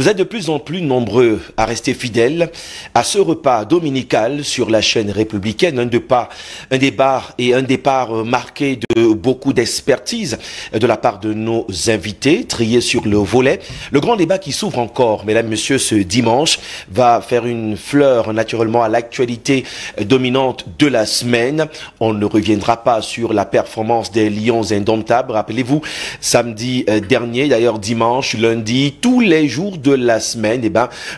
Vous êtes de plus en plus nombreux à rester fidèles à ce repas dominical sur la chaîne républicaine, un départ marqué de beaucoup d'expertise de la part de nos invités, triés sur le volet. Le grand débat qui s'ouvre encore, mesdames, messieurs, ce dimanche, va faire une fleur naturellement à l'actualité dominante de la semaine. On ne reviendra pas sur la performance des Lions indomptables. Rappelez-vous, samedi dernier, d'ailleurs dimanche, lundi, tous les jours de la semaine,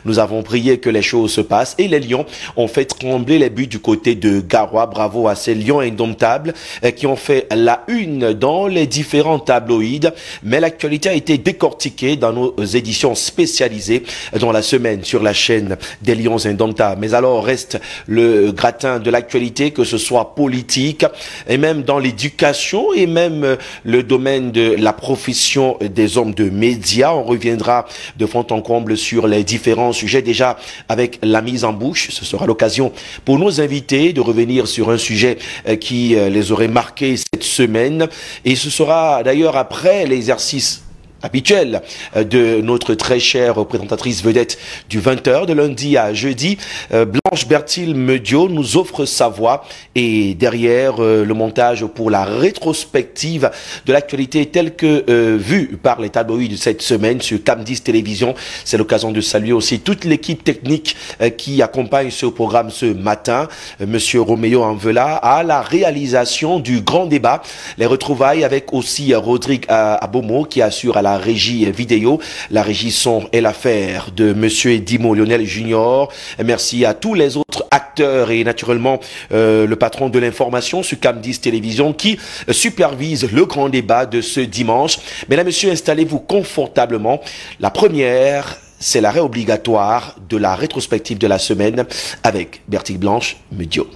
nous avons prié que les choses se passent et les Lions ont fait trembler les buts du côté de Garoua. Bravo à ces Lions indomptables qui ont fait la une dans les différents tabloïds. Mais l'actualité a été décortiquée dans nos éditions spécialisées dans la semaine sur la chaîne des Lions indomptables. Mais alors reste le gratin de l'actualité, que ce soit politique et même dans l'éducation et même le domaine de la profession des hommes de médias. On reviendra de fond en comble sur les différents sujets, déjà avec la mise en bouche. Ce sera l'occasion pour nos invités de revenir sur un sujet qui les aurait marqués cette semaine, et ce sera d'ailleurs après l'exercice habituel de notre très chère représentatrice vedette du 20h de lundi à jeudi. Blanche Bertil Medio nous offre sa voix, et derrière le montage pour la rétrospective de l'actualité telle que vue par les tabloïds de cette semaine sur Cam10 Télévision. C'est l'occasion de saluer aussi toute l'équipe technique qui accompagne ce programme ce matin. Monsieur Roméo Anvela à la réalisation du grand débat. Les retrouvailles avec aussi Rodrigue Abomo qui assure à la régie vidéo. La régie son est l'affaire de monsieur Edimo Lionel Junior. Merci à tous les autres acteurs et naturellement le patron de l'information sur Cam10 Télévision qui supervise le grand débat de ce dimanche. Mesdames, messieurs, installez-vous confortablement. La première, c'est l'arrêt obligatoire de la rétrospective de la semaine avec Bertil Blanche Medio.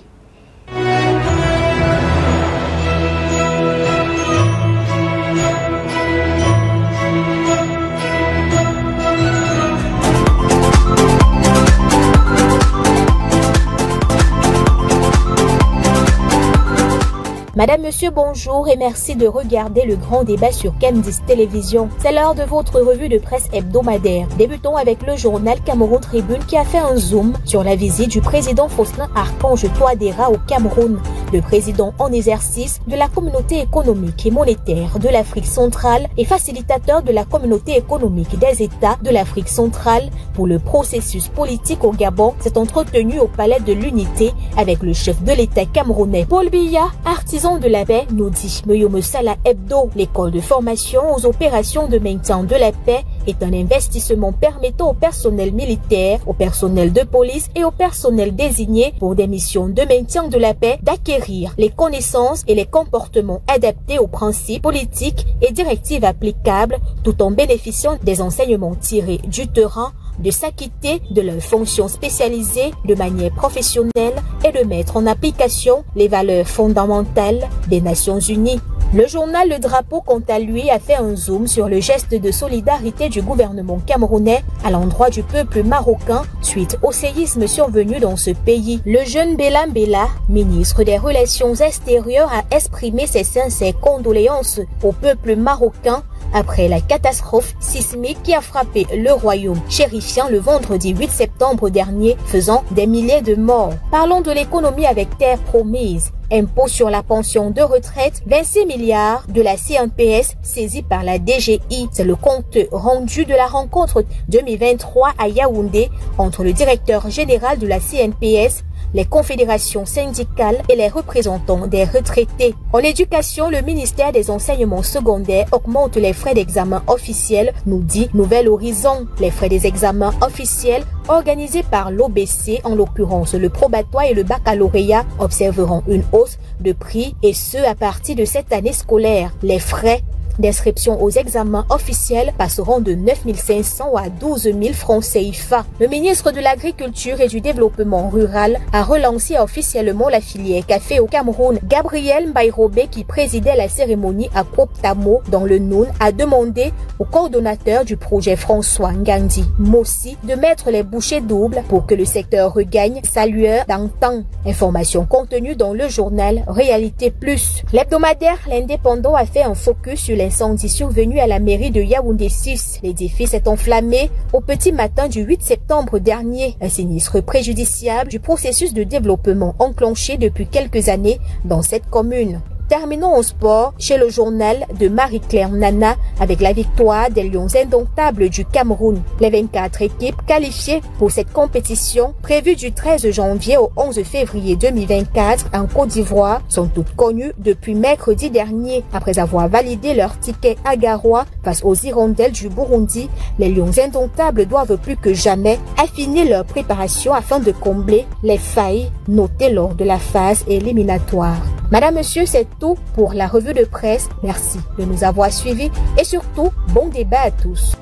Madame, Monsieur, bonjour et merci de regarder le grand débat sur Cam10 Télévision. C'est l'heure de votre revue de presse hebdomadaire. Débutons avec le journal Cameroun Tribune qui a fait un zoom sur la visite du président Faustin Archange Touadéra au Cameroun, le président en exercice de la communauté économique et monétaire de l'Afrique centrale et facilitateur de la communauté économique des États de l'Afrique centrale pour le processus politique au Gabon, s'est entretenu au Palais de l'Unité avec le chef de l'État camerounais. Paul Biya, artisan de la paix, nous dit Moyomo Salah Hebdo. L'école de formation aux opérations de maintien de la paix est un investissement permettant au personnel militaire, au personnel de police et au personnel désigné pour des missions de maintien de la paix d'acquérir les connaissances et les comportements adaptés aux principes politiques et directives applicables tout en bénéficiant des enseignements tirés du terrain, de s'acquitter de leurs fonctions spécialisées de manière professionnelle et de mettre en application les valeurs fondamentales des Nations Unies. Le journal Le Drapeau, quant à lui, a fait un zoom sur le geste de solidarité du gouvernement camerounais à l'endroit du peuple marocain suite au séisme survenu dans ce pays. Le jeune Bella Mbella, ministre des Relations extérieures, a exprimé ses sincères condoléances au peuple marocain après la catastrophe sismique qui a frappé le royaume, chérifiant le vendredi 8 septembre dernier, faisant des milliers de morts. Parlons de l'économie avec Terre Promise. Impôt sur la pension de retraite, 26 milliards de la CNPS saisie par la DGI. C'est le compte rendu de la rencontre 2023 à Yaoundé entre le directeur général de la CNPS, les confédérations syndicales et les représentants des retraités. En éducation, le ministère des enseignements secondaires augmente les frais d'examen officiels, nous dit Nouvel Horizon. Les frais des examens officiels organisés par l'OBC, en l'occurrence le probatoire et le baccalauréat, observeront une hausse de prix, et ce à partir de cette année scolaire. Les frais d'inscription aux examens officiels passeront de 9 500 à 12 000 francs CFA. Le ministre de l'Agriculture et du Développement rural a relancé officiellement la filière café au Cameroun. Gabriel Mbaïrobé, qui présidait la cérémonie à Kwoptamo dans le Noun, a demandé au coordonnateur du projet François Ngandi Mossi de mettre les bouchées doubles pour que le secteur regagne sa lueur d'antan. Information contenue dans le journal Réalité Plus. L'hebdomadaire L'Indépendant a fait un focus sur les l'incendie survenu à la mairie de Yaoundé 6. L'édifice est enflammé au petit matin du 8 septembre dernier. Un sinistre préjudiciable du processus de développement enclenché depuis quelques années dans cette commune. Terminons au sport chez le journal de Marie-Claire Nana avec la victoire des Lions indomptables du Cameroun. Les 24 équipes qualifiées pour cette compétition prévue du 13 janvier au 11 février 2024 en Côte d'Ivoire sont toutes connues depuis mercredi dernier. Après avoir validé leur ticket à Garoua face aux Hirondelles du Burundi, les Lions indomptables doivent plus que jamais affiner leur préparation afin de combler les failles notées lors de la phase éliminatoire. Madame, Monsieur, c'est tout pour la revue de presse. Merci de nous avoir suivis et surtout, bon débat à tous.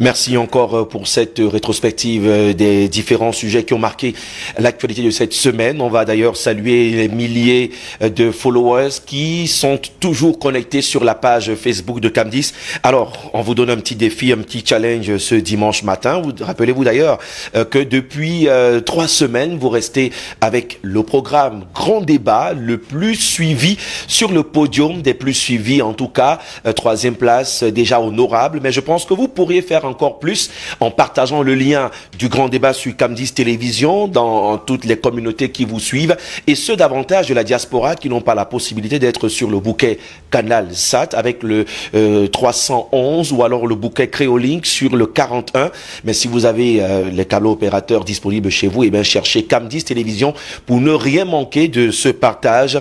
Merci encore pour cette rétrospective des différents sujets qui ont marqué l'actualité de cette semaine. On va d'ailleurs saluer les milliers de followers qui sont toujours connectés sur la page Facebook de Cam10. Alors, on vous donne un petit défi, un petit challenge ce dimanche matin. Rappelez-vous d'ailleurs que depuis 3 semaines, vous restez avec le programme Grand Débat, le plus suivi sur le podium, des plus suivis en tout cas. 3e place, déjà honorable. Mais je pense que vous pourriez faire encore plus en partageant le lien du Grand Débat sur Cam10 Télévision dans toutes les communautés qui vous suivent et ceux davantage de la diaspora qui n'ont pas la possibilité d'être sur le bouquet Canal Sat avec le 311 ou alors le bouquet Créolink sur le 41. Mais si vous avez les câbles opérateurs disponibles chez vous, et bien cherchez Cam10 Télévision pour ne rien manquer de ce partage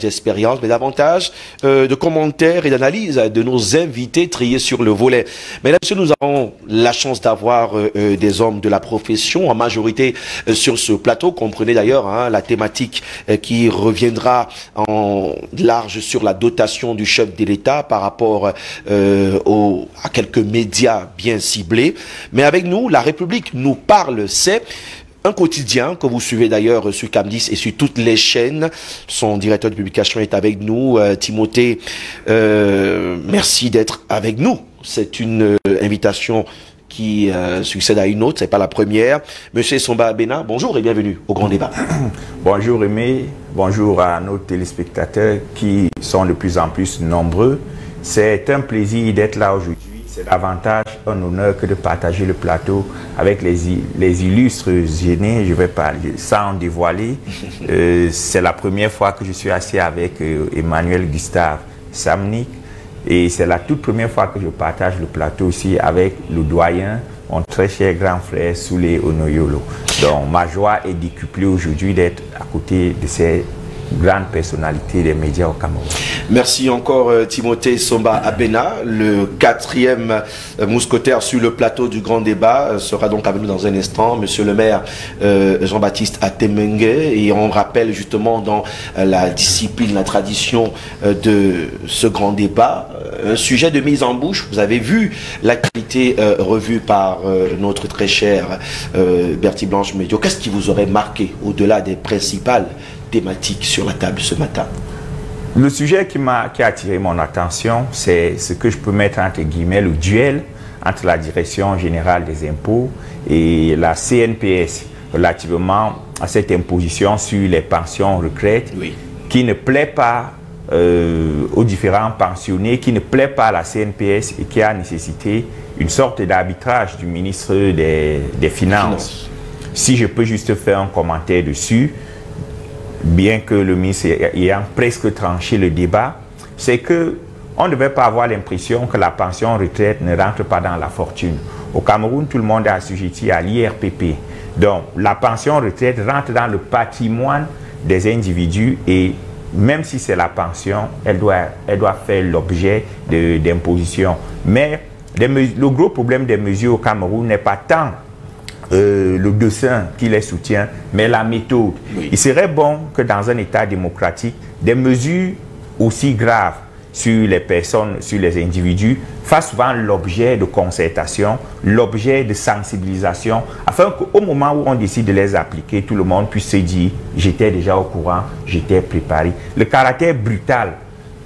d'expérience, mais davantage de commentaires et d'analyses de nos invités triés sur le volet. Mesdames et messieurs, nous avons la chance d'avoir des hommes de la profession en majorité sur ce plateau. Comprenez d'ailleurs la thématique qui reviendra en large sur la dotation du chef de l'État par rapport à quelques médias bien ciblés. Mais avec nous, la République nous parle, c'est un quotidien que vous suivez d'ailleurs sur Cam10 et sur toutes les chaînes. Son directeur de publication est avec nous, Timothée. Merci d'être avec nous. C'est une invitation qui succède à une autre, c'est pas la première. Monsieur Somba Abena, bonjour et bienvenue au Grand Débat. Bonjour Aimé, bonjour à nos téléspectateurs qui sont de plus en plus nombreux. C'est un plaisir d'être là aujourd'hui. C'est davantage un honneur que de partager le plateau avec les illustres aînés. Je vais parler sans dévoiler. C'est la première fois que je suis assis avec Emmanuel Gustave Samnik. Et c'est la toute première fois que je partage le plateau aussi avec le doyen, mon très cher grand frère Soulé Onoyolo. Donc ma joie est décuplée aujourd'hui d'être à côté de ces grandes personnalités des médias au Cameroun. Merci encore Timothée Somba Abena, le 4e mousquetaire sur le plateau du Grand Débat, sera donc avec nous dans un instant, monsieur le maire Jean-Baptiste Atemengue, et on rappelle justement dans la discipline, la tradition de ce Grand Débat, un sujet de mise en bouche. Vous avez vu l'actualité revue par notre très cher Bertie Blanche Médio. Qu'est-ce qui vous aurait marqué au-delà des principales thématiques sur la table ce matin? Le sujet qui a attiré mon attention, c'est ce que je peux mettre entre guillemets le duel entre la Direction générale des impôts et la CNPS relativement à cette imposition sur les pensions retraites, oui, qui ne plaît pas aux différents pensionnés, qui ne plaît pas à la CNPS et qui a nécessité une sorte d'arbitrage du ministre des Finances. Si je peux juste faire un commentaire dessus, bien que le ministre ayant presque tranché le débat, c'est que on ne devait pas avoir l'impression que la pension retraite ne rentre pas dans la fortune. Au Cameroun, tout le monde est assujetti à l'IRPP. Donc, la pension retraite rentre dans le patrimoine des individus et même si c'est la pension, elle doit faire l'objet d'imposition. Mais le gros problème des mesures au Cameroun n'est pas tant le dessin qui les soutient, mais la méthode. Oui. Il serait bon que dans un État démocratique, des mesures aussi graves sur les personnes, sur les individus, fasse souvent l'objet de concertation, l'objet de sensibilisation, afin qu'au moment où on décide de les appliquer, tout le monde puisse se dire « j'étais déjà au courant, j'étais préparé ». Le caractère brutal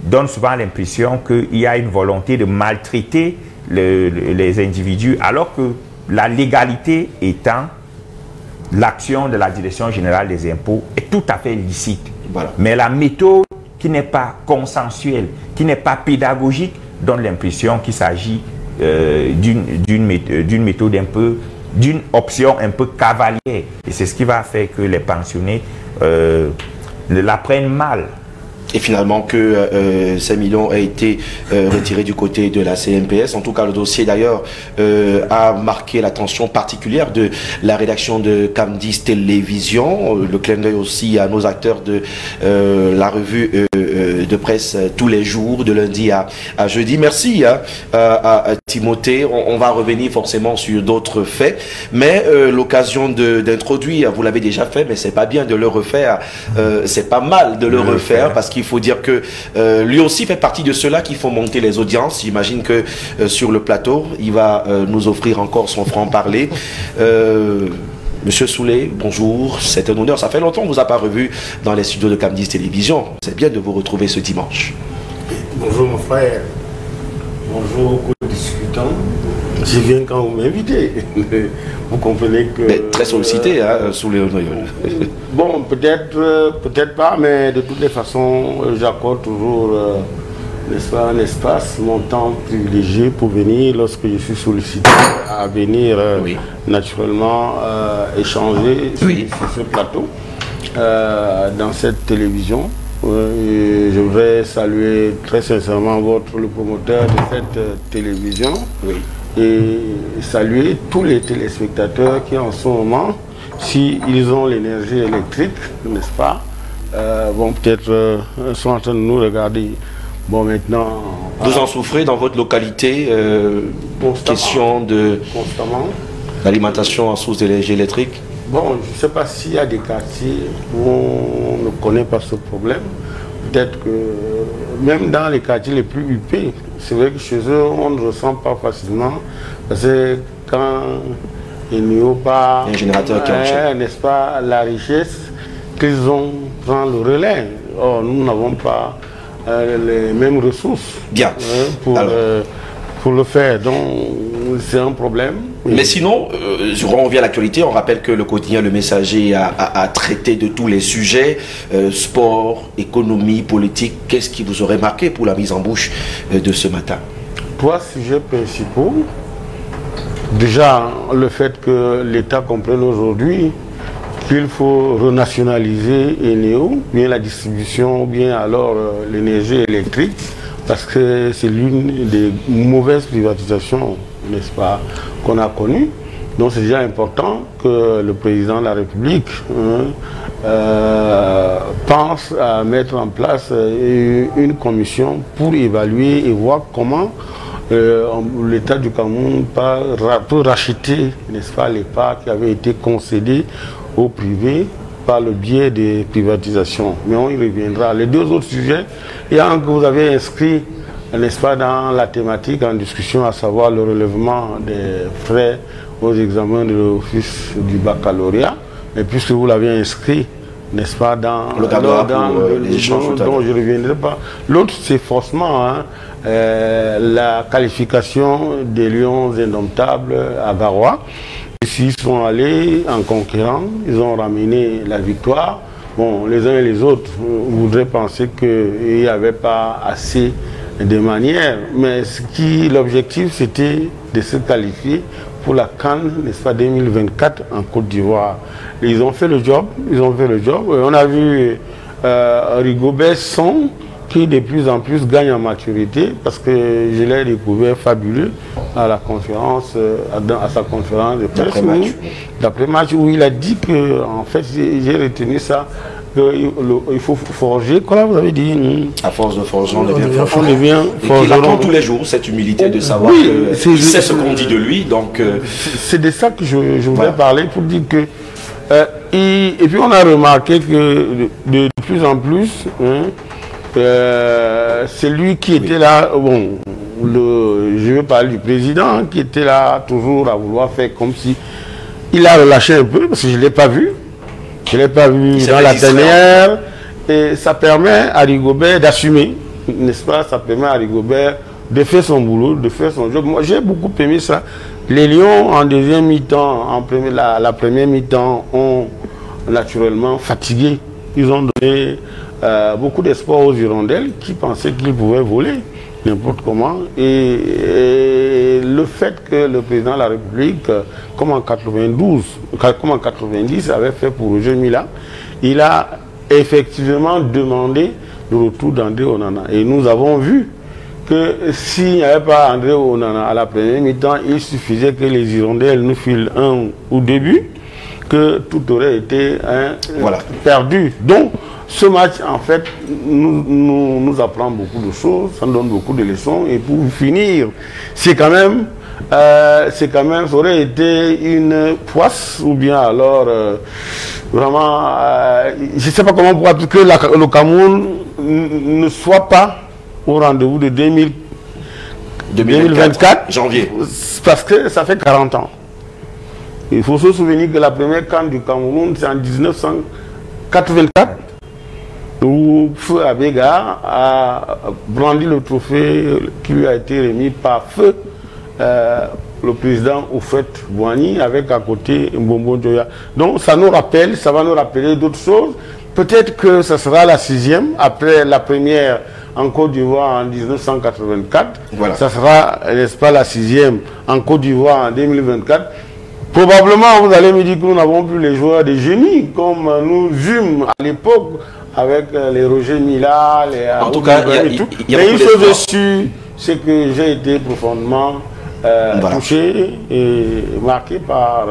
donne souvent l'impression qu'il y a une volonté de maltraiter les individus, alors que la légalité étant l'action de la Direction générale des impôts est tout à fait licite. Voilà. Mais la méthode qui n'est pas consensuelle, qui n'est pas pédagogique, donne l'impression qu'il s'agit d'une méthode un peu, d'une option un peu cavalière. Et c'est ce qui va faire que les pensionnés la prennent mal. Et finalement que 5 millions a été retiré du côté de la CNPS. En tout cas, le dossier d'ailleurs a marqué l'attention particulière de la rédaction de Camdis Télévision. Le clin d'œil aussi à nos acteurs de la revue de presse tous les jours, de lundi à jeudi. Merci à Timothée. On va revenir forcément sur d'autres faits, mais l'occasion d'introduire, vous l'avez déjà fait, mais c'est pas bien de le refaire. C'est pas mal de le refaire parce qu'il faut dire que lui aussi fait partie de ceux-là qui font monter les audiences. J'imagine que sur le plateau, il va nous offrir encore son franc-parler. Monsieur Soulé, bonjour, c'est un honneur. Ça fait longtemps qu'on ne vous a pas revu dans les studios de Camdis Télévision. C'est bien de vous retrouver ce dimanche. Bonjour mon frère, bonjour aux co-discutants. Je viens quand vous m'invitez. Vous comprenez que... Mais très sollicité, Soulé. Bon, peut-être pas, mais de toutes les façons, j'accorde toujours n'est-ce pas, un espace, mon temps privilégié pour venir lorsque je suis sollicité à venir naturellement échanger sur ce plateau, dans cette télévision. Je voudrais saluer très sincèrement le promoteur de cette télévision et saluer tous les téléspectateurs qui en ce moment, s'ils ont l'énergie électrique, n'est-ce pas, vont peut-être sont en train de nous regarder. Bon, maintenant... Vous en souffrez dans votre localité, question de l'alimentation en source d'énergie électrique? Bon, je ne sais pas s'il y a des quartiers où on ne connaît pas ce problème. Peut-être que même dans les quartiers les plus huppés, c'est vrai que chez eux, on ne ressent pas facilement. Parce que quand il n'y a pas, n'est-ce pas, la richesse, qu'ils ont prend le relais. Or, nous n'avons pas les mêmes ressources pour le faire. Donc, c'est un problème. Mais sinon, on revient à l'actualité, on rappelle que le quotidien Le Messager a traité de tous les sujets, sport, économie, politique. Qu'est-ce qui vous aurait marqué pour la mise en bouche de ce matin? 3 sujets principaux. Déjà, le fait que l'État comprenne aujourd'hui qu'il faut renationaliser Eneo, bien la distribution, bien alors l'énergie électrique, parce que c'est l'une des mauvaises privatisations, n'est-ce pas, qu'on a connues. Donc c'est déjà important que le président de la République pense à mettre en place une commission pour évaluer et voir comment l'État du Cameroun peut racheter, n'est-ce pas, les parts qui avaient été concédées au privé par le biais des privatisations. Mais on y reviendra. Les 2 autres sujets, il y a un que vous avez inscrit, n'est-ce pas, dans la thématique en discussion, à savoir le relèvement des frais aux examens de l'office du baccalauréat. Et puisque vous l'avez inscrit, n'est-ce pas, dans le cadre dont je ne reviendrai pas. L'autre, c'est forcément la qualification des Lions indomptables à Garoua. S'ils sont allés en conquérant, ils ont ramené la victoire. Bon, les uns et les autres voudraient penser qu'il n'y avait pas assez de manières, mais l'objectif c'était de se qualifier pour la CAN, n'est-ce pas, 2024 en Côte d'Ivoire. Ils ont fait le job, On a vu Rigobert Song qui de plus en plus gagne en maturité, parce que je l'ai découvert fabuleux à la conférence, à sa conférence de presse, d'après-match, où il a dit que, en fait, j'ai retenu ça, qu'il faut forger, quoi vous avez dit à force de forger, on devient forgeron. Il apprend tous les jours cette humilité de savoir qu'il sait ce qu'on dit de lui. Donc c'est de ça que je voulais parler, pour dire que... et puis on a remarqué que de plus en plus, C'est lui qui était là, bon, je vais parler du président, hein, qui était là toujours à vouloir faire comme si... Il a relâché un peu, parce que je ne l'ai pas vu. Je ne l'ai pas vu dans la dernière. Et ça permet à Rigobert d'assumer, n'est-ce pas? Ça permet à Rigobert de faire son boulot, de faire son job. Moi, j'ai beaucoup aimé ça. Les Lions, en deuxième mi-temps, la première mi-temps, ont naturellement fatigué. Ils ont donné beaucoup d'espoir aux Hirondelles qui pensaient qu'ils pouvaient voler n'importe comment. Et le fait que le président de la République, comme en 92, comme en 90, avait fait pour Roger Mila, il a effectivement demandé le retour d'André Onana. Et nous avons vu que s'il n'y avait pas André Onana à la première mi-temps, il suffisait que les Hirondelles nous filent 1 ou 2 buts, que tout aurait été perdu. Donc, ce match, en fait, nous apprend beaucoup de choses, ça nous donne beaucoup de leçons. Et pour finir, c'est quand même, ça aurait été une poisse, ou bien alors, vraiment, je ne sais pas comment pourquoi, que le Cameroun ne soit pas au rendez-vous de 2024, janvier. Parce que ça fait 40 ans. Il faut se souvenir que la première CAN du Cameroun, c'est en 1984, où Feu Abega a brandi le trophée qui lui a été remis par Feu, le président Houphouët-Boigny, avec à côté Mbombo Dioya. Donc ça nous rappelle, ça va nous rappeler d'autres choses. Peut-être que ce sera la 6e, après la première en Côte d'Ivoire en 1984. Voilà. Ça sera, n'est-ce pas, la 6e en Côte d'Ivoire en 2024. Probablement, vous allez me dire que nous n'avons plus les joueurs de génie, comme nous eûmes à l'époque, avec les Roger Mila, les... En tout cas, il y a mais une chose dessus, c'est que j'ai été profondément touché et marqué par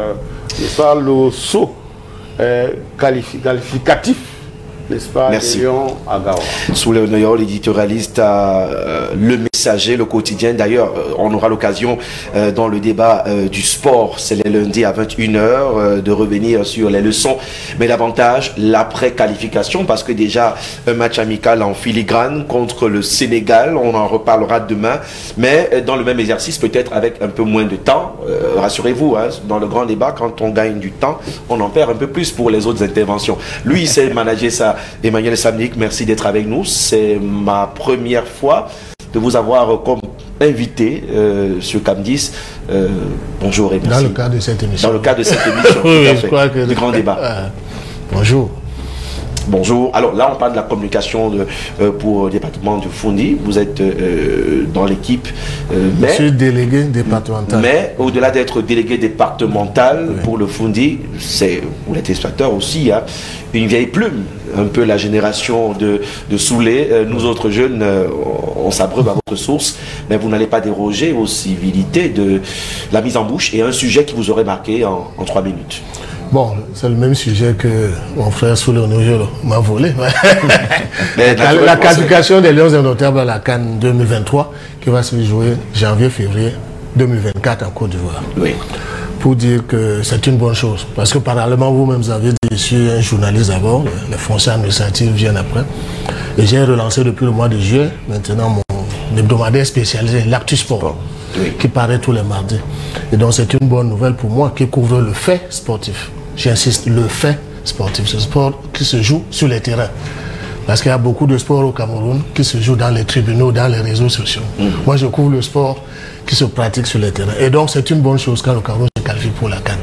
le saut qualificatif, n'est-ce pas, des Lions à Garoua. Sous l'honneur, l'éditorialiste Le Messager, le quotidien. D'ailleurs, on aura l'occasion dans le débat du sport, c'est les lundis à 21h, de revenir sur les leçons, mais davantage l'après-qualification, parce que déjà un match amical en filigrane contre le Sénégal, on en reparlera demain, mais dans le même exercice, peut-être avec un peu moins de temps. Rassurez-vous, hein, dans le grand débat, quand on gagne du temps, on en perd un peu plus pour les autres interventions. Lui, il sait manager ça. Emmanuel Samnik, merci d'être avec nous. C'est ma première fois de vous avoir comme invité sur CAM10. Bonjour et merci. Dans le cadre de cette émission. Dans le cadre de cette émission, oui, je crois que du grand débat. Bonjour. Bonjour. Alors là, on parle de la communication pour le département de Foundi. Vous êtes dans l'équipe. Je suis délégué départemental. Mais au-delà d'être délégué départemental pour le Foundi, c'est pour les téléspectateurs aussi, hein, une vieille plume. Un peu la génération de Soulé. Nous autres jeunes, on s'abreuve à votre source, mais vous n'allez pas déroger aux civilités de la mise en bouche et un sujet qui vous aurait marqué en 3 minutes. Bon, c'est le même sujet que mon frère Soulé Onojolo m'a volé. La qualification des Lions indomptables à la CAN 2023 qui va se jouer janvier-février 2024 en Côte d'Ivoire. Oui. Pour dire que c'est une bonne chose. Parce que parallèlement, vous-même, vous avez dit, je suis un journaliste d'abord, les fonctions administratives viennent après. Et j'ai relancé depuis le mois de juillet, maintenant, mon hebdomadaire spécialisé, l'Actu Sport, qui paraît tous les mardis. Et donc, c'est une bonne nouvelle pour moi qui couvre le fait sportif. J'insiste, le fait sportif, ce sport qui se joue sur les terrains. Parce qu'il y a beaucoup de sports au Cameroun qui se jouent dans les tribunaux, dans les réseaux sociaux. Moi, je couvre le sport qui se pratique sur les terrains. Et donc, c'est une bonne chose quand le Cameroun se qualifie pour la CAN.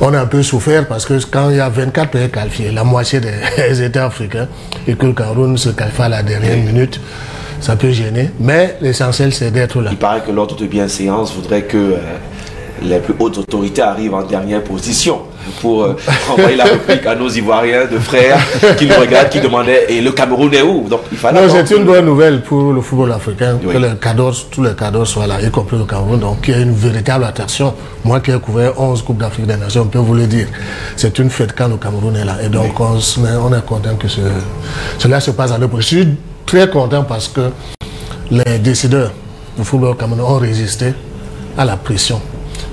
On a un peu souffert parce que quand il y a 24 pays qualifiés, la moitié des États africains, et que le Cameroun se qualifie à la dernière minute, ça peut gêner. Mais l'essentiel, c'est d'être là. Il paraît que l'ordre de bienséance voudrait que les plus hautes autorités arrivent en dernière position pour envoyer la réplique à nos Ivoiriens de frères qui nous regardent, qui demandaient et le Cameroun est où? Donc il fallait. C'est une bonne nouvelle pour le football africain, que les cadors, tous les cadors soient là, y compris le Cameroun. Donc il y a une véritable attraction. Moi qui ai couvert 11 Coupes d'Afrique des Nations, on peut vous le dire. C'est une fête quand le Cameroun est là. Et donc on est content que cela se passe à l'époque. Je suis très content parce que les décideurs du football camerounais ont résisté à la pression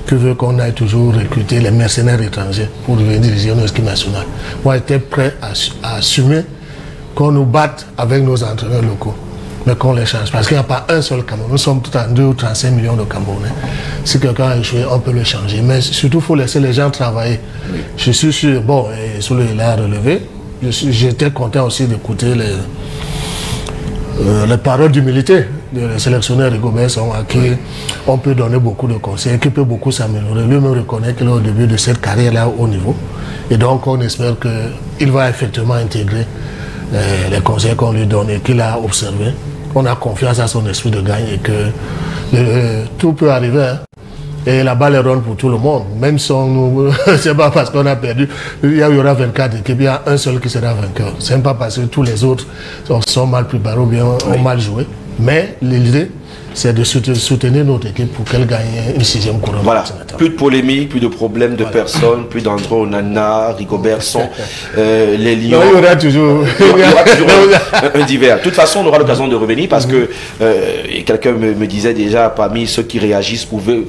que veut qu'on aille toujours recruter les mercenaires étrangers pour devenir diriger une équipe nationale. Moi, j'étais prêt à assumer qu'on nous batte avec nos entraîneurs locaux, mais qu'on les change. Parce qu'il n'y a pas un seul Camerounais. Nous sommes tout à 2 ou 35 millions de Camerounais. Si quelqu'un a échoué, on peut le changer. Mais surtout, il faut laisser les gens travailler. Oui. Je suis sûr, bon, et sous il a relevé, j'étais content aussi d'écouter les paroles d'humilité de sélectionneur Rigobert Song, à qui on peut donner beaucoup de conseils, qui peut beaucoup s'améliorer. Lui-même reconnaît qu'il est au début de cette carrière-là au haut niveau. Et donc, on espère qu'il va effectivement intégrer les conseils qu'on lui donne et qu'il a observé. On a confiance à son esprit de gagne et que tout peut arriver. Hein. Et la balle est ronde pour tout le monde. Même si on nous... c'est pas parce qu'on a perdu. Il y aura 24 équipes, il y a un seul qui sera vainqueur. C'est pas parce que tous les autres sont mal préparés ou bien ont mal joué. Mais l'idée, c'est de soutenir notre équipe pour qu'elle gagne une 6e couronne. Voilà, plus de polémique, plus de problèmes de personnes, plus d'André Onana, Rigobert Song, les Lions. Non, il y aura toujours, un divers. De toute façon, on aura l'occasion de revenir parce que quelqu'un me disait déjà, parmi ceux qui réagissent, pouvez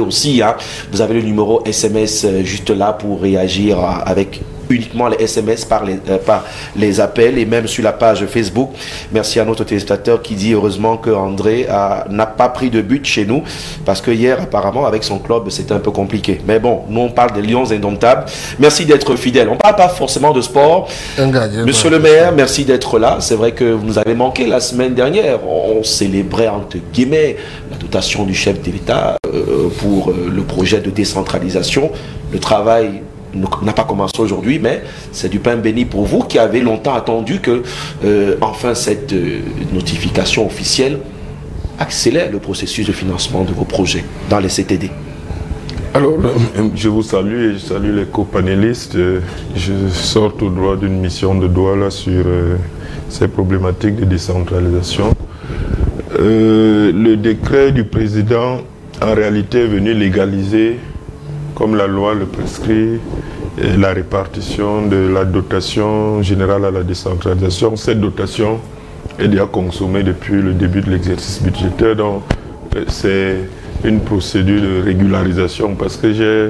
aussi, hein, vous avez le numéro SMS juste là pour réagir avec uniquement les SMS par les appels et même sur la page Facebook. Merci à notre téléspectateur qui dit heureusement que André n'a pas pris de but chez nous parce que hier apparemment avec son club c'était un peu compliqué. Mais bon, nous on parle des Lions indomptables. Merci d'être fidèle. On parle pas forcément de sport. Monsieur le maire, merci d'être là. C'est vrai que vous nous avez manqué la semaine dernière. On célébrait entre guillemets la dotation du chef de l'État pour le projet de décentralisation. Le travail n'a pas commencé aujourd'hui, mais c'est du pain béni pour vous qui avez longtemps attendu que enfin cette notification officielle accélère le processus de financement de vos projets dans les CTD. Alors, je vous salue et je salue les co-panélistes. Je sors tout droit d'une mission de Douala sur ces problématiques de décentralisation. Le décret du président, en réalité, est venu légaliser, comme la loi le prescrit, la répartition de la dotation générale à la décentralisation. Cette dotation est déjà consommée depuis le début de l'exercice budgétaire. Donc, c'est une procédure de régularisation parce que j'ai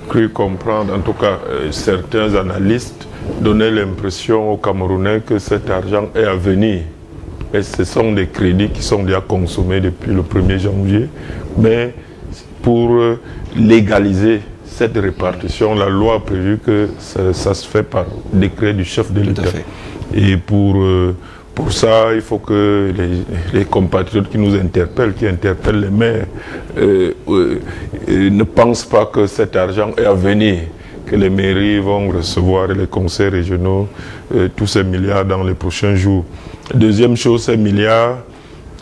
cru comprendre, en tout cas, certains analystes donnaient l'impression aux Camerounais que cet argent est à venir. Et ce sont des crédits qui sont déjà consommés depuis le 1er janvier. Mais pour légaliser cette répartition, la loi a prévu que ça se fait par décret du chef de l'État. Et pour ça, il faut que les compatriotes qui nous interpellent, qui interpellent les maires, ne pensent pas que cet argent est à venir, que les mairies vont recevoir, les conseils régionaux, tous ces milliards dans les prochains jours. Deuxième chose, ces milliards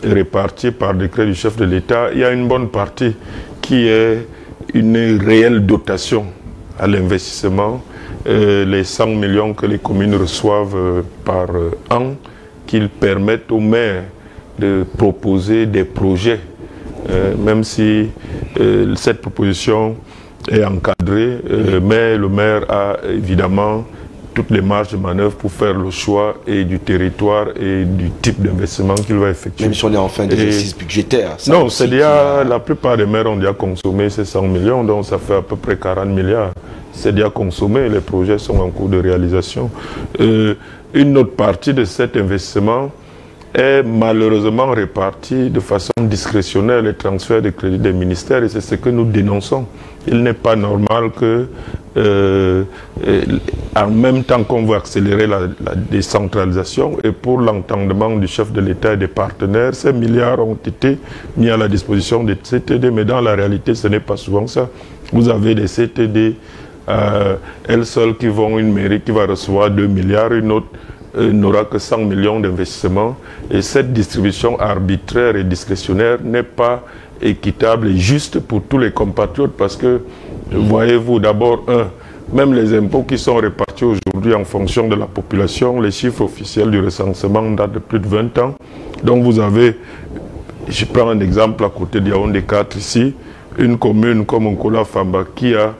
répartis par décret du chef de l'État, il y a une bonne partie qui est une réelle dotation à l'investissement, les 100 millions que les communes reçoivent par an, qu'ils permettent aux maires de proposer des projets, même si cette proposition est encadrée, mais le maire a évidemment toutes les marges de manœuvre pour faire le choix et du territoire et du type d'investissement qu'il va effectuer. Même si on est en fin d'exercice budgétaire. Non, c'est déjà, la plupart des maires ont déjà consommé ces 100 millions, donc ça fait à peu près 40 milliards. C'est déjà consommé, les projets sont en cours de réalisation. Une autre partie de cet investissement est malheureusement répartie de façon discrétionnaire, les transferts de crédits des ministères, et c'est ce que nous dénonçons. Il n'est pas normal que, en même temps qu'on veut accélérer la décentralisation, et pour l'entendement du chef de l'État et des partenaires, ces milliards ont été mis à la disposition des CTD, mais dans la réalité, ce n'est pas souvent ça. Vous avez des CTD, elles seules qui vont, une mairie qui va recevoir 2 milliards, une autre n'aura que 100 millions d'investissements, et cette distribution arbitraire et discrétionnaire n'est pas équitable et juste pour tous les compatriotes parce que, voyez-vous, d'abord, même les impôts qui sont répartis aujourd'hui en fonction de la population, les chiffres officiels du recensement datent de plus de 20 ans. Donc vous avez, je prends un exemple à côté de Yaoundé 4 ici, une commune comme Nkola Famba qui a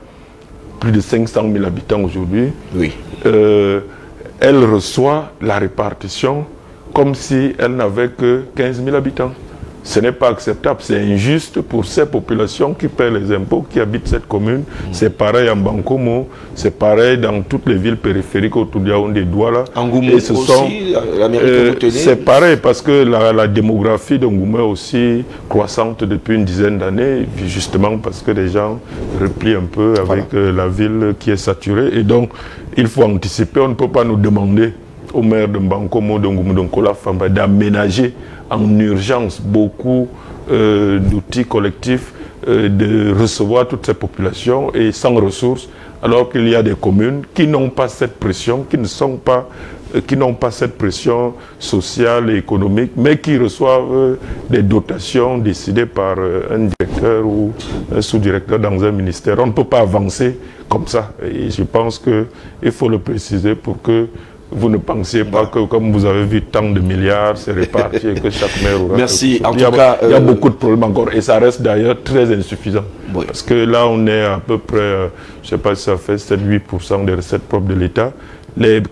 plus de 500 000 habitants aujourd'hui. Oui. Elle reçoit la répartition comme si elle n'avait que 15 000 habitants. Ce n'est pas acceptable, c'est injuste pour ces populations qui paient les impôts, qui habitent cette commune. C'est pareil en Bankomo, c'est pareil dans toutes les villes périphériques autour de Yaoundé, Douala. En Goumou aussi, c'est pareil parce que la démographie de Ngoumé est aussi croissante depuis une dizaine d'années, justement parce que les gens replient un peu avec la ville qui est saturée. Et donc, il faut anticiper, on ne peut pas nous demander au maire de Bankomo, de Ngoumou, de Nkola Famba, d'aménager en urgence beaucoup d'outils collectifs, de recevoir toutes ces populations et sans ressources, alors qu'il y a des communes qui n'ont pas cette pression, qui n'ont pas cette pression sociale et économique, mais qui reçoivent des dotations décidées par un directeur ou un sous-directeur dans un ministère. On ne peut pas avancer comme ça. Et je pense qu'il faut le préciser pour que vous ne pensiez pas que, comme vous avez vu, tant de milliards, c'est réparti et que chaque maire aura... Merci. En tout cas, il y a beaucoup de problèmes encore et ça reste d'ailleurs très insuffisant. Oui. Parce que là, on est à peu près, je ne sais pas si ça fait 7-8% des recettes propres de l'État. Les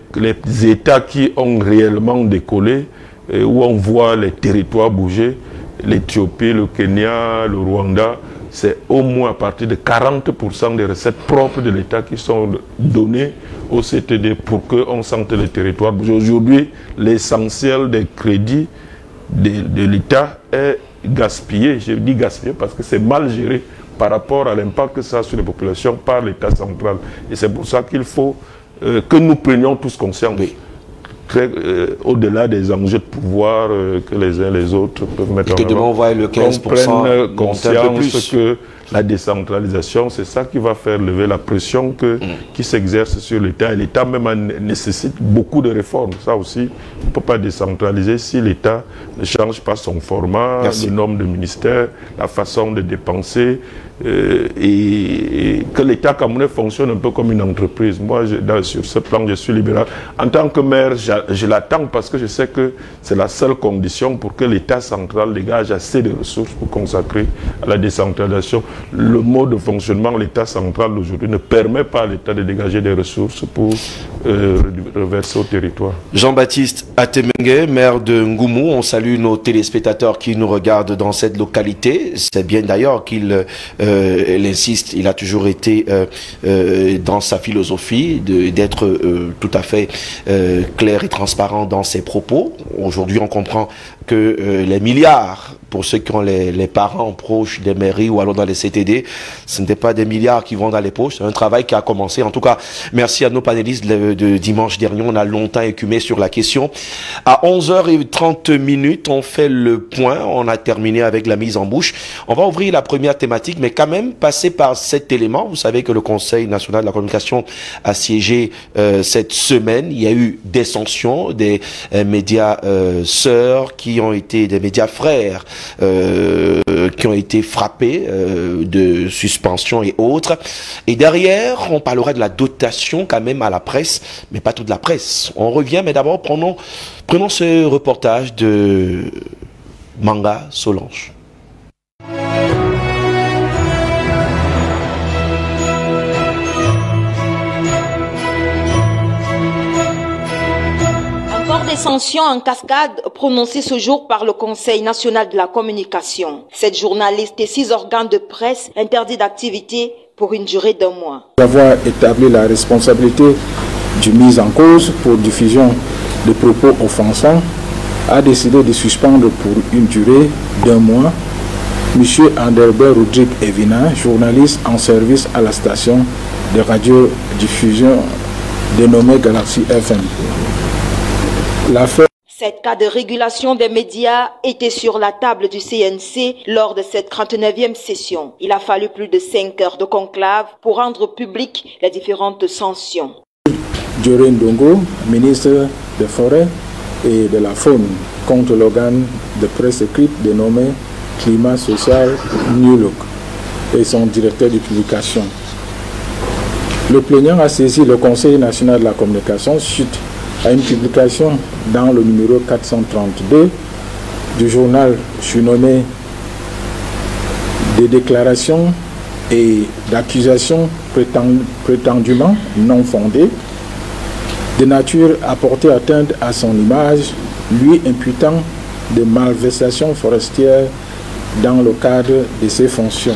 États qui ont réellement décollé, où on voit les territoires bouger, l'Éthiopie, le Kenya, le Rwanda, c'est au moins à partir de 40% des recettes propres de l'État qui sont données au CTD pour qu'on sente les territoires bouger. Aujourd'hui, l'essentiel des crédits de l'État est gaspillé. Je dis gaspillé parce que c'est mal géré par rapport à l'impact que ça a sur les populations par l'État central. Et c'est pour ça qu'il faut que nous prenions tous conscience. Oui. Au-delà des enjeux de pouvoir que les uns et les autres peuvent mettre en avant. Demain, on voit le 15%. On prenne conscience que la décentralisation, c'est ça qui va faire lever la pression qui s'exerce sur l'État. Et l'État même nécessite beaucoup de réformes. Ça aussi, on ne peut pas décentraliser si l'État ne change pas son format, le nombre de ministères, la façon de dépenser. Et que l'État camerounais fonctionne un peu comme une entreprise. Moi, sur ce plan, je suis libéral. En tant que maire, je l'attends parce que je sais que c'est la seule condition pour que l'État central dégage assez de ressources pour consacrer à la décentralisation. Le mode de fonctionnement de l'État central aujourd'hui ne permet pas à l'État de dégager des ressources pour reverser au territoire. Jean-Baptiste Atemengue, maire de Ngoumou, on salue nos téléspectateurs qui nous regardent dans cette localité. C'est bien d'ailleurs qu'il insiste, il a toujours été dans sa philosophie d'être tout à fait clair et transparent dans ses propos. Aujourd'hui, on comprend que les milliards, pour ceux qui ont les parents proches des mairies ou alors dans les CTD, ce n'était pas des milliards qui vont dans les poches, c'est un travail qui a commencé. En tout cas, merci à nos panélistes de dimanche dernier, on a longtemps écumé sur la question. À 11h30, on fait le point, on a terminé avec la mise en bouche. On va ouvrir la première thématique, mais quand même passer par cet élément. Vous savez que le Conseil national de la communication a siégé cette semaine. Il y a eu des sanctions, des médias sœurs qui ont été des médias frères qui ont été frappés de suspension et autres. Et derrière, on parlera de la dotation quand même à la presse, mais pas toute la presse. On revient, mais d'abord prenons ce reportage de Manga Solange. Des sanctions en cascade prononcées ce jour par le Conseil national de la communication. 7 journalistes et 6 organes de presse interdits d'activité pour une durée d'1 mois. Avoir établi la responsabilité du mise en cause pour diffusion de propos offensants, a décidé de suspendre pour une durée d'1 mois M. Anderbert Rodrigue Evina, journaliste en service à la station de radiodiffusion dénommée Galaxy FM. Cette cas de régulation des médias était sur la table du CNC lors de cette 39e session. Il a fallu plus de 5 heures de conclave pour rendre publiques les différentes sanctions. Diorin Ndongo, ministre des Forêts et de la Faune, contre l'organe de presse écrite dénommé Climat Social New Look et son directeur de publication. Le plaignant a saisi le Conseil national de la communication suite à une publication dans le numéro 432 du journal surnommé des déclarations et d'accusations prétendument non fondées de nature à porter atteinte à son image, lui imputant de malversations forestières dans le cadre de ses fonctions.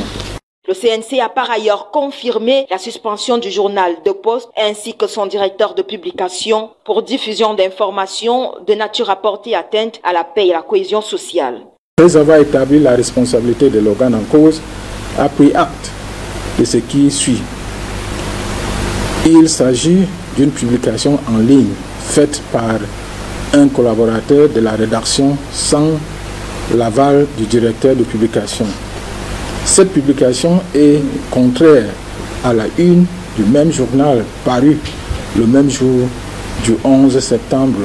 Le CNC a par ailleurs confirmé la suspension du journal de Poste ainsi que son directeur de publication pour diffusion d'informations de nature à porter atteinte à la paix et à la cohésion sociale. Après avoir établi la responsabilité de l'organe en cause, a pris acte de ce qui suit. Il s'agit d'une publication en ligne faite par un collaborateur de la rédaction sans l'aval du directeur de publication. Cette publication est contraire à la une du même journal paru le même jour du 11 septembre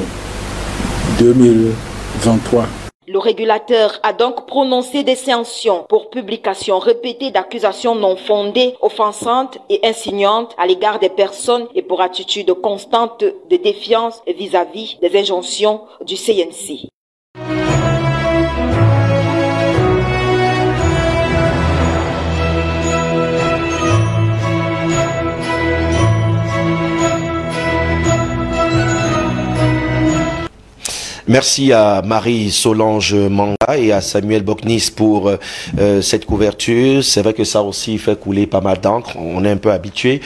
2023. Le régulateur a donc prononcé des sanctions pour publication répétée d'accusations non fondées, offensantes et insinuantes à l'égard des personnes et pour attitude constante de défiance vis-à-vis des injonctions du CNC. Merci à Marie-Solange Manga et à Samuel Boknis pour cette couverture. C'est vrai que ça aussi fait couler pas mal d'encre. On est un peu habitué.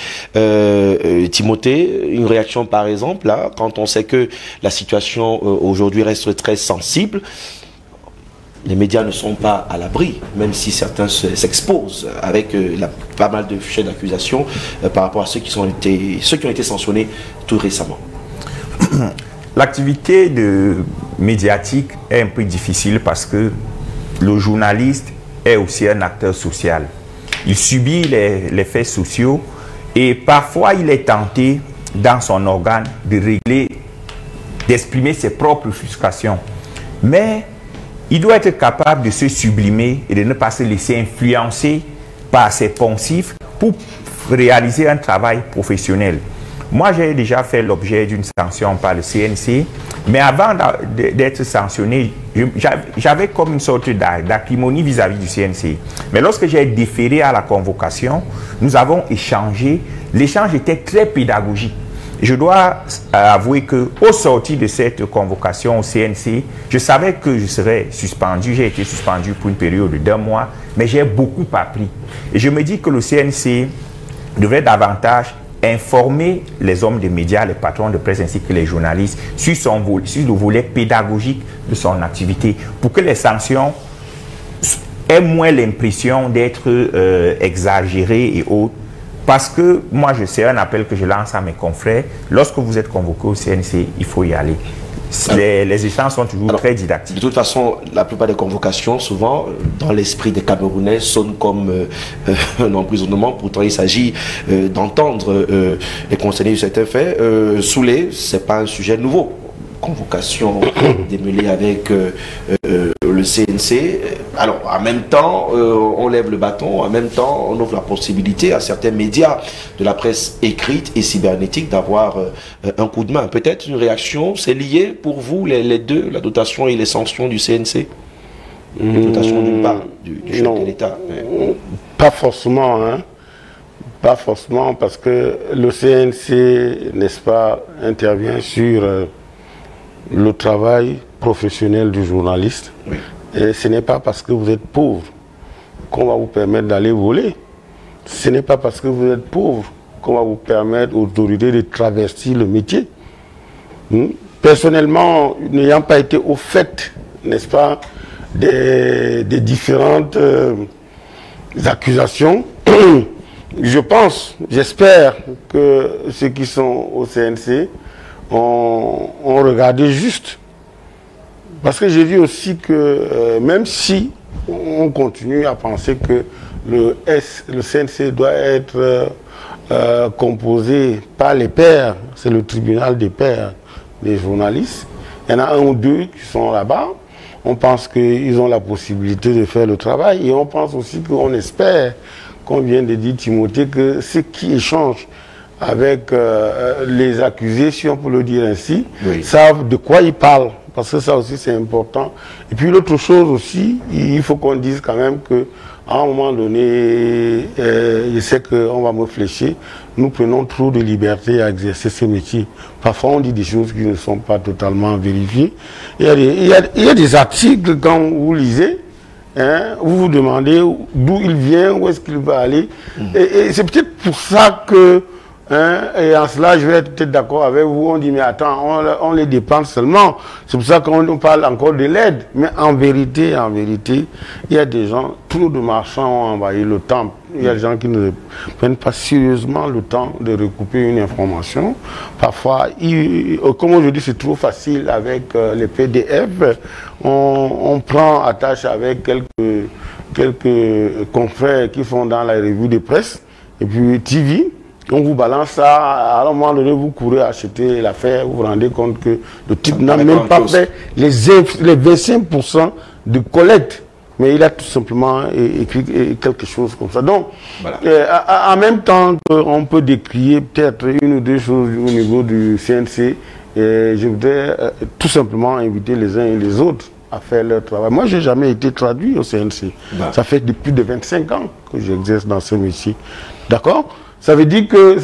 Timothée, une réaction par exemple, là, quand on sait que la situation aujourd'hui reste très sensible. Les médias ne sont pas à l'abri, même si certains s'exposent avec pas mal de fichiers d'accusation par rapport à ceux qui ont été sanctionnés tout récemment. L'activité médiatique est un peu difficile parce que le journaliste est aussi un acteur social. Il subit les faits sociaux et parfois il est tenté dans son organe d'exprimer ses propres frustrations. Mais il doit être capable de se sublimer et de ne pas se laisser influencer par ses poncifs pour réaliser un travail professionnel. Moi, j'ai déjà fait l'objet d'une sanction par le CNC, mais avant d'être sanctionné, j'avais comme une sorte d'acrimonie vis-à-vis du CNC. Mais lorsque j'ai déféré à la convocation, nous avons échangé. L'échange était très pédagogique. Je dois avouer qu'au sorti de cette convocation au CNC, je savais que je serais suspendu. J'ai été suspendu pour une période de 2 mois, mais j'ai beaucoup appris. Et je me dis que le CNC devrait davantage informer les hommes des médias, les patrons de presse ainsi que les journalistes sur le volet pédagogique de son activité pour que les sanctions aient moins l'impression d'être exagérées et autres. Parce que moi, c'est un appel que je lance à mes confrères. Lorsque vous êtes convoqué au CNC, il faut y aller. Les échanges sont toujours très didactiques. De toute façon, la plupart des convocations, souvent, dans l'esprit des Camerounais, sonnent comme un emprisonnement. Pourtant, il s'agit d'entendre les concernés de certains faits. Soulé, ce n'est pas un sujet nouveau. Convocation démêlée avec le CNC. Alors, en même temps, on lève le bâton, en même temps, on ouvre la possibilité à certains médias de la presse écrite et cybernétique d'avoir un coup de main. Peut-être une réaction, c'est lié pour vous, les deux, la dotation et les sanctions du CNC? La dotation d'une part du chef de l'État. Pas forcément, hein. Pas forcément, parce que le CNC, n'est-ce pas, intervient sur le travail professionnel du journaliste. Oui. Et ce n'est pas parce que vous êtes pauvre qu'on va vous permettre d'aller voler. Ce n'est pas parce que vous êtes pauvre qu'on va vous permettre aux autorités de travestir le métier. Personnellement, n'ayant pas été au fait, n'est-ce pas, des différentes accusations, je pense, j'espère que ceux qui sont au CNC ont regardé juste. Parce que j'ai vu aussi que même si on continue à penser que le CNC doit être composé par les pairs, c'est le tribunal des pairs des journalistes, il y en a 1 ou 2 qui sont là-bas, on pense qu'ils ont la possibilité de faire le travail et on pense aussi qu'on espère, comme vient de dire Timothée, que ceux qui échangent avec les accusés, si on peut le dire ainsi, oui, savent de quoi ils parlent, parce que ça aussi c'est important. Et puis l'autre chose aussi, il faut qu'on dise quand même que à un moment donné, je sais qu'on va me fléchir, nous prenons trop de liberté à exercer ce métier. Parfois on dit des choses qui ne sont pas totalement vérifiées. Il y a des articles, quand vous lisez, hein, vous vous demandez d'où il vient, où est-ce qu'il va aller. Et c'est peut-être pour ça que, hein, et en cela, je vais être peut-être d'accord avec vous, on dit, mais attends, on les dépense seulement. C'est pour ça qu'on parle encore de l'aide. Mais en vérité, il y a des gens, trop de marchands ont envahi le temple. Il y a des gens qui ne prennent pas sérieusement le temps de recouper une information. Parfois, comme aujourd'hui, c'est trop facile avec les PDF. On prend attache avec quelques confrères qui sont dans la revue de presse. Et puis TV, on vous balance ça, à un moment donné, vous courez acheter l'affaire, vous vous rendez compte que le type n'a même pas fait les 25% de collecte. Mais il a tout simplement écrit quelque chose comme ça. Donc, voilà. En même temps qu'on peut décrier peut-être une ou deux choses au niveau du CNC, je voudrais tout simplement inviter les uns et les autres à faire leur travail. Moi, je n'ai jamais été traduit au CNC. Voilà. Ça fait depuis plus de 25 ans que j'exerce dans ce métier. D'accord ? Ça veut dire que...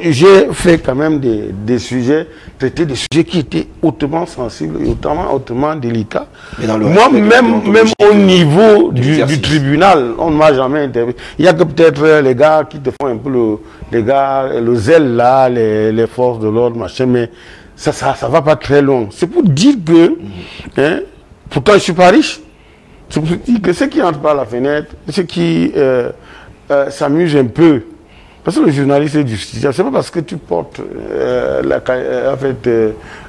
j'ai fait quand même des sujets, traité des sujets qui étaient hautement sensibles et hautement délicats. Moi, même au niveau du tribunal, on ne m'a jamais interviewé. Il n'y a que peut-être les gars qui te font un peu le zèle là, les forces de l'ordre, machin, mais ça ne va pas très loin. C'est pour dire que, hein, pourtant je ne suis pas riche, c'est pour dire que ceux qui entrent par la fenêtre, ceux qui s'amusent un peu, parce que le journaliste est justiciable, c'est pas parce que tu portes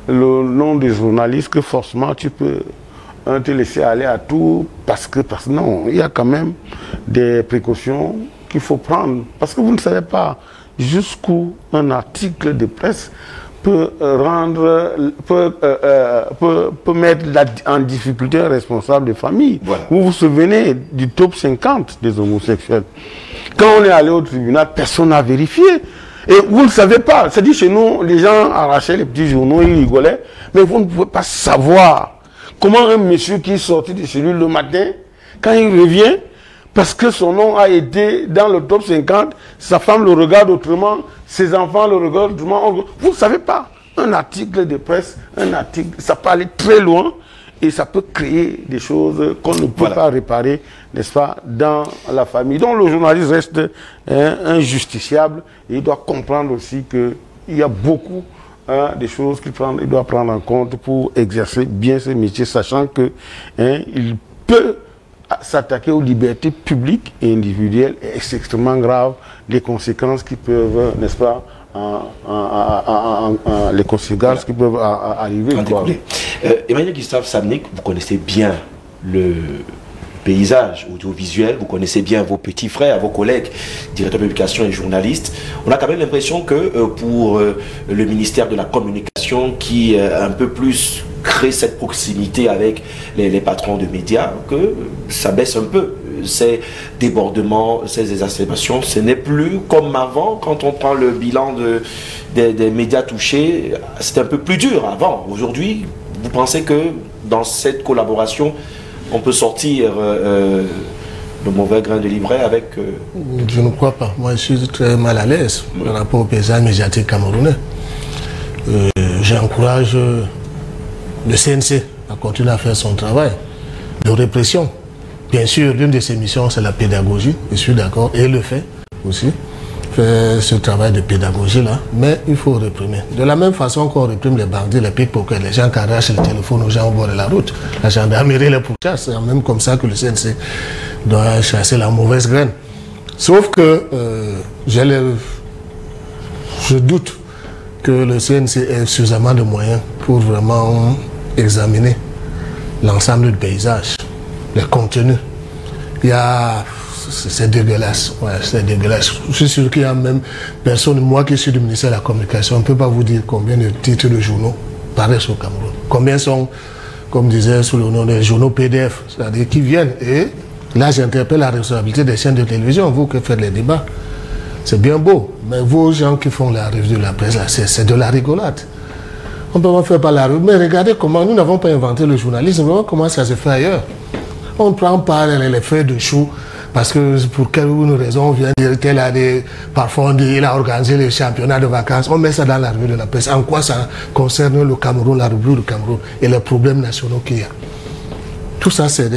le nom des journalistes que forcément tu peux te laisser aller à tout, parce que non, il y a quand même des précautions qu'il faut prendre, parce que vous ne savez pas jusqu'où un article de presse peut mettre en difficulté un responsable de famille. Voilà. Vous vous souvenez du top 50 des homosexuels. Quand on est allé au tribunal, personne n'a vérifié. Et vous ne savez pas. C'est-à-dire chez nous, les gens arrachaient les petits journaux, ils rigolaient. Mais vous ne pouvez pas savoir comment un monsieur qui est sorti de chez lui le matin, quand il revient, parce que son nom a été dans le top 50, sa femme le regarde autrement, ses enfants le regardent autrement. Vous ne savez pas. Un article de presse, ça peut aller très loin et ça peut créer des choses qu'on ne peut pas réparer, n'est-ce pas, dans la famille. Donc le journaliste reste injusticiable et il doit comprendre aussi qu'il y a beaucoup des choses qu'il doit prendre en compte pour exercer bien ce métier, sachant que il peut s'attaquer aux libertés publiques et individuelles, et c'est extrêmement grave les conséquences qui peuvent, n'est-ce pas, les conséquences qui peuvent arriver. Emmanuel Gustave Samnick, vous connaissez bien le paysage audiovisuel, vous connaissez bien vos petits frères, vos collègues, directeurs de publication et journalistes. On a quand même l'impression que pour le ministère de la Communication, qui un peu plus crée cette proximité avec les patrons de médias, que ça baisse un peu. Ces débordements, ces exacerbations, ce n'est plus comme avant. Quand on prend le bilan des médias touchés, c'était un peu plus dur avant. Aujourd'hui, vous pensez que dans cette collaboration, on peut sortir le mauvais grain de livret avec... Je ne crois pas. Moi, je suis très mal à l'aise par rapport au paysage médiatique camerounais. J'encourage le CNC à continuer à faire son travail de répression. Bien sûr, l'une de ses missions, c'est la pédagogie, je suis d'accord, et il le fait aussi, fait ce travail de pédagogie-là, mais il faut réprimer. De la même façon qu'on réprime les bandits, les pickpockets, les gens qui arrachent le téléphone aux gens au bord de la route, la gendarmerie les pourchasse, c'est même comme ça que le CNC doit chasser la mauvaise graine. Sauf que je doute que le CNC ait suffisamment de moyens pour vraiment examiner l'ensemble du paysage. Les contenus. C'est dégueulasse. Ouais, c'est dégueulasse. Je suis sûr qu'il y a même personne, moi qui suis du ministère de la Communication, on ne peut pas vous dire combien de titres de journaux paraissent au Cameroun. Combien sont, comme disait sous le nom des journaux PDF, c'est-à-dire qui viennent. Et là, j'interpelle la responsabilité des chaînes de télévision, vous qui faites les débats. C'est bien beau, mais vos gens qui font la revue de la presse, là, c'est de la rigolade. On ne peut pas faire par la revue. Mais regardez comment, nous n'avons pas inventé le journalisme, vraiment comment ça se fait ailleurs. On ne prend pas les feuilles de chou parce que pour quelle raison on vient dire qu'elle a parfois il a organisé les championnats de vacances. On met ça dans la revue de la presse. En quoi ça concerne le Cameroun, la revue du Cameroun et les problèmes nationaux qu'il y a. Tout ça, c'est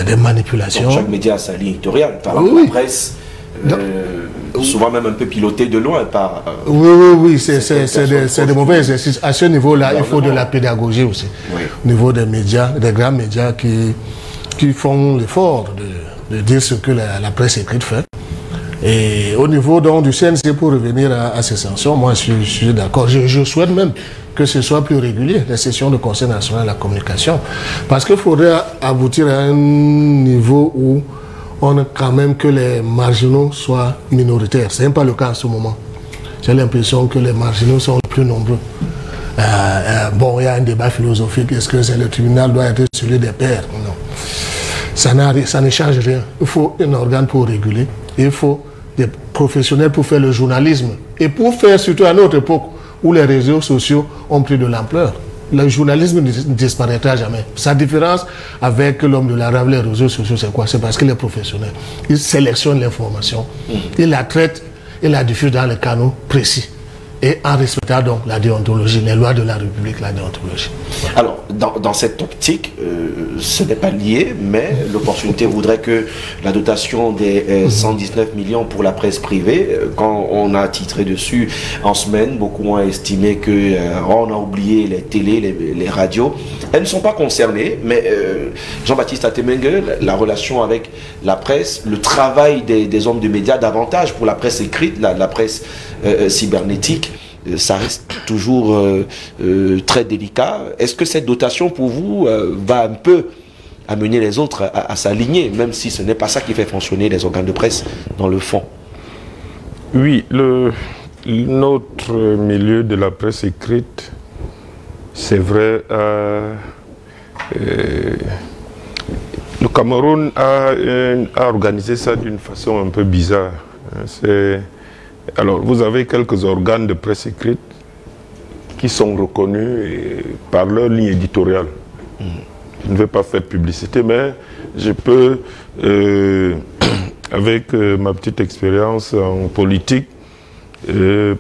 des manipulations. Donc, chaque média a sa ligne éditoriale. Par exemple, la presse, souvent même un peu pilotée de loin par... oui, c'est des mauvais exercices. À ce niveau-là, il faut de la pédagogie aussi. Oui. Au niveau des médias, des grands médias qui font l'effort de dire ce que la presse écrite fait. Et au niveau donc, du CNC, pour revenir à ces sanctions, moi je suis d'accord. Je souhaite même que ce soit plus régulier, les sessions de Conseil national de la communication. Parce qu'il faudrait aboutir à un niveau où on a quand même que les marginaux soient minoritaires. Ce n'est pas le cas en ce moment. J'ai l'impression que les marginaux sont les plus nombreux. Bon, il y a un débat philosophique. Est-ce que le tribunal doit être celui des pairs? Non. Ça ne change rien. Il faut un organe pour réguler. Il faut des professionnels pour faire le journalisme. Et pour faire, surtout à notre époque, où les réseaux sociaux ont pris de l'ampleur. Le journalisme ne disparaîtra jamais. Sa différence avec l'homme de la rave, les réseaux sociaux, c'est quoi? C'est parce qu'il est professionnel. Il sélectionne l'information, il la traite et la diffuse dans les canaux précis. Et en respectant donc la déontologie, les lois de la République, la déontologie. Alors, dans cette optique, ce n'est pas lié, mais l'opportunité voudrait que la dotation des 119 millions pour la presse privée, quand on a titré dessus en semaine, beaucoup ont estimé qu'on a oublié les télés, les radios. Elles ne sont pas concernées, mais Jean-Baptiste Atemengue, la relation avec la presse, le travail des hommes de médias, davantage pour la presse écrite, la presse cybernétique, ça reste toujours très délicat. Est-ce que cette dotation pour vous va un peu amener les autres à s'aligner, même si ce n'est pas ça qui fait fonctionner les organes de presse dans le fond? Oui, notre milieu de la presse écrite, c'est vrai, le Cameroun a organisé ça d'une façon un peu bizarre. Alors, vous avez quelques organes de presse écrite qui sont reconnus par leur ligne éditoriale. Je ne vais pas faire publicité, mais je peux, avec ma petite expérience en politique,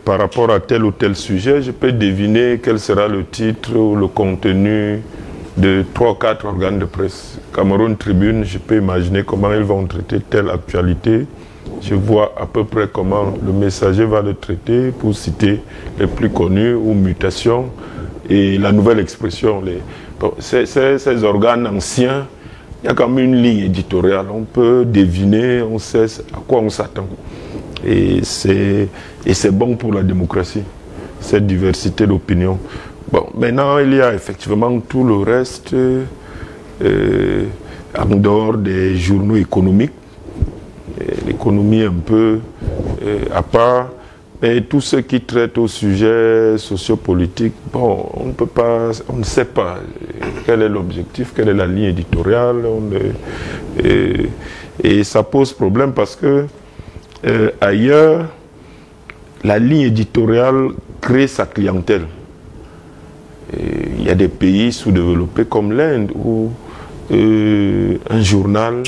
par rapport à tel ou tel sujet, je peux deviner quel sera le titre ou le contenu de 3 ou 4 organes de presse. Cameroun Tribune, je peux imaginer comment ils vont traiter telle actualité. Je vois à peu près comment le Messager va le traiter, pour citer les plus connus, ou Mutation, et la Nouvelle Expression. Ces organes anciens, il y a quand même une ligne éditoriale. On peut deviner, on sait à quoi on s'attend. Et c'est bon pour la démocratie, cette diversité d'opinions. Bon, maintenant, il y a effectivement tout le reste, en dehors des journaux économiques. L'économie un peu à part, mais tout ce qui traite au sujet sociopolitique, bon, on ne sait pas quel est l'objectif, quelle est la ligne éditoriale, et ça pose problème parce que ailleurs, la ligne éditoriale crée sa clientèle. Il y a des pays sous-développés comme l'Inde où un journal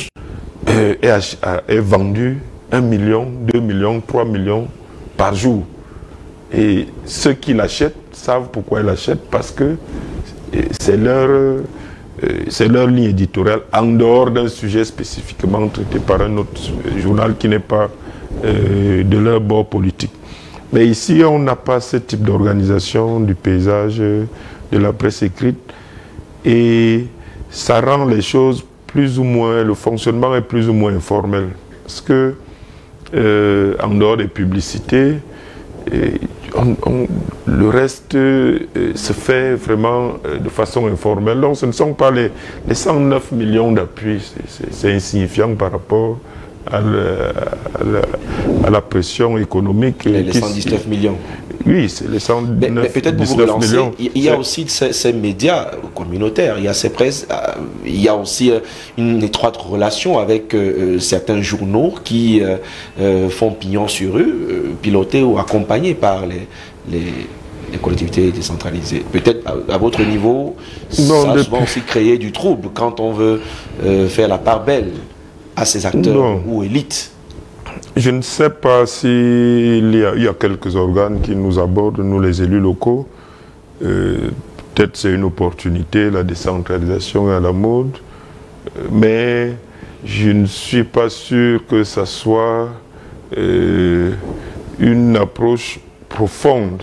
est vendu 1 million, 2 millions, 3 millions par jour. Et ceux qui l'achètent savent pourquoi ils l'achètent, parce que c'est leur ligne éditoriale en dehors d'un sujet spécifiquement traité par un autre journal qui n'est pas de leur bord politique. Mais ici, on n'a pas ce type d'organisation du paysage de la presse écrite, et ça rend les choses plus ou moins, le fonctionnement est plus ou moins informel. Parce que, en dehors des publicités, le reste se fait vraiment de façon informelle. Donc ce ne sont pas les 109 millions d'appuis, c'est insignifiant par rapport à la pression économique. Les 119 millions. Oui, c'est les 119 mais peut-être pour vous relancer, il y a aussi ces médias communautaires, il y a ces presses, il y a aussi une étroite relation avec certains journaux qui font pignon sur rue, pilotés ou accompagnés par les collectivités décentralisées. Peut-être à votre niveau, ça a souvent aussi créé du trouble quand on veut faire la part belle à ces acteurs ou élites. Je ne sais pas s'il y a quelques organes qui nous abordent, nous les élus locaux. Peut-être c'est une opportunité, la décentralisation est à la mode. mais je ne suis pas sûr que ça soit une approche profonde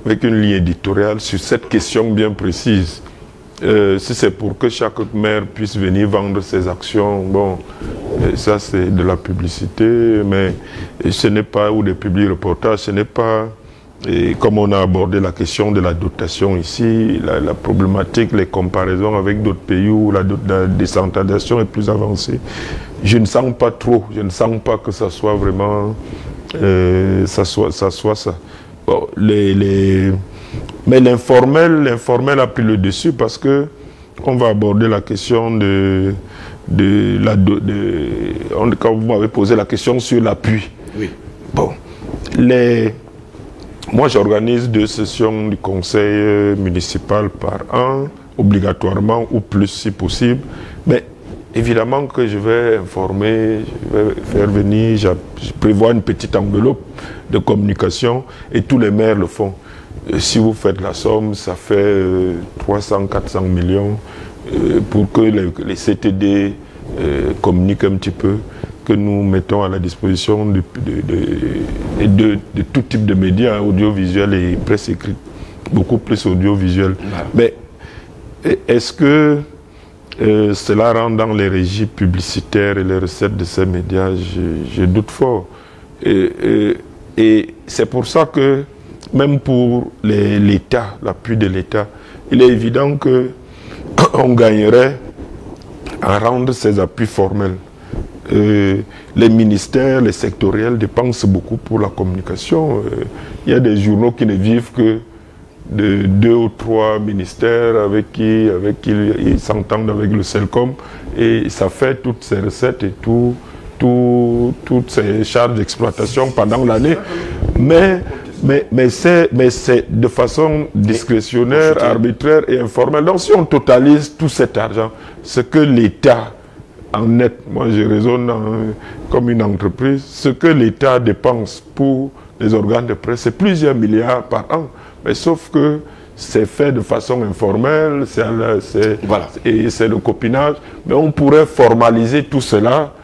avec une ligne éditoriale sur cette question bien précise. Si c'est pour que chaque maire puisse venir vendre ses actions, bon, ça c'est de la publicité, mais ce n'est pas, ou des publi-reportages, ce n'est pas, et comme on a abordé la question de la dotation ici, la problématique, les comparaisons avec d'autres pays où la décentralisation est plus avancée, je ne sens pas trop, je ne sens pas que ça soit vraiment, ça soit ça. Bon, mais l'informel a pris le dessus parce que on va aborder la question quand vous m'avez posé la question sur l'appui. Oui. Bon, moi j'organise 2 sessions du conseil municipal par an, obligatoirement ou plus si possible, mais évidemment que je vais informer, je vais faire venir, je prévois une petite enveloppe de communication et tous les maires le font. Si vous faites la somme, ça fait 300-400 millions pour que les CTD communiquent un petit peu, que nous mettons à la disposition de tout type de médias, audiovisuels et presse écrite, beaucoup plus audiovisuel. Voilà. Mais est-ce que cela rentre dans les régies publicitaires et les recettes de ces médias? Je doute fort. Et c'est pour ça que même pour l'État, l'appui de l'État, il est évident qu'on gagnerait à rendre ces appuis formels. Les ministères, les sectoriels dépensent beaucoup pour la communication. Il y a des journaux qui ne vivent que de 2 ou 3 ministères avec qui ils s'entendent avec le CELCOM, et ça fait toutes ces recettes et toutes ces charges d'exploitation pendant l'année. Mais c'est de façon discrétionnaire, arbitraire et informelle. Donc si on totalise tout cet argent, ce que l'État, en net, moi je raisonne comme une entreprise, ce que l'État dépense pour les organes de presse, c'est plusieurs milliards par an. Mais sauf que c'est fait de façon informelle, et c'est le copinage. Mais on pourrait formaliser tout cela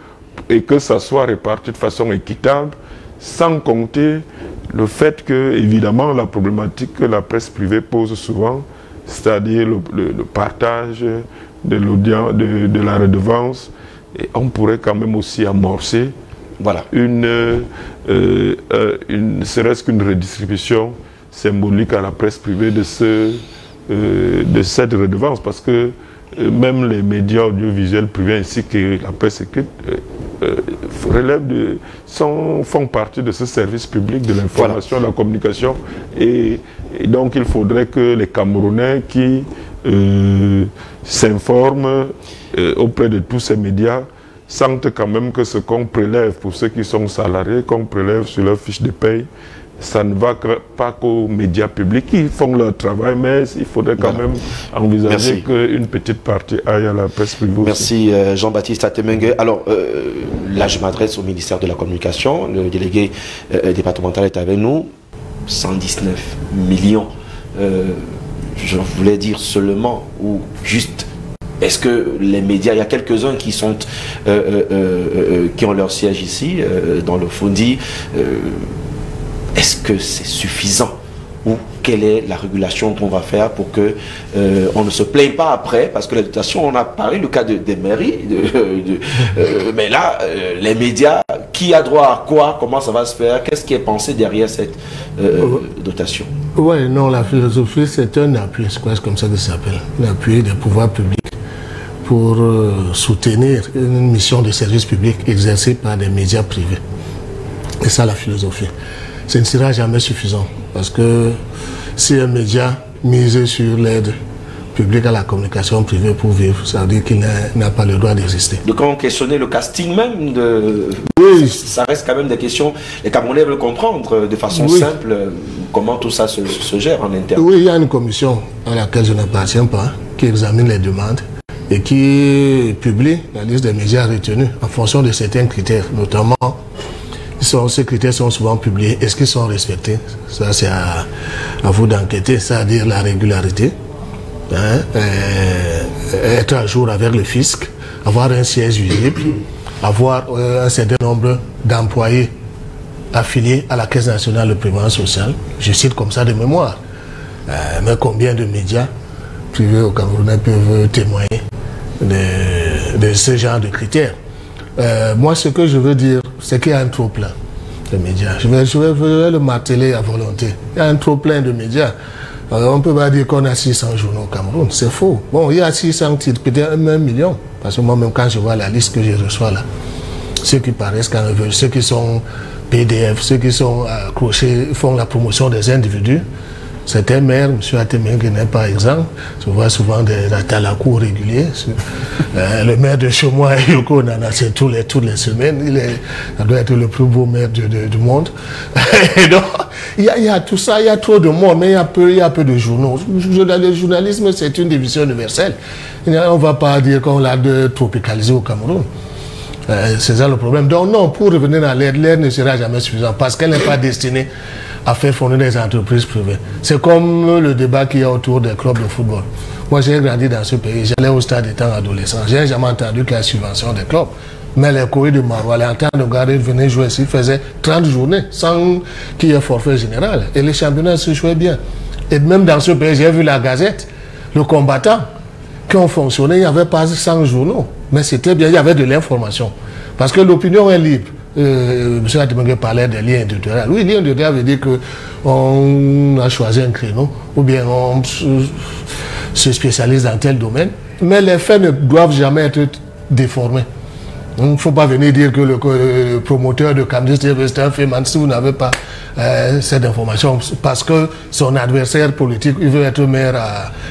et que ça soit réparti de façon équitable, sans compter le fait que, évidemment, la problématique que la presse privée pose souvent, c'est-à-dire le partage de la redevance, et on pourrait quand même aussi amorcer serait-ce qu'une redistribution symbolique à la presse privée de cette redevance, parce que même les médias audiovisuels privés ainsi que la presse écrite font partie de ce service public de l'information, de la communication, et donc il faudrait que les Camerounais qui s'informent auprès de tous ces médias sentent quand même que ce qu'on prélève pour ceux qui sont salariés, qu'on prélève sur leur fiche de paye, ça ne va pas qu'aux médias publics qui font leur travail, mais il faudrait quand même envisager qu'une petite partie aille à la presse privée. Merci Jean-Baptiste Atemengue. Alors là, je m'adresse au ministère de la Communication. Le délégué départemental est avec nous. 119 millions. Je voulais dire seulement ou juste. Est-ce que les médias, il y a quelques-uns qui sont qui ont leur siège ici, dans le Fondi. Est-ce que c'est suffisant? Ou quelle est la régulation qu'on va faire pour que on ne se plaigne pas après? Parce que la dotation, on a parlé du cas des mairies, mais là, les médias, qui a droit à quoi? Comment ça va se faire? Qu'est-ce qui est pensé derrière cette dotation? Oui, non, la philosophie, c'est un appui, c'est comme ça que ça s'appelle, l'appui des pouvoirs publics pour soutenir une mission de service public exercée par des médias privés. C'est ça la philosophie. Ce ne sera jamais suffisant, parce que si un média mise sur l'aide publique à la communication privée pour vivre, ça veut dire qu'il n'a pas le droit d'exister. Donc quand on questionnait le casting même, ça reste quand même des questions, les Camerounais veulent comprendre de façon simple comment tout ça se gère en interne. Oui, il y a une commission à laquelle je n'appartiens pas, qui examine les demandes et qui publie la liste des médias retenus en fonction de certains critères, notamment ces critères sont souvent publiés. Est-ce qu'ils sont respectés? Ça, c'est à vous d'enquêter, c'est-à-dire la régularité, être à jour avec le fisc, avoir un siège visible, avoir un certain nombre d'employés affiliés à la Caisse nationale de prévoyance sociale. Je cite comme ça de mémoire. Mais combien de médias privés au Cameroun peuvent témoigner de ce genre de critères? Moi, ce que je veux dire, c'est qu'il y a un trop-plein de médias. Je vais le marteler à volonté. Il y a un trop-plein de médias. On ne peut pas dire qu'on a 600 journaux au Cameroun. C'est faux. Bon, il y a 600 titres, peut-être 1 million. Parce que moi-même, quand je vois la liste que je reçois là, ceux qui paraissent quand ils veulent, ceux qui sont PDF, ceux qui sont accrochés, font la promotion des individus. Certains maires, M. Atemengue n'est pas exemple. Je vois souvent des talakou réguliers. Le maire de Chomois et Yoko Nana, c'est toutes les semaines. Ça doit être le plus beau maire du monde. Et donc, il y a tout ça, il y a trop de monde, mais il y a peu de journaux. Le journalisme, c'est une division universelle. On ne va pas dire qu'on l'a tropicalisé au Cameroun. C'est ça le problème. Donc non, pour revenir à l'aide ne sera jamais suffisante parce qu'elle n'est pas destinée à faire fournir des entreprises privées. C'est comme le débat qu'il y a autour des clubs de football. Moi, j'ai grandi dans ce pays. J'allais au stade étant adolescent. J'ai jamais entendu qu'il y a subvention des clubs. Mais les courriers de Marois, en temps de garder, venaient jouer ici, faisaient 30 journées sans qu'il y ait forfait général. Et les championnats se jouaient bien. Et même dans ce pays, j'ai vu la Gazette, le combattant, qui ont fonctionné, il n'y avait pas 100 journaux. Mais c'était bien, il y avait de l'information. Parce que l'opinion est libre. M. Atemengue parlait des liens éditoriaux. Oui, lien éditorial veut dire qu'on a choisi un créneau, ou bien on se spécialise dans tel domaine. Mais les faits ne doivent jamais être déformés. Il ne faut pas venir dire que le promoteur de Camdis c'est un fait, si vous n'avez pas cette information, parce que son adversaire politique, il veut être maire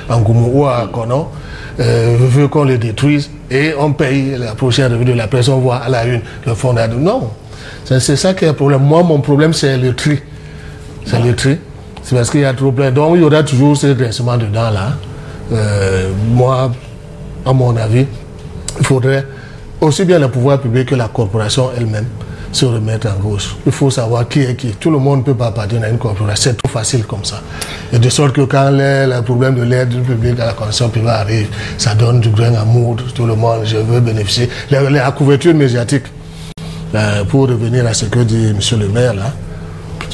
à Ngoumou ou à Kono, veut qu'on le détruise et on paye la prochaine revue de la presse, on voit à la une le fondateur. Non, c'est ça qui est le problème. Moi, mon problème, c'est le tri. C'est le tri. C'est parce qu'il y a trop plein. Donc, il y aura toujours ce grincement dedans là. Moi, à mon avis, il faudrait aussi bien le pouvoir public que la corporation elle-même se remettre en cause. Il faut savoir qui est qui. Tout le monde ne peut pas appartenir à une corporation. C'est trop facile comme ça. Et de sorte que quand le problème de l'aide publique à la consommation privée arrive, ça donne du grain à moudre. Tout le monde, je veux bénéficier. La couverture médiatique, pour revenir à ce que dit M. le maire, là,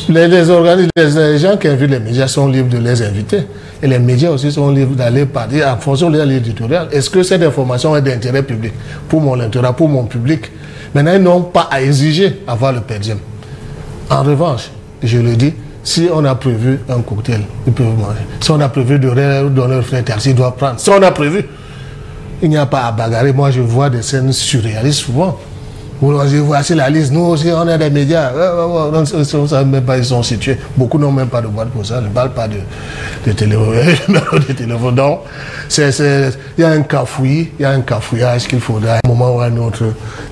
les gens qui invitent les médias sont libres de les inviter. Et les médias aussi sont libres d'aller parler en fonction de l'éditorial. Est-ce que cette information est d'intérêt public pour mon lectorat, pour mon public? Maintenant, ils n'ont pas à exiger avoir le per diem. En revanche, je le dis, si on a prévu un cocktail, ils peuvent manger. Si on a prévu de donner un frère taxi, ils doivent prendre. Si on a prévu, il n'y a pas à bagarrer. Moi, je vois des scènes surréalistes souvent. Voici la liste. Nous aussi, on a des médias. On ne sait même pas où ils sont situés. Beaucoup n'ont même pas de boîte pour ça. Ils ne parlent pas de téléphone. Donc, il y a un cafouillis, il y a un cafouillage qu'il faudra à un moment ou à un autre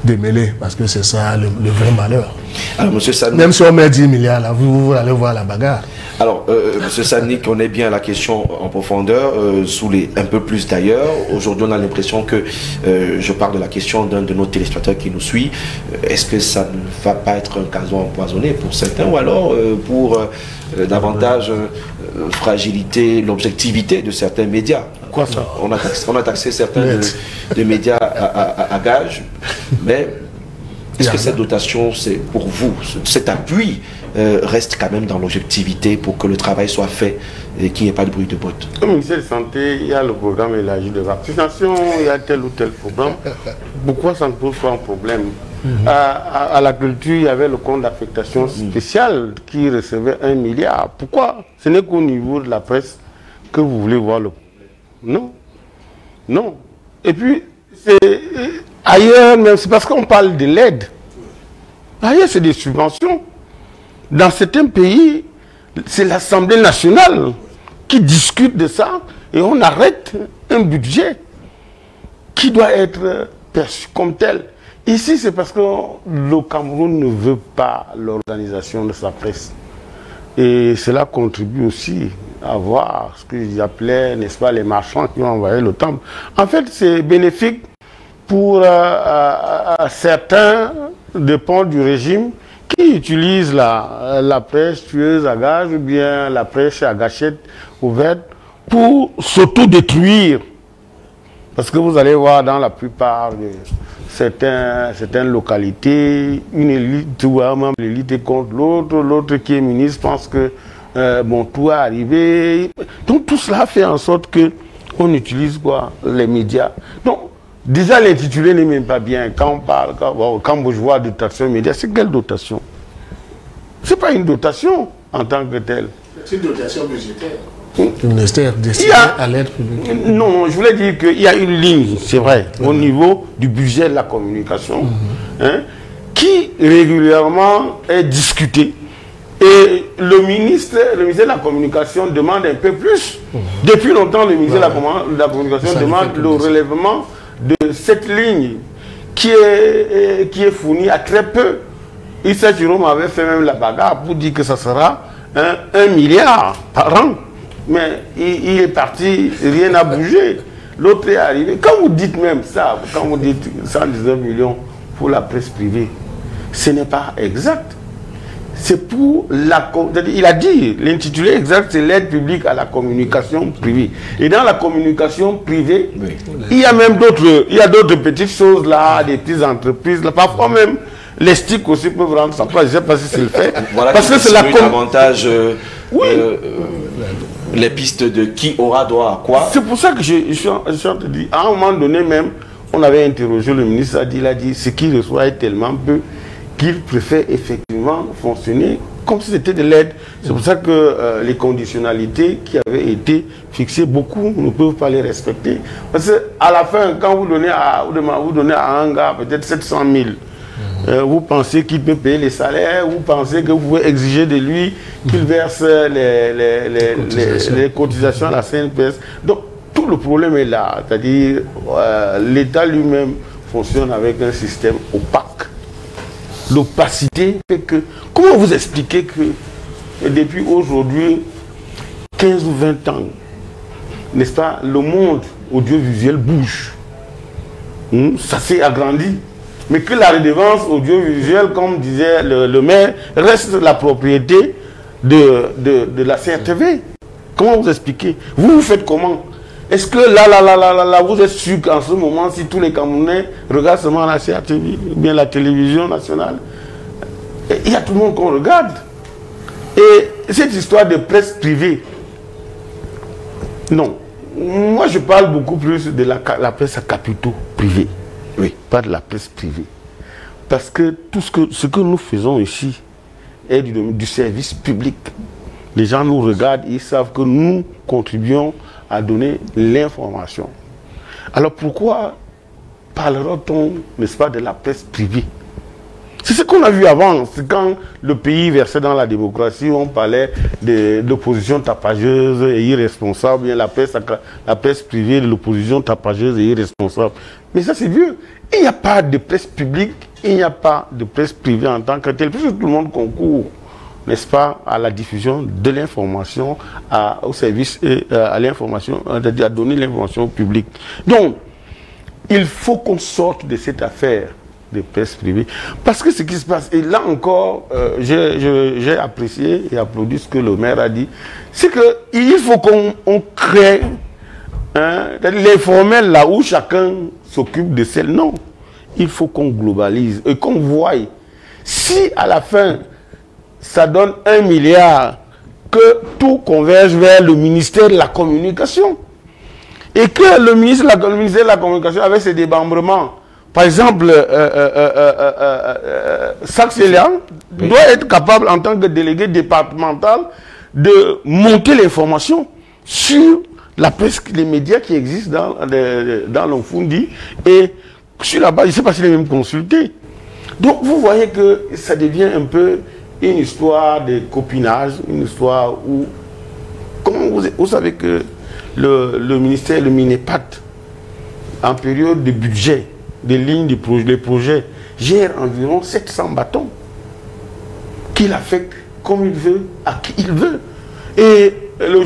démêler. Parce que c'est ça le vrai malheur. Alors, M. Sani, même si on met 10 milliards, là, vous allez voir la bagarre. Alors, M. Sani connaît bien la question en profondeur, un peu plus d'ailleurs. Aujourd'hui, on a l'impression que je parle de la question d'un de nos téléspectateurs qui nous suit. Est-ce que ça ne va pas être un cason empoisonné pour certains ou alors pour davantage fragilité, l'objectivité de certains médias? Quoi ça? On a taxé certains de médias à gage, mais est-ce que cette dotation, c'est pour vous, cet appui reste quand même dans l'objectivité pour que le travail soit fait et qu'il n'y ait pas de bruit de botte? Au ministère de la Santé, il y a le programme élargi de vaccination, il y a tel ou tel programme. Pourquoi ça ne pose pas un problème? À la culture, il y avait le compte d'affectation spéciale qui recevait 1 milliard. Pourquoi? Ce n'est qu'au niveau de la presse que vous voulez voir le problème. Non. Non. Et puis, ailleurs, même, c'est parce qu'on parle de l'aide. Ailleurs, c'est des subventions. Dans certains pays, c'est l'Assemblée nationale qui discute de ça et on arrête un budget qui doit être perçu comme tel. Ici, c'est parce que le Cameroun ne veut pas l'organisation de sa presse. Et cela contribue aussi à voir ce que j'appelais, n'est-ce pas, les marchands qui ont envoyé le temple. En fait, c'est bénéfique pour certains dépend du régime qui utilise la presse tueuse à gage ou bien la presse à gâchette ouverte pour s'autodétruire. Parce que vous allez voir dans la plupart de certaines localités, une élite ou un membre de l'élite est contre l'autre, l'autre qui est ministre pense que bon, tout est arrivé. Donc tout cela fait en sorte que on utilise quoi? Les médias. Donc déjà l'intitulé n'est même pas bien. Quand on parle, quand je vois dotation média, c'est quelle dotation? C'est pas une dotation en tant que telle. C'est une dotation budgétaire. Le ministère destiné à l'aide publique. Non, je voulais dire qu'il y a une ligne, c'est vrai, au niveau du budget de la communication, hein, qui régulièrement est discutée. Et le ministère de la Communication demande un peu plus. Depuis longtemps, le ministère de la Communication demande le relèvement de cette ligne qui est fournie à très peu. Issa Jérôme avait fait même la bagarre pour dire que ça sera 1 milliard par an. Mais il est parti, rien n'a bougé. L'autre est arrivé. Quand vous dites même ça, quand vous dites 119 millions pour la presse privée, ce n'est pas exact. C'est pour la... Il a dit, l'intitulé exact, c'est l'aide publique à la communication privée. Et dans la communication privée, il y a même d'autres petites choses là, des petites entreprises là. Parfois même, les sticks aussi peuvent rendre sa place. Je ne sais pas si c'est le fait. Voilà, parce que c'est l'avantage... les pistes de qui aura droit à quoi. C'est pour ça que je suis en train de dire, à un moment donné même, on avait interrogé le ministre, il a dit ce qu'il reçoit est tellement peu qu'il préfère effectivement fonctionner comme si c'était de l'aide. C'est pour ça que les conditionnalités qui avaient été fixées, beaucoup ne peuvent pas les respecter. Parce qu'à la fin, quand vous donnez à un gars peut-être 700 000, vous pensez qu'il peut payer les salaires, vous pensez que vous pouvez exiger de lui qu'il verse les cotisations à la CNPS. Donc tout le problème est là, c'est-à-dire l'État lui-même fonctionne avec un système opaque. L'opacité fait que... Comment vous expliquez que depuis aujourd'hui, 15 ou 20 ans, n'est-ce pas, le monde audiovisuel bouge. Ça s'est agrandi. Mais que la redevance audiovisuelle, comme disait le maire, reste la propriété de la CRTV. Comment vous expliquez? Vous faites comment? Est-ce que là, vous êtes sûr qu'en ce moment, si tous les Camerounais regardent seulement la CRTV, ou bien la télévision nationale, il y a tout le monde qu'on regarde. Et cette histoire de presse privée, non. Moi, je parle beaucoup plus de la presse à capitaux privés. Oui. Pas de la presse privée. Parce que tout ce que nous faisons ici est du service public. Les gens nous regardent, ils savent que nous contribuons à donner l'information. Alors pourquoi parlera-t-on, n'est-ce pas, de la presse privée? C'est ce qu'on a vu avant. C'est quand le pays versait dans la démocratie, on parlait de l'opposition tapageuse et irresponsable, bien la presse privée de l'opposition tapageuse et irresponsable. Mais ça c'est vieux. Il n'y a pas de presse publique, il n'y a pas de presse privée en tant que telle, puisque tout le monde concourt, n'est-ce pas, à la diffusion de l'information, au service et à l'information, à donner l'information au public. Donc, il faut qu'on sorte de cette affaire de presse privée. Parce que ce qui se passe, et là encore, j'ai apprécié et applaudi ce que le maire a dit, c'est qu'il faut qu'on crée l'informel là où chacun s'occupe de celle. Non, il faut qu'on globalise et qu'on voie. Si à la fin, ça donne 1 milliard, que tout converge vers le ministère de la Communication. Et que le ministère de la Communication, avec ses démembrements, par exemple, Saxe-Léan doit être capable, en tant que délégué départemental, de monter l'information sur la presse, les médias qui existent dans l'Onfundi, et sur la base, je ne sais pas s'il est même consulté. Donc vous voyez que ça devient un peu une histoire de copinage, une histoire où, comment vous savez que le ministère, le Minepat, en période de budget, des lignes de les projets, gère environ 700 bâtons qu'il affecte comme il veut, à qui il veut. Et le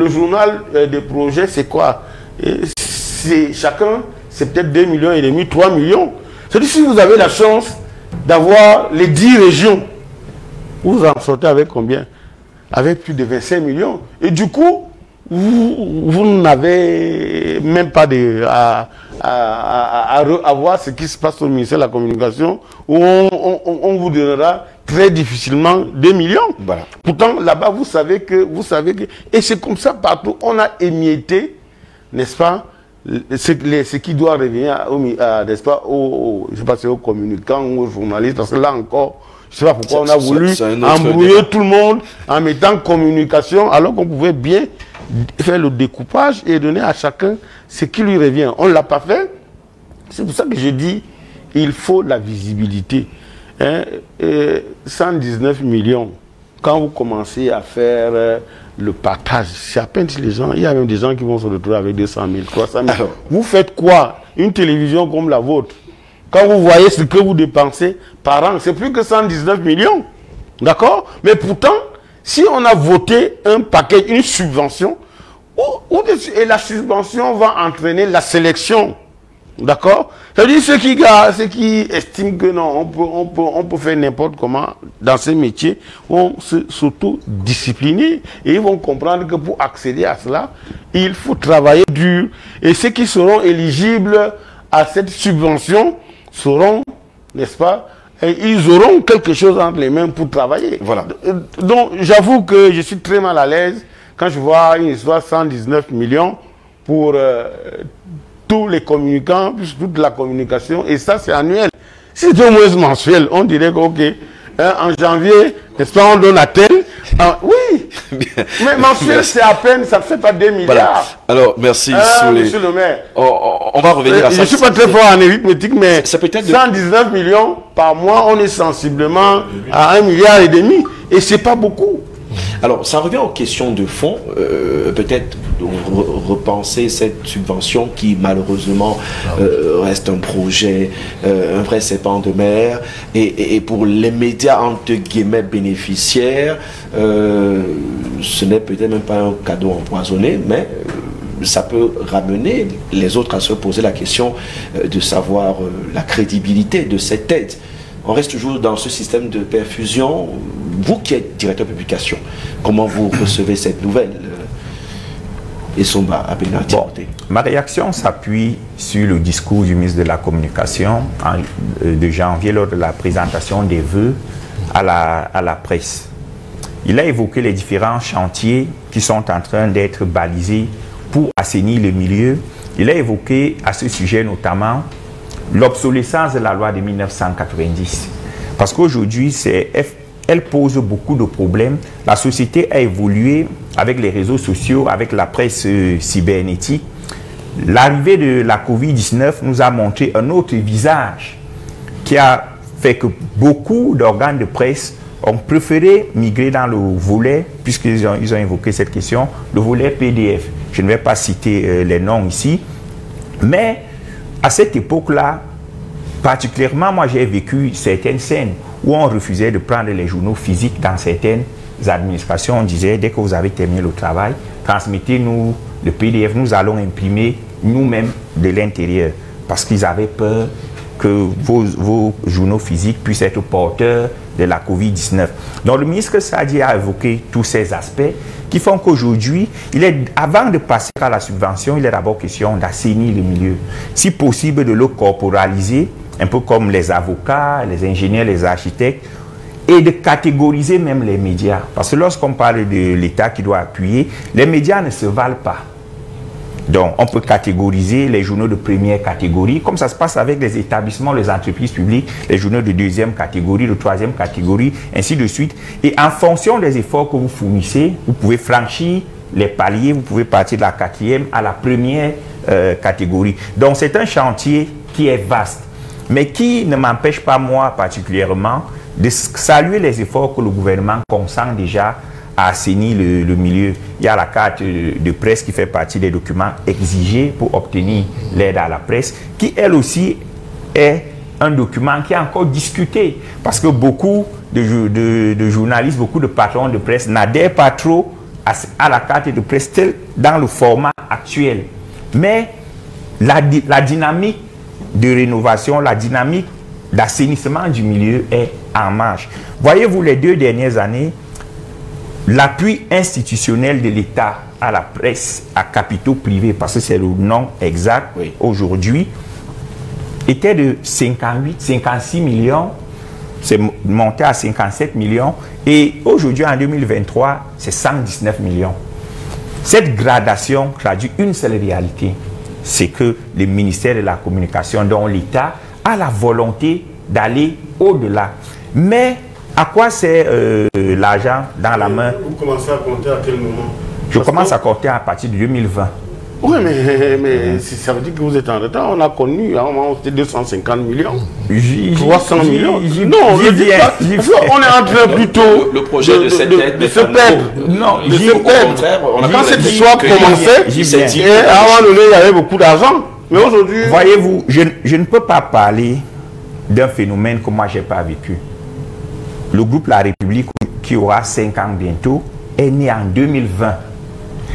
journal des projets, c'est quoi? Chacun, c'est peut-être 2,5 millions, 3 millions. C'est-à-dire, si vous avez la chance d'avoir les 10 régions, vous en sortez avec combien? Avec plus de 25 millions. Et du coup, vous n'avez même pas à voir ce qui se passe au ministère de la Communication, où on vous donnera très difficilement 2 millions. Voilà. Pourtant, là-bas, vous savez que... Et c'est comme ça partout. On a émietté, n'est-ce pas, ce qui doit revenir, n'est-ce pas, je sais pas si aux communicants ou aux journalistes, parce que là encore, je ne sais pas pourquoi on a voulu embrouiller tout le monde en mettant communication, alors qu'on pouvait bien faire le découpage et donner à chacun ce qui lui revient. On ne l'a pas fait. C'est pour ça que je dis, il faut la visibilité. 119 millions, quand vous commencez à faire le partage, c'est à peine si les gens, il y a même des gens qui vont se retrouver avec 200 000, 300 000. Alors, vous faites quoi? Une télévision comme la vôtre, quand vous voyez ce que vous dépensez par an, c'est plus que 119 millions. D'accord? Mais pourtant, si on a voté un paquet, une subvention, et la subvention va entraîner la sélection. D'accord? C'est-à-dire ceux qui estiment que non, on peut faire n'importe comment dans ces métiers, vont s'auto-discipliner et ils vont comprendre que pour accéder à cela, il faut travailler dur. Et ceux qui seront éligibles à cette subvention seront, n'est-ce pas, et ils auront quelque chose entre les mains pour travailler. Voilà. Donc, j'avoue que je suis très mal à l'aise quand je vois une histoire 119 millions pour tous les communicants, plus toute la communication, et ça, c'est annuel. Si c'était au moins mensuel, on dirait que, ok, en janvier, n'est-ce pas, on donne à tel. Oui, mais mensuel, c'est à peine, ça ne fait pas 2 milliards. Voilà. Alors, merci, monsieur le maire. On va revenir à ça. Je ne suis pas très fort en arithmétique, mais ça peut être 119 millions par mois, on est sensiblement à 1,5 milliard. Et ce n'est pas beaucoup. Alors, ça revient aux questions de fond. Peut-être repenser cette subvention qui, malheureusement, reste un projet, un vrai serpent de mer. Et pour les médias, entre guillemets, bénéficiaires, ce n'est peut-être même pas un cadeau empoisonné, mais ça peut ramener les autres à se poser la question de savoir la crédibilité de cette aide. On reste toujours dans ce système de perfusion. Vous qui êtes directeur de publication, comment vous recevez cette nouvelle Essomba Abena? Ma réaction s'appuie sur le discours du ministre de la Communication de janvier lors de la présentation des vœux à la presse. Il a évoqué les différents chantiers qui sont en train d'être balisés pour assainir le milieu. Il a évoqué à ce sujet notamment l'obsolescence de la loi de 1990. Parce qu'aujourd'hui, elle pose beaucoup de problèmes. La société a évolué avec les réseaux sociaux, avec la presse cybernétique. L'arrivée de la Covid-19 nous a montré un autre visage qui a fait que beaucoup d'organes de presse ont préféré migrer dans le volet, puisqu'ils ont évoqué cette question, le volet PDF. Je ne vais pas citer les noms ici, mais à cette époque-là, particulièrement, moi j'ai vécu certaines scènes où on refusait de prendre les journaux physiques dans certaines administrations. On disait, dès que vous avez terminé le travail, transmettez-nous le PDF, nous allons imprimer nous-mêmes de l'intérieur. Parce qu'ils avaient peur que vos journaux physiques puissent être porteurs de la Covid-19. Donc le ministre Sadi a évoqué tous ces aspects qui font qu'aujourd'hui, avant de passer à la subvention, il est d'abord question d'assainir le milieu. Si possible, de le corporaliser, un peu comme les avocats, les ingénieurs, les architectes, et de catégoriser même les médias. Parce que lorsqu'on parle de l'État qui doit appuyer, les médias ne se valent pas. Donc, on peut catégoriser les journaux de première catégorie, comme ça se passe avec les établissements, les entreprises publiques, les journaux de deuxième catégorie, de troisième catégorie, ainsi de suite. Et en fonction des efforts que vous fournissez, vous pouvez franchir les paliers, vous pouvez partir de la quatrième à la première catégorie. Donc, c'est un chantier qui est vaste, mais qui ne m'empêche pas, moi, particulièrement, de saluer les efforts que le gouvernement consent déjà à assainir le milieu. Il y a la carte de presse qui fait partie des documents exigés pour obtenir l'aide à la presse, qui elle aussi est un document qui est encore discuté, parce que beaucoup de journalistes, beaucoup de patrons de presse n'adhèrent pas trop à la carte de presse telle dans le format actuel. Mais la dynamique de rénovation, la dynamique d'assainissement du milieu est en marche. Voyez-vous, les 2 dernières années, l'appui institutionnel de l'État à la presse à capitaux privés, parce que c'est le nom exact aujourd'hui, était de 56 millions, c'est monté à 57 millions, et aujourd'hui en 2023, c'est 119 millions. Cette gradation traduit une seule réalité, c'est que le ministère de la Communication, dont l'État, a la volonté d'aller au-delà. Mais à quoi sert l'argent dans la main? Vous commencez à compter à quel moment? Je commence à compter à partir de 2020. Oui, mais ça veut dire que vous êtes en retard. On a connu, à un moment, c'était 250 millions. 300 millions. Non, je dis pas. On est en train plutôt le projet de cette aide de se perdre. Non, au contraire, on a quand cette histoire commençait, à un moment donné, il y avait beaucoup d'argent. Mais aujourd'hui... Voyez-vous, je ne peux pas parler d'un phénomène que moi, je n'ai pas vécu. Le groupe La République, qui aura 5 ans bientôt, est né en 2020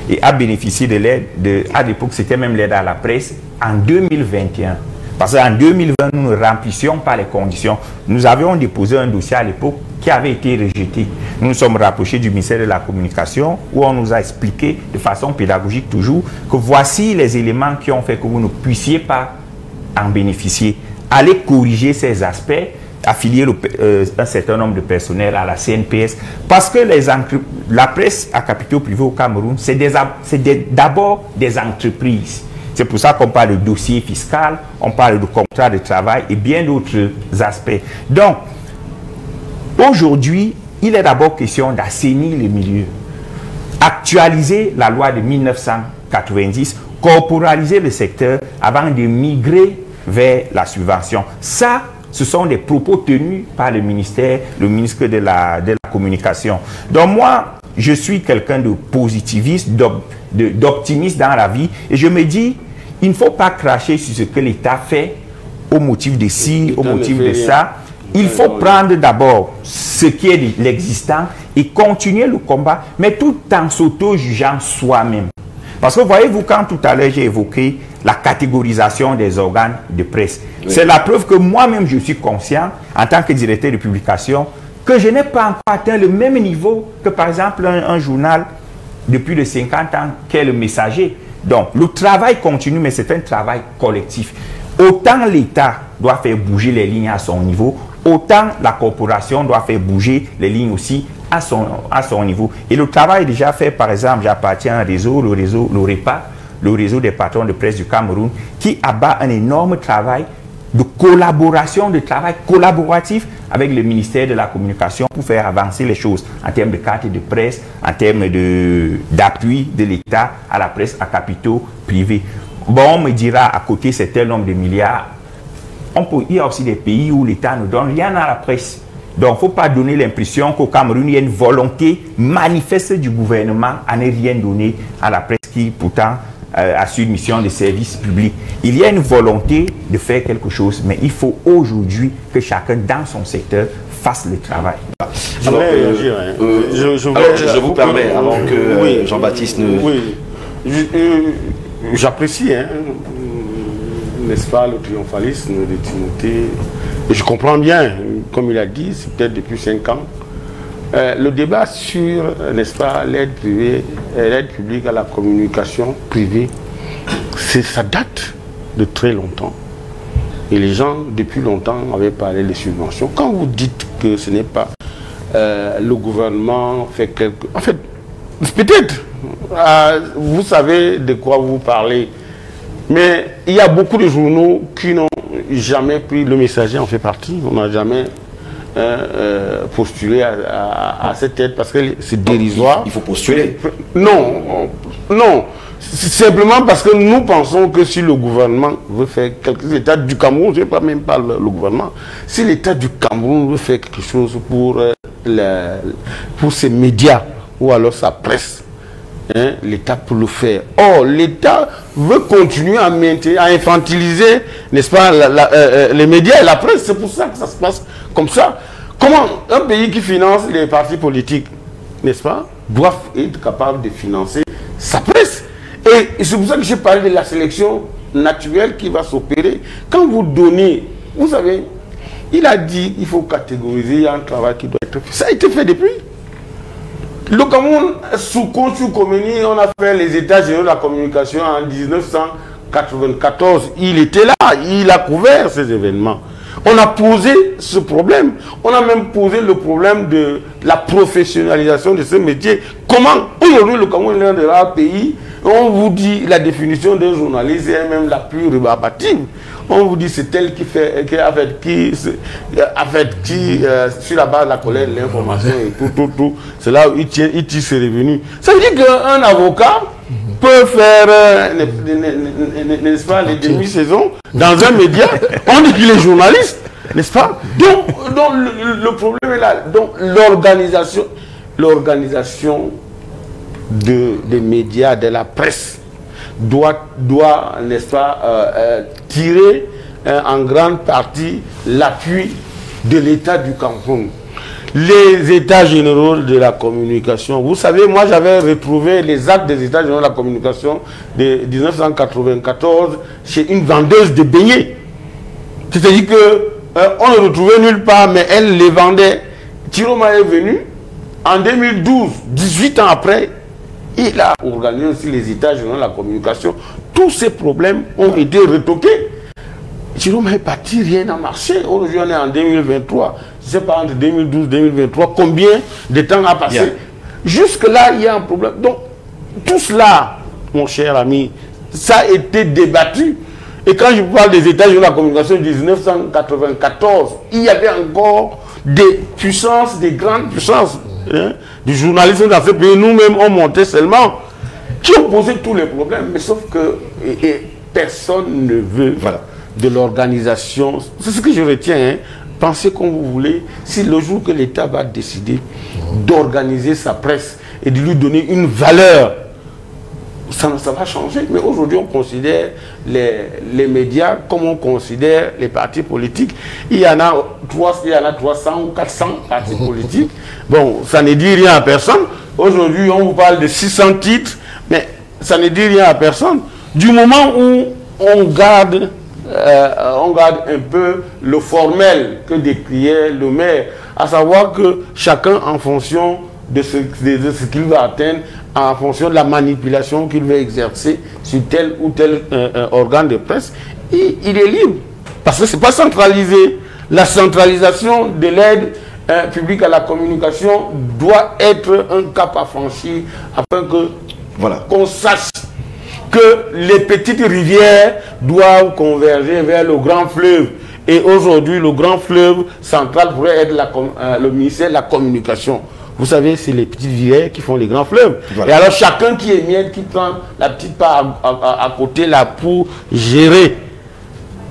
et a bénéficié de l'aide, à l'époque c'était même l'aide à la presse, en 2021. Parce qu'en 2020, nous ne remplissions pas les conditions. Nous avions déposé un dossier à l'époque qui avait été rejeté. Nous nous sommes rapprochés du ministère de la Communication où on nous a expliqué de façon pédagogique toujours que voici les éléments qui ont fait que vous ne puissiez pas en bénéficier. Allez corriger ces aspects, affilier un certain nombre de personnels à la CNPS, parce que la presse à capitaux privés au Cameroun, c'est d'abord des entreprises. C'est pour ça qu'on parle de dossier fiscal, on parle de contrat de travail et bien d'autres aspects. Donc, aujourd'hui, il est d'abord question d'assainir le milieu, actualiser la loi de 1990, corporaliser le secteur avant de migrer vers la subvention. Ça, ce sont des propos tenus par le ministre de la Communication. Donc moi, je suis quelqu'un de positiviste, d'optimiste dans la vie. Et je me dis, il ne faut pas cracher sur ce que l'État fait au motif de ci, au motif de ça. Il faut prendre d'abord ce qui est de l'existant et continuer le combat, mais tout en s'auto-jugeant soi-même. Parce que voyez-vous, quand tout à l'heure j'ai évoqué la catégorisation des organes de presse, c'est la preuve que moi-même je suis conscient, en tant que directeur de publication, que je n'ai pas encore atteint le même niveau que par exemple un journal de plus de 50 ans qu'est Le Messager. Donc le travail continue, mais c'est un travail collectif. Autant l'État doit faire bouger les lignes à son niveau, autant la corporation doit faire bouger les lignes aussi à son niveau. Et le travail est déjà fait, par exemple, j'appartiens à un réseau, le REPA, le réseau des patrons de presse du Cameroun, qui abat un énorme travail de collaboration, de travail collaboratif avec le ministère de la Communication pour faire avancer les choses en termes de carte de presse, en termes d'appui de l'État à la presse à capitaux privés. Bon, on me dira, à côté c'est tel nombre de milliards, il y a aussi des pays où l'État ne donne rien à la presse. Donc, il ne faut pas donner l'impression qu'au Cameroun, il y a une volonté manifeste du gouvernement à ne rien donner à la presse qui, pourtant, assure une mission de service public. Il y a une volonté de faire quelque chose, mais il faut aujourd'hui que chacun, dans son secteur, fasse le travail. Alors, je vous permets, avant que Jean-Baptiste ne... Oui, j'apprécie, n'est-ce pas, le triomphalisme de Timothée. Et je comprends bien, comme il a dit, c'est peut-être depuis 5 ans. Le débat sur, n'est-ce pas, l'aide publique à la communication privée, ça date de très longtemps. Et les gens, depuis longtemps, avaient parlé des subventions. Quand vous dites que ce n'est pas le gouvernement fait quelque... En fait, peut-être, vous savez de quoi vous parlez. Mais il y a beaucoup de journaux qui n'ont jamais pris Le Messager, en fait partie. On n'a jamais postulé à cette aide parce que c'est dérisoire. Il faut postuler. Non, non. Simplement parce que nous pensons que si le gouvernement veut faire quelque chose, l'État du Cameroun, je ne sais pas même pas le gouvernement, si l'État du Cameroun veut faire quelque chose pour ses médias ou alors sa presse, l'État peut le faire. Or, l'État veut continuer à infantiliser, n'est-ce pas, les médias et la presse. C'est pour ça que ça se passe comme ça. Comment un pays qui finance les partis politiques, n'est-ce pas, doit être capable de financer sa presse? Et c'est pour ça que j'ai parlé de la sélection naturelle qui va s'opérer. Quand vous donnez, vous savez, il a dit qu'il faut catégoriser, il y a un travail qui doit être fait. Ça a été fait depuis. Le Cameroun, sous Comini, on a fait les États généraux de la communication en 1994. Il était là, il a couvert ces événements. On a posé ce problème. On a même posé le problème de la professionnalisation de ce métier. Comment aujourd'hui le Cameroun est l'un des rares pays, on vous dit la définition d'un journaliste est même la plus rébarbative. On vous dit c'est elle qui sur la base de la collecte de l'information et tout. C'est là où il tire ses revenus. Ça veut dire qu'un avocat peut faire, n'est-ce pas, les demi-saisons dans un média. On dit qu'il est journaliste, n'est-ce pas? Donc le problème est là. Donc l'organisation des médias, de la presse, doit n'est-ce pas, tirer en grande partie l'appui de l'État du Cameroun. Les États généraux de la communication, vous savez, moi j'avais retrouvé les actes des États généraux de la communication de 1994 chez une vendeuse de beignets. C'est-à-dire qu'on ne le retrouvait nulle part, mais elle les vendait. Tiroma est venu en 2012, 18 ans après. Il a organisé aussi les États généraux de la communication. Tous ces problèmes ont été retoqués. Jérôme est parti, rien n'a marché. Aujourd'hui, on est en 2023. Je ne sais pas, entre 2012 et 2023, combien de temps a passé. Jusque-là, il y a un problème. Donc, tout cela, mon cher ami, ça a été débattu. Et quand je parle des États généraux de la communication de 1994, il y avait encore des puissances, des grandes puissances, hein, du journalisme dans ce pays. Nous-mêmes, on montait seulement, qui ont posé tous les problèmes. Mais sauf que personne ne veut de l'organisation. C'est ce que je retiens. Hein. Pensez comme vous voulez. Si le jour que l'État va décider d'organiser sa presse et de lui donner une valeur, ça va changer. Mais aujourd'hui, on considère les médias comme on considère les partis politiques. Il y en a 300 ou 400 partis politiques. Bon, ça ne dit rien à personne. Aujourd'hui, on vous parle de 600 titres, mais ça ne dit rien à personne. Du moment où on garde un peu le formel que décriait le maire, à savoir que chacun en fonction de ce qu'il va atteindre, en fonction de la manipulation qu'il va exercer sur tel ou tel organe de presse, il est libre. Parce que ce n'est pas centralisé. La centralisation de l'aide publique à la communication doit être un cap à franchir afin qu'on sache que les petites rivières doivent converger vers le grand fleuve. Et aujourd'hui, le grand fleuve central pourrait être le ministère de la Communication. Vous savez, c'est les petites rivières qui font les grands fleuves. Et alors, chacun qui émiette, qui prend la petite part à côté là pour gérer.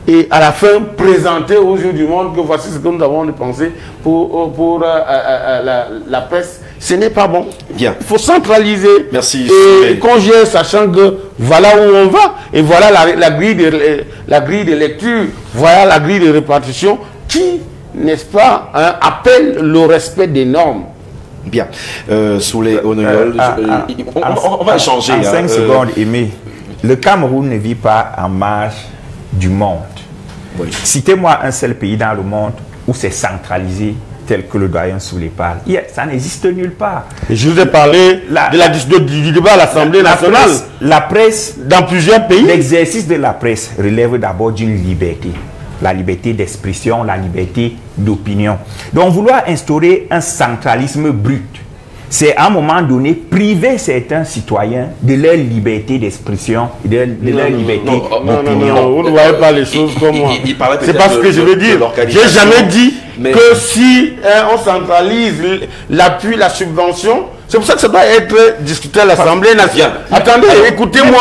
Et à la fin, présenter aux yeux du monde que voici ce que nous avons pensé pour la presse. Ce n'est pas bon. Bien. Il faut centraliser. Merci. Et conjurer, sachant que voilà où on va. Et voilà la grille de lecture. Voilà la grille de répartition qui, n'est-ce pas, appelle le respect des normes. Bien. Sous les on va échanger. En 5 secondes, Aimé. Le Cameroun ne vit pas en marge du monde. Oui. Citez-moi un seul pays dans le monde où c'est centralisé tel que le doyen Soulé parle. Ça n'existe nulle part. Et je vous ai parlé du débat à l'Assemblée nationale. La presse, dans plusieurs pays. L'exercice de la presse relève d'abord d'une liberté. La liberté d'expression, la liberté d'opinion. Donc vouloir instaurer un centralisme brut, c'est à un moment donné priver certains citoyens de leur liberté d'expression, de leur liberté d'opinion. Non, vous ne voyez pas les choses comme moi. C'est pas ce que je veux dire. Je n'ai jamais dit que si on centralise l'appui, la subvention, c'est pour ça que ça doit être discuté à l'Assemblée nationale. Attendez, écoutez-moi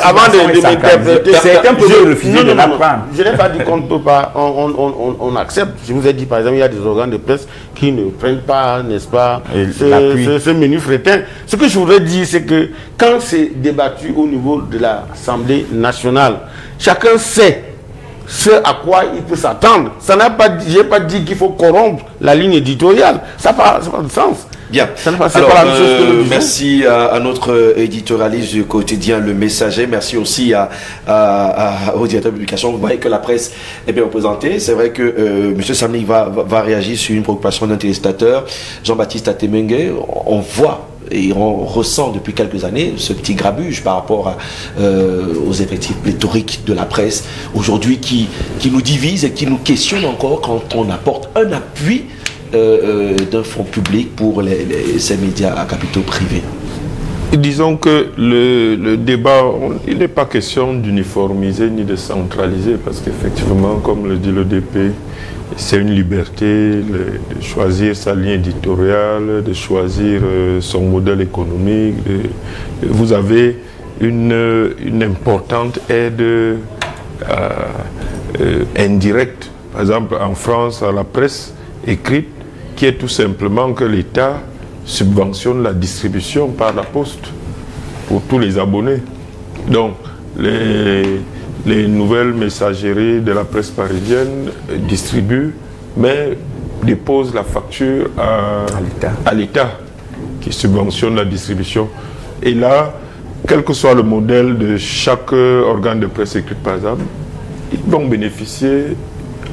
avant de m'interpréter. Certains peuvent refuser de l'apprendre. Je n'ai pas dit qu'on ne peut pas, on accepte. Je vous ai dit, par exemple, il y a des organes de presse qui ne prennent pas, n'est-ce pas, ce menu fretin. Ce que je voudrais dire, c'est que quand c'est débattu au niveau de l'Assemblée nationale, chacun sait ce à quoi il peut s'attendre. Je n'ai pas dit qu'il faut corrompre la ligne éditoriale. Ça n'a pas de sens. Bien. Merci à notre éditorialiste du quotidien Le Messager. Merci aussi au directeur de publication. Vous voyez que la presse est bien représentée. C'est vrai que M. Samnik va réagir sur une préoccupation d'un téléspectateur, Jean-Baptiste Atemengue. On voit et on ressent depuis quelques années ce petit grabuge par rapport aux effectifs pléthoriques de la presse aujourd'hui qui nous divise et qui nous questionne encore quand on apporte un appui d'un fonds public pour ces médias à capitaux privés. Disons que le débat, il n'est pas question d'uniformiser ni de centraliser, parce qu'effectivement, comme le dit l'ODP, c'est une liberté de choisir sa ligne éditoriale, de choisir son modèle économique. Vous avez une importante aide indirecte, par exemple en France, à la presse écrite, qui est tout simplement que l'État subventionne la distribution par la poste pour tous les abonnés. Donc, les nouvelles messageries de la presse parisienne distribuent, mais déposent la facture à l'État qui subventionne la distribution. Et là, quel que soit le modèle de chaque organe de presse écrite, par exemple, ils vont bénéficier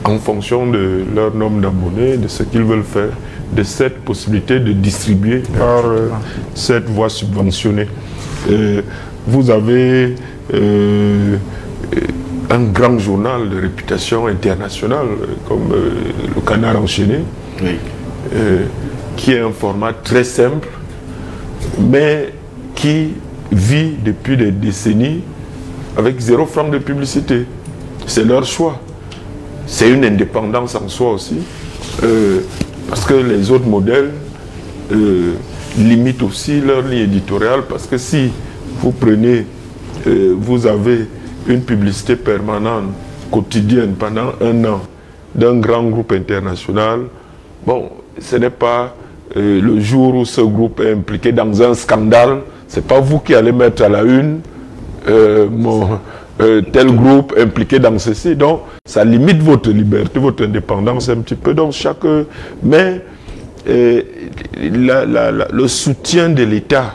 en fonction de leur nombre d'abonnés, de ce qu'ils veulent faire, de cette possibilité de distribuer par cette voie subventionnée. Vous avez un grand journal de réputation internationale comme le Canard enchaîné, oui. Qui est un format très simple, mais qui vit depuis des décennies avec 0 franc de publicité. C'est leur choix. C'est une indépendance en soi aussi, parce que les autres modèles limitent aussi leur ligne éditoriale, parce que si vous prenez, vous avez une publicité permanente, quotidienne, pendant 1 an, d'un grand groupe international, bon, ce n'est pas le jour où ce groupe est impliqué dans un scandale, c'est pas vous qui allez mettre à la une tel groupe impliqué dans ceci. Donc, ça limite votre liberté, votre indépendance un petit peu. Donc, mais le soutien de l'État,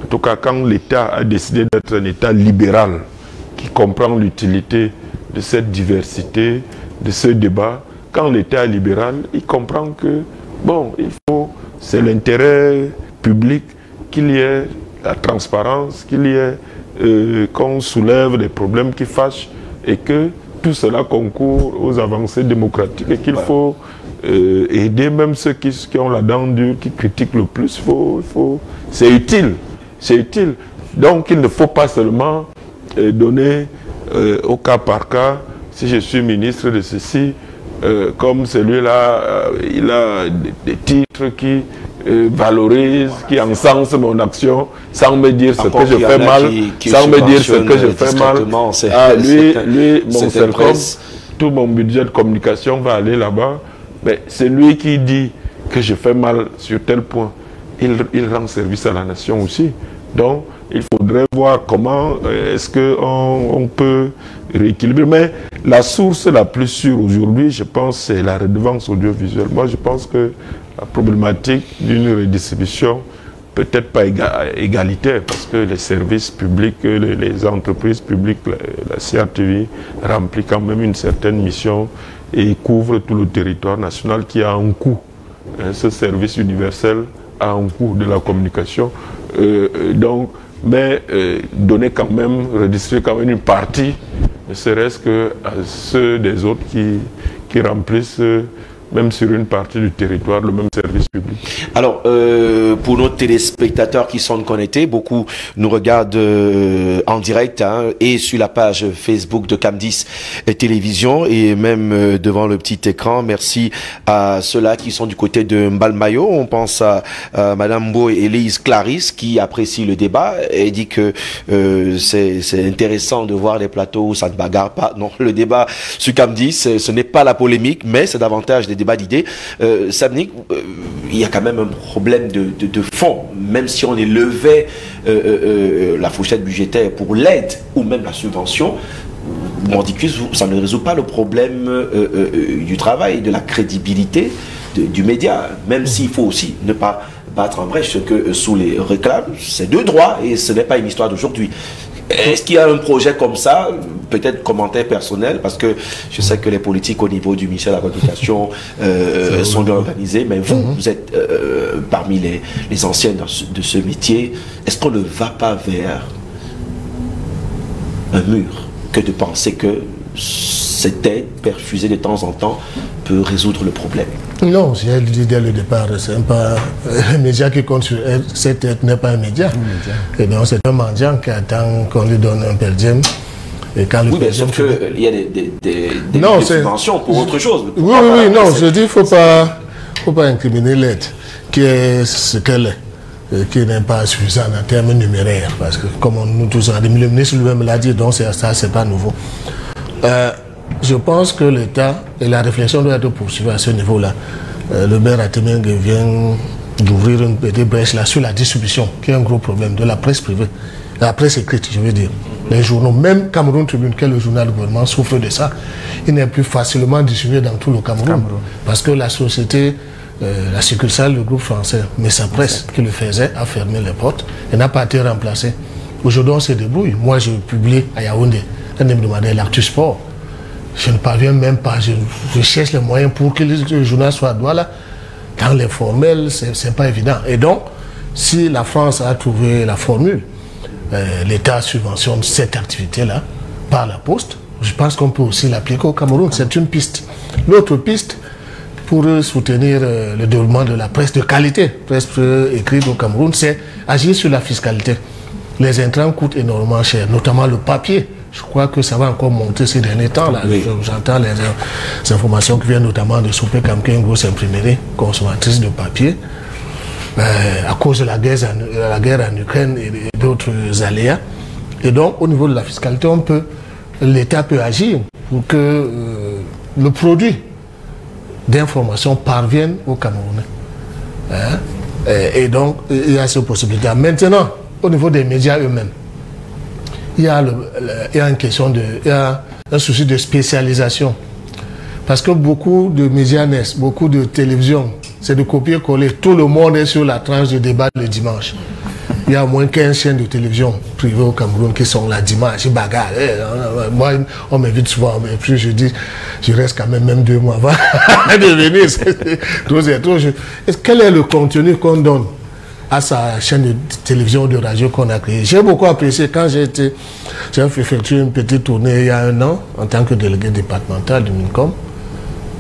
en tout cas quand l'État a décidé d'être un État libéral, qui comprend l'utilité de cette diversité, de ce débat, quand l'État est libéral, il comprend que, bon, c'est l'intérêt public qu'il y ait la transparence, qu'il y ait qu'on soulève des problèmes qui fâchent et que tout cela concourt aux avancées démocratiques et qu'il faut aider même ceux qui ont la dent dure, qui critiquent le plus. C'est utile, c'est utile. Donc il ne faut pas seulement donner au cas par cas, si je suis ministre de ceci, comme celui-là, il a des titres qui valorise, qui encense mon action sans me dire ce que je fais mal, sans me dire ce que je fais mal. Lui, mon Celcom, tout mon budget de communication va aller là-bas. Mais c'est lui qui dit que je fais mal sur tel point. Il rend service à la nation aussi. Donc, il faudrait voir comment est-ce qu'on peut rééquilibrer. Mais la source la plus sûre aujourd'hui, je pense, c'est la redevance audiovisuelle. Moi, je pense que la problématique d'une redistribution peut-être pas égalitaire, parce que les services publics, les entreprises publiques, la CRTV remplit quand même une certaine mission et couvre tout le territoire national qui a un coût. Ce service universel a un coût de la communication. Mais donner quand même, redistribuer quand même une partie, ne serait-ce que à ceux des autres qui remplissent, même sur une partie du territoire, le même service public. Alors, pour nos téléspectateurs qui sont connectés, beaucoup nous regardent en direct et sur la page Facebook de Cam10 Télévision et même devant le petit écran. Merci à ceux-là qui sont du côté de Mbalmayo. On pense à Madame Beau et Élise Clarisse qui apprécient le débat et dit que c'est intéressant de voir des plateaux où ça ne bagarre pas. Non, le débat sur Cam10, ce n'est pas la polémique, mais c'est davantage des débats d'idées. Samnik, il y a quand même un problème de fond, même si on élevait la fourchette budgétaire pour l'aide ou même la subvention. Mordicus, ça ne résout pas le problème du travail, de la crédibilité du média, même s'il faut aussi ne pas battre en brèche ce que sous les réclame, c'est de droit et ce n'est pas une histoire d'aujourd'hui. Est-ce qu'il y a un projet comme ça, peut-être commentaire personnel, parce que je sais que les politiques au niveau du ministère de la Communication sont bien organisés, mais vous êtes parmi les anciens de ce métier. Est-ce qu'on ne va pas vers un mur que de penser que cette aide perfusée de temps en temps peut résoudre le problème? Non, j'ai dit dès le départ, c'est pas un média qui compte sur elle. Cette aide n'est pas un média. Et donc c'est un mendiant qui attend qu'on lui donne un per diem. Et quand oui, mais sauf qu'il y a des subventions pour autre chose. Oui, non, je dis qu'il ne faut pas incriminer l'aide, qui est ce qu'elle est, qui n'est pas suffisante en termes numéraires. Parce que, comme nous tous le ministre lui-même l'a dit, donc ça, c'est pas nouveau. Je pense que l'État et la réflexion doit être poursuivie à ce niveau-là. Le maire Atemengue vient d'ouvrir une petite brèche là sur la distribution, qui est un gros problème de la presse privée, la presse écrite, je veux dire. Les journaux, même Cameroun Tribune, qui est le journal du gouvernement, souffre de ça. Il n'est plus facilement distribué dans tout le Cameroun. Parce que la société, la succursale, le groupe français, mais sa presse qui le faisait, a fermé les portes et n'a pas été remplacée. Aujourd'hui, on se débrouille. Moi, je publie à Yaoundé un hebdomadaire, l'Actu Sport. Je ne parviens même pas, je cherche les moyens pour que le journal soit là. Dans les formels, c'est pas évident. Et donc, si la France a trouvé la formule, l'État subventionne cette activité-là par la poste, je pense qu'on peut aussi l'appliquer au Cameroun. C'est une piste. L'autre piste, pour soutenir le développement de la presse de qualité, presse écrite au Cameroun, c'est agir sur la fiscalité. Les intrants coûtent énormément cher, notamment le papier. Je crois que ça va encore monter ces derniers temps. Oui. J'entends les informations qui viennent notamment de Soupé-Kam, qui est une grosse imprimerie consommatrice de papier. À cause de la guerre en Ukraine et d'autres aléas. Et donc, au niveau de la fiscalité, l'État peut agir pour que le produit d'information parvienne aux Camerounais. Et donc, il y a cette possibilité. Maintenant, au niveau des médias eux-mêmes, il y a une question il y a un souci de spécialisation. Parce que beaucoup de médias naissent, beaucoup de télévisions, c'est de copier-coller. Tout le monde est sur la tranche de débat le dimanche. Il y a au moins 15 chaînes de télévision privées au Cameroun qui sont là dimanche, bagarre. Moi, on m'invite souvent, mais puis je dis, je reste quand même 2 mois avant de venir. Quel est le contenu qu'on donne à sa chaîne de télévision, de radio qu'on a créée? J'ai beaucoup apprécié quand j'ai effectué une petite tournée il y a 1 an en tant que délégué départemental du MINCOM.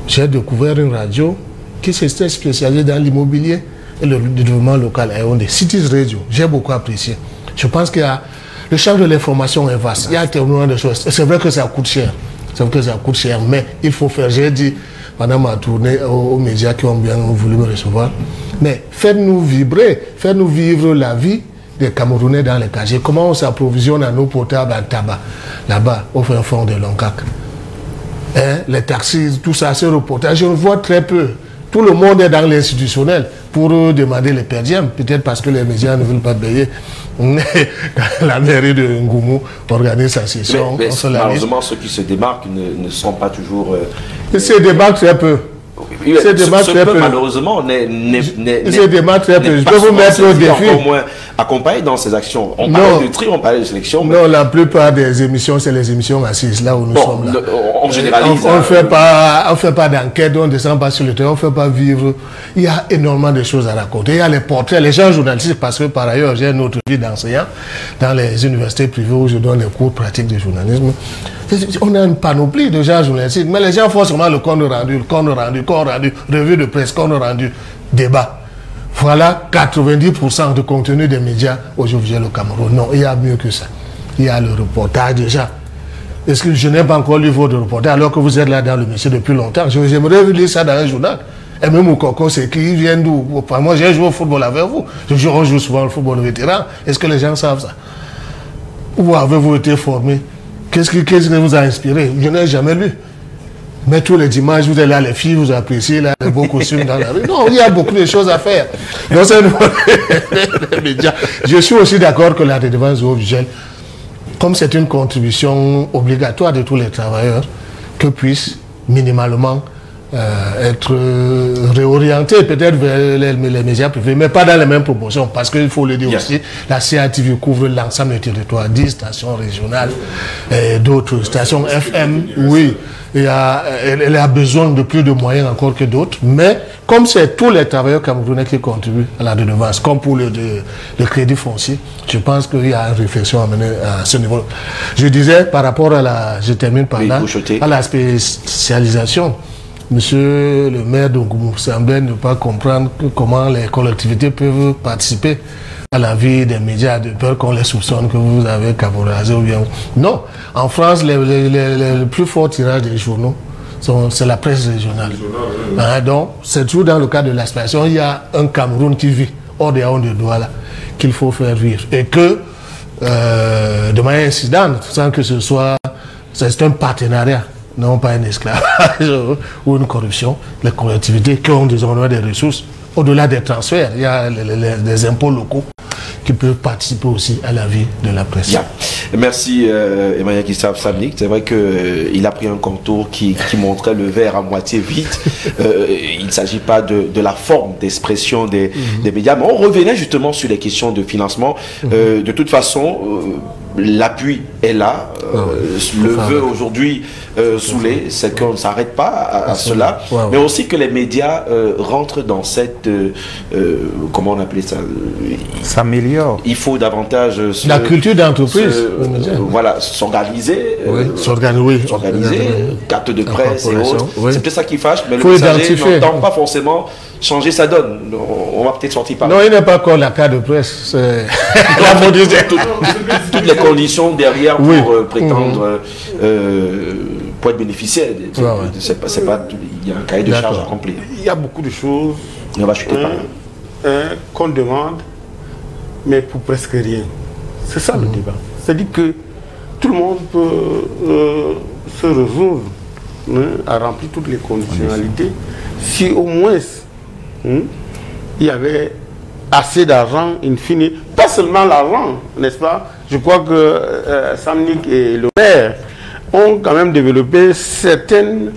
J'ai découvert une radio qui s'était spécialisée dans l'immobilier et le développement local à Yaoundé, Cities Radio. J'ai beaucoup apprécié. Je pense qu'il y a le champ de l'information est vaste. Il y a tellement de choses. C'est vrai que ça coûte cher. C'est vrai que ça coûte cher, mais il faut faire. J'ai dit pendant ma tournée aux médias qui ont bien voulu me recevoir, mais faites-nous vibrer, faites-nous vivre la vie des Camerounais dans les quartiers. Comment on s'approvisionne en eau potable, en tabac, là-bas, au fin fond de Loncac. Les taxis, tout ça, ce reportage, je le vois très peu. Tout le monde est dans l'institutionnel pour demander les per diem, peut-être parce que les médias ne veulent pas payer. La mairie de Ngoumou organise sa session. Mais malheureusement, ceux qui se démarquent ne sont pas toujours... Ils se démarquent très peu. Malheureusement, ils se démarquent très peu. Je peux vous mettre au défi. Au moins accompagner dans ces actions. On parle de tri, on parle de sélection. Non, la plupart des émissions, c'est les émissions assises, là où nous sommes là. On généralise. On ne fait pas d'enquête, on ne descend pas sur le terrain, on ne fait pas vivre. Il y a énormément de choses à raconter. Il y a les portraits, les gens journalistes, parce que par ailleurs, j'ai une autre vie d'enseignant dans les universités privées où je donne les cours pratiques de journalisme. On a une panoplie de gens journalistes, mais les gens font seulement le compte rendu, revue de presse, compte rendu, débat. Voilà 90% de contenu des médias aujourd'hui au Cameroun. Non, il y a mieux que ça. Il y a le reportage déjà. Est-ce que je n'ai pas encore lu votre reportage alors que vous êtes là dans le métier depuis longtemps? J'aimerais lire ça dans un journal. Et même au Coco, c'est qui vient d'où? Moi, j'ai joué au football avec vous. On joue souvent au football vétéran. Est-ce que les gens savent ça? Où avez-vous été formé? Qu'est-ce qui vous a inspiré? Je n'ai jamais lu. Mais tous les dimanches, vous êtes là, les filles, vous appréciez là, les beaux costumes dans la rue. Non, il y a beaucoup de choses à faire. Donc, c'est les médias. Je suis aussi d'accord que la redevance audiovisuelle, comme c'est une contribution obligatoire de tous les travailleurs, que puisse minimalement être réorienté peut-être vers les médias privés, mais pas dans les mêmes proportions, parce qu'il faut le dire aussi, la CATV couvre l'ensemble du territoire, 10 stations régionales, et d'autres stations FM, oui, elle a besoin de plus de moyens encore que d'autres, mais comme c'est tous les travailleurs camerounais qui contribuent à la redevance, comme pour le crédit foncier, je pense qu'il y a une réflexion à mener à ce niveau. Je disais par rapport à je termine par là, à la spécialisation. Monsieur le maire d'Ongoumou semblait ne pas comprendre comment les collectivités peuvent participer à la vie des médias, de peur qu'on les soupçonne que vous avez caborazé ou bien... Non, en France, le plus fort tirage des journaux, c'est la presse régionale. Donc, c'est toujours dans le cas de l'aspiration, il y a un Cameroun qui vit hors des Yaoundé de Douala qu'il faut faire vivre. Et que, de manière incidente, sans que ce soit... C'est un partenariat, non pas un esclavage ou une corruption. Les collectivités qui ont des ressources, au-delà des transferts, il y a des impôts locaux qui peuvent participer aussi à la vie de la presse. Yeah. Merci Emmanuel Gustave Samnick. C'est vrai qu'il a pris un contour qui montrait le verre à moitié vide. Il ne s'agit pas de la forme d'expression des médias, mais on revenait justement sur les questions de financement. De toute façon, l'appui est là. Le vœu aujourd'hui Soulé, c'est qu'on ne s'arrête pas à cela, mais aussi que les médias rentrent dans cette... comment on appelait ça, s'améliore. Il faut davantage... la culture d'entreprise. Voilà, s'organiser. S'organiser, carte de presse et autres. C'est peut-être ça qui fâche, mais le messager n'entend pas forcément changer sa donne. On va peut-être sortir par là. Non, il n'est pas encore la carte de presse. Toutes les conditions derrière pour prétendre... pour être bénéficiaire, c'est pas, il y a un cahier de charge à remplir. Il y a beaucoup de choses qu'on demande, mais pour presque rien. C'est ça le débat. C'est-à-dire que tout le monde peut se résoudre à remplir toutes les conditionnalités si au moins il y avait assez d'argent, in fine. Pas seulement l'argent, n'est-ce pas? Je crois que Samnick et le maire ont quand même développé certaines...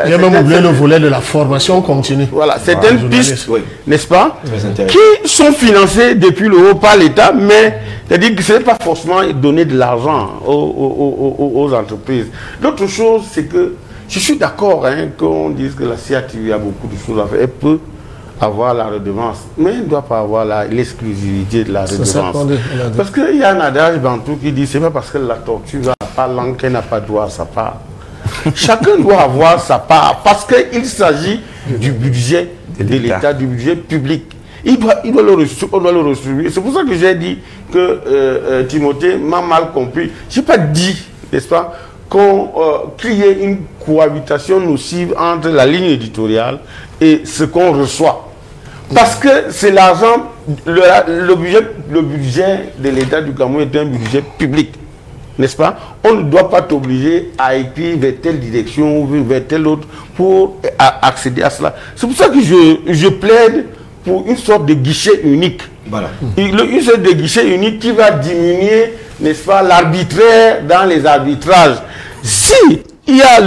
J'ai même oublié le volet de la formation continue. Voilà, certaines pistes, n'est-ce pas, qui sont financées depuis le haut par l'État, mais c'est-à-dire que ce n'est pas forcément donner de l'argent aux entreprises. L'autre chose, c'est que je suis d'accord qu'on dise que la CATV a beaucoup de choses à faire. Elle peut avoir la redevance, mais elle ne doit pas avoir l'exclusivité de la redevance. Parce qu'il y a un adage bantou qui dit c'est pas parce que la tortue n'a pas langue qu'elle n'a pas droit à sa part. Chacun doit avoir sa part parce qu'il s'agit du budget de l'État, du budget public. On doit le recevoir. C'est pour ça que j'ai dit que Timothée m'a mal compris. Je n'ai pas dit, n'est-ce pas, qu'il y ait une cohabitation nocive entre la ligne éditoriale et ce qu'on reçoit. Parce que c'est l'argent, le budget de l'État du Cameroun est un budget public, n'est-ce pas? On ne doit pas t'obliger à écrire vers telle direction ou vers telle autre pour accéder à cela. C'est pour ça que je plaide pour une sorte de guichet unique. Voilà. Une sorte de guichet unique qui va diminuer, n'est-ce pas, l'arbitraire dans les arbitrages. Si il y a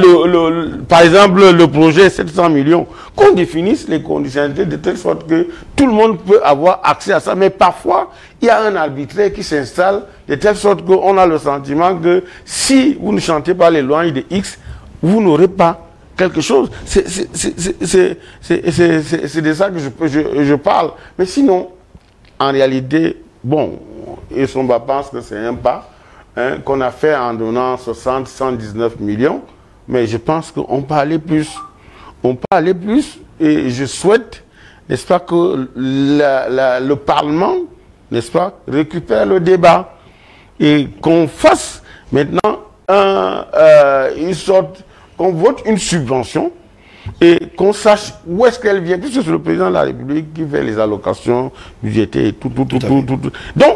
par exemple le projet 700 millions, qu'on définisse les conditionnalités de telle sorte que tout le monde peut avoir accès à ça. Mais parfois, il y a un arbitraire qui s'installe de telle sorte qu'on a le sentiment que si vous ne chantez pas les lois de X, vous n'aurez pas quelque chose. C'est de ça que je parle. Mais sinon, en réalité, bon, et Somba pense que c'est un pas qu'on a fait en donnant 119 millions, mais je pense qu'on peut aller plus. On peut aller plus et je souhaite, n'est-ce pas, que le Parlement, n'est-ce pas, récupère le débat et qu'on fasse maintenant une sorte, qu'on vote une subvention et qu'on sache où est-ce qu'elle vient, puisque c'est le président de la République qui fait les allocations budgétaires et tout. Donc,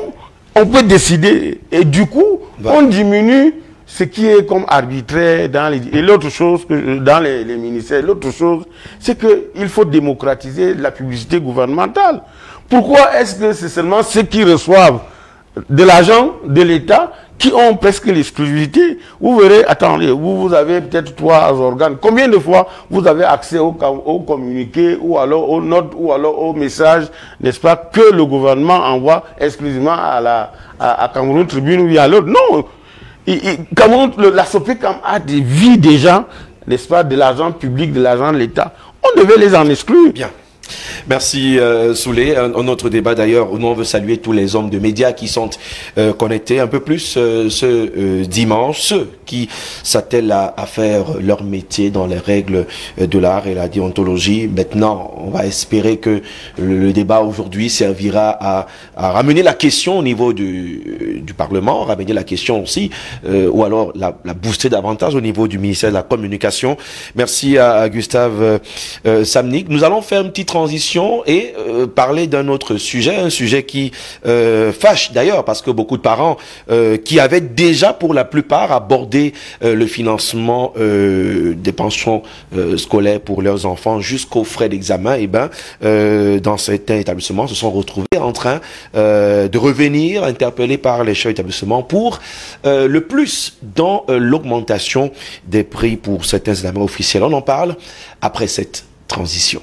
on peut décider et du coup, on diminue ce qui est comme arbitraire dans les... Et l'autre chose, que dans les ministères, l'autre chose, c'est qu'il faut démocratiser la publicité gouvernementale. Pourquoi est-ce que c'est seulement ceux qui reçoivent de l'argent de l'État qui ont presque l'exclusivité. Vous verrez, attendez, vous avez peut-être 3 organes. Combien de fois vous avez accès au communiqué ou alors aux notes ou alors aux messages, n'est-ce pas, que le gouvernement envoie exclusivement à Cameroun Tribune ou à l'autre? Non, Cameroun, la SOPECAM a des vies des gens, n'est-ce pas, de l'argent public, de l'argent de l'État. On devait les en exclure. Bien. Merci Soulé. Un autre débat d'ailleurs où nous on veut saluer tous les hommes de médias qui sont connectés un peu plus ce dimanche, ceux qui s'attellent à faire leur métier dans les règles de l'art et la déontologie. Maintenant, on va espérer que le débat aujourd'hui servira à ramener la question au niveau du Parlement, ramener la question aussi, ou alors la booster davantage au niveau du ministère de la Communication. Merci à Gustave Samnik. Nous allons faire une petite transition et parler d'un autre sujet, un sujet qui fâche d'ailleurs, parce que beaucoup de parents qui avaient déjà pour la plupart abordé le financement des pensions scolaires pour leurs enfants jusqu'aux frais d'examen, et dans certains établissements se sont retrouvés en train de revenir interpellés par les chefs d'établissement pour le plus dans l'augmentation des prix pour certains examens officiels. On en parle après cette transition.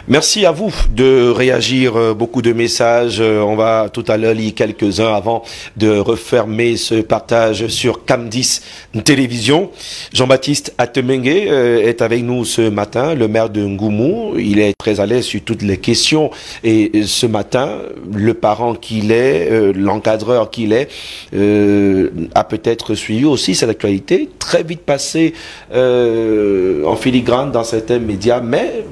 Merci à vous de réagir, beaucoup de messages. On va tout à l'heure lire quelques-uns avant de refermer ce partage sur Cam10 Télévision. Jean-Baptiste Atemengue est avec nous ce matin, le maire de Ngoumou. Il est très à l'aise sur toutes les questions et ce matin, le parent qu'il est, l'encadreur qu'il est, a peut-être suivi aussi cette actualité, très vite passée en filigrane dans certains médias, mais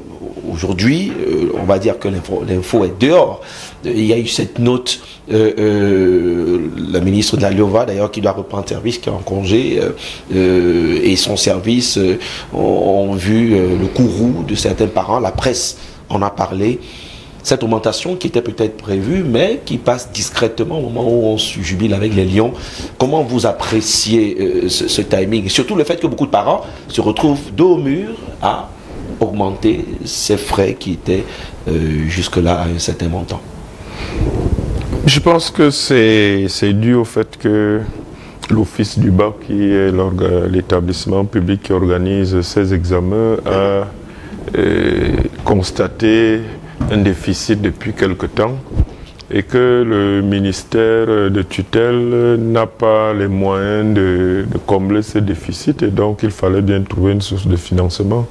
aujourd'hui, on va dire que l'info est dehors. Il y a eu cette note, le ministre de la Liova, d'ailleurs, qui doit reprendre service, qui est en congé, et son service ont vu le courroux de certains parents. La presse en a parlé. Cette augmentation qui était peut-être prévue, mais qui passe discrètement au moment où on se jubile avec les lions. Comment vous appréciez ce timing? Et surtout le fait que beaucoup de parents se retrouvent dos au mur à augmenter ces frais qui étaient jusque-là à un certain montant. Je pense que c'est dû au fait que l'Office du bac, qui est l'établissement public qui organise ces examens, a constaté un déficit depuis quelque temps et que le ministère de tutelle n'a pas les moyens de combler ce déficit, et donc il fallait bien trouver une source de financement.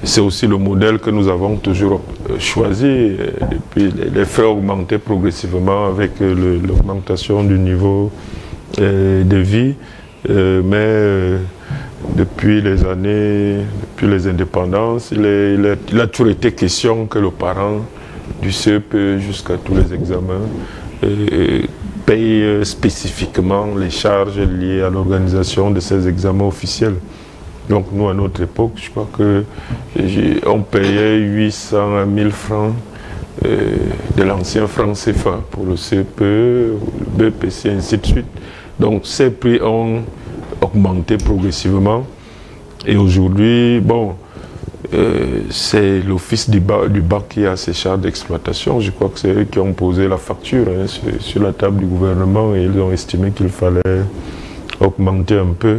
C'est aussi le modèle que nous avons toujours choisi. Depuis, les frais augmentaient progressivement avec l'augmentation du niveau de vie, mais depuis les années, depuis les indépendances, il a toujours été question que le parent du CEP jusqu'à tous les examens paye spécifiquement les charges liées à l'organisation de ces examens officiels. Donc nous, à notre époque, je crois qu'on payait 800 à 1000 francs de l'ancien franc CFA pour le CEP, le BPC, ainsi de suite. Donc ces prix ont augmenté progressivement. Et aujourd'hui, bon, c'est l'Office du bac qui a ses charges d'exploitation. Je crois que c'est eux qui ont posé la facture sur la table du gouvernement, et ils ont estimé qu'il fallait augmenter un peu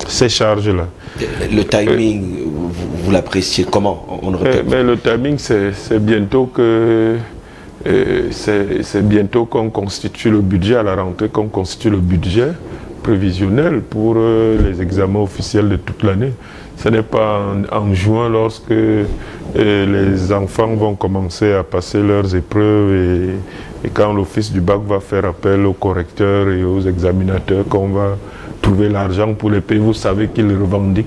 ces charges-là. Le timing, vous l'appréciez comment? Mais le timing, c'est bientôt que c'est bientôt qu'on constitue le budget, à la rentrée, qu'on constitue le budget prévisionnel pour les examens officiels de toute l'année. Ce n'est pas en juin, lorsque les enfants vont commencer à passer leurs épreuves et quand l'Office du bac va faire appel aux correcteurs et aux examinateurs, qu'on va trouver l'argent pour les payer. Vous savez qu'ils revendiquent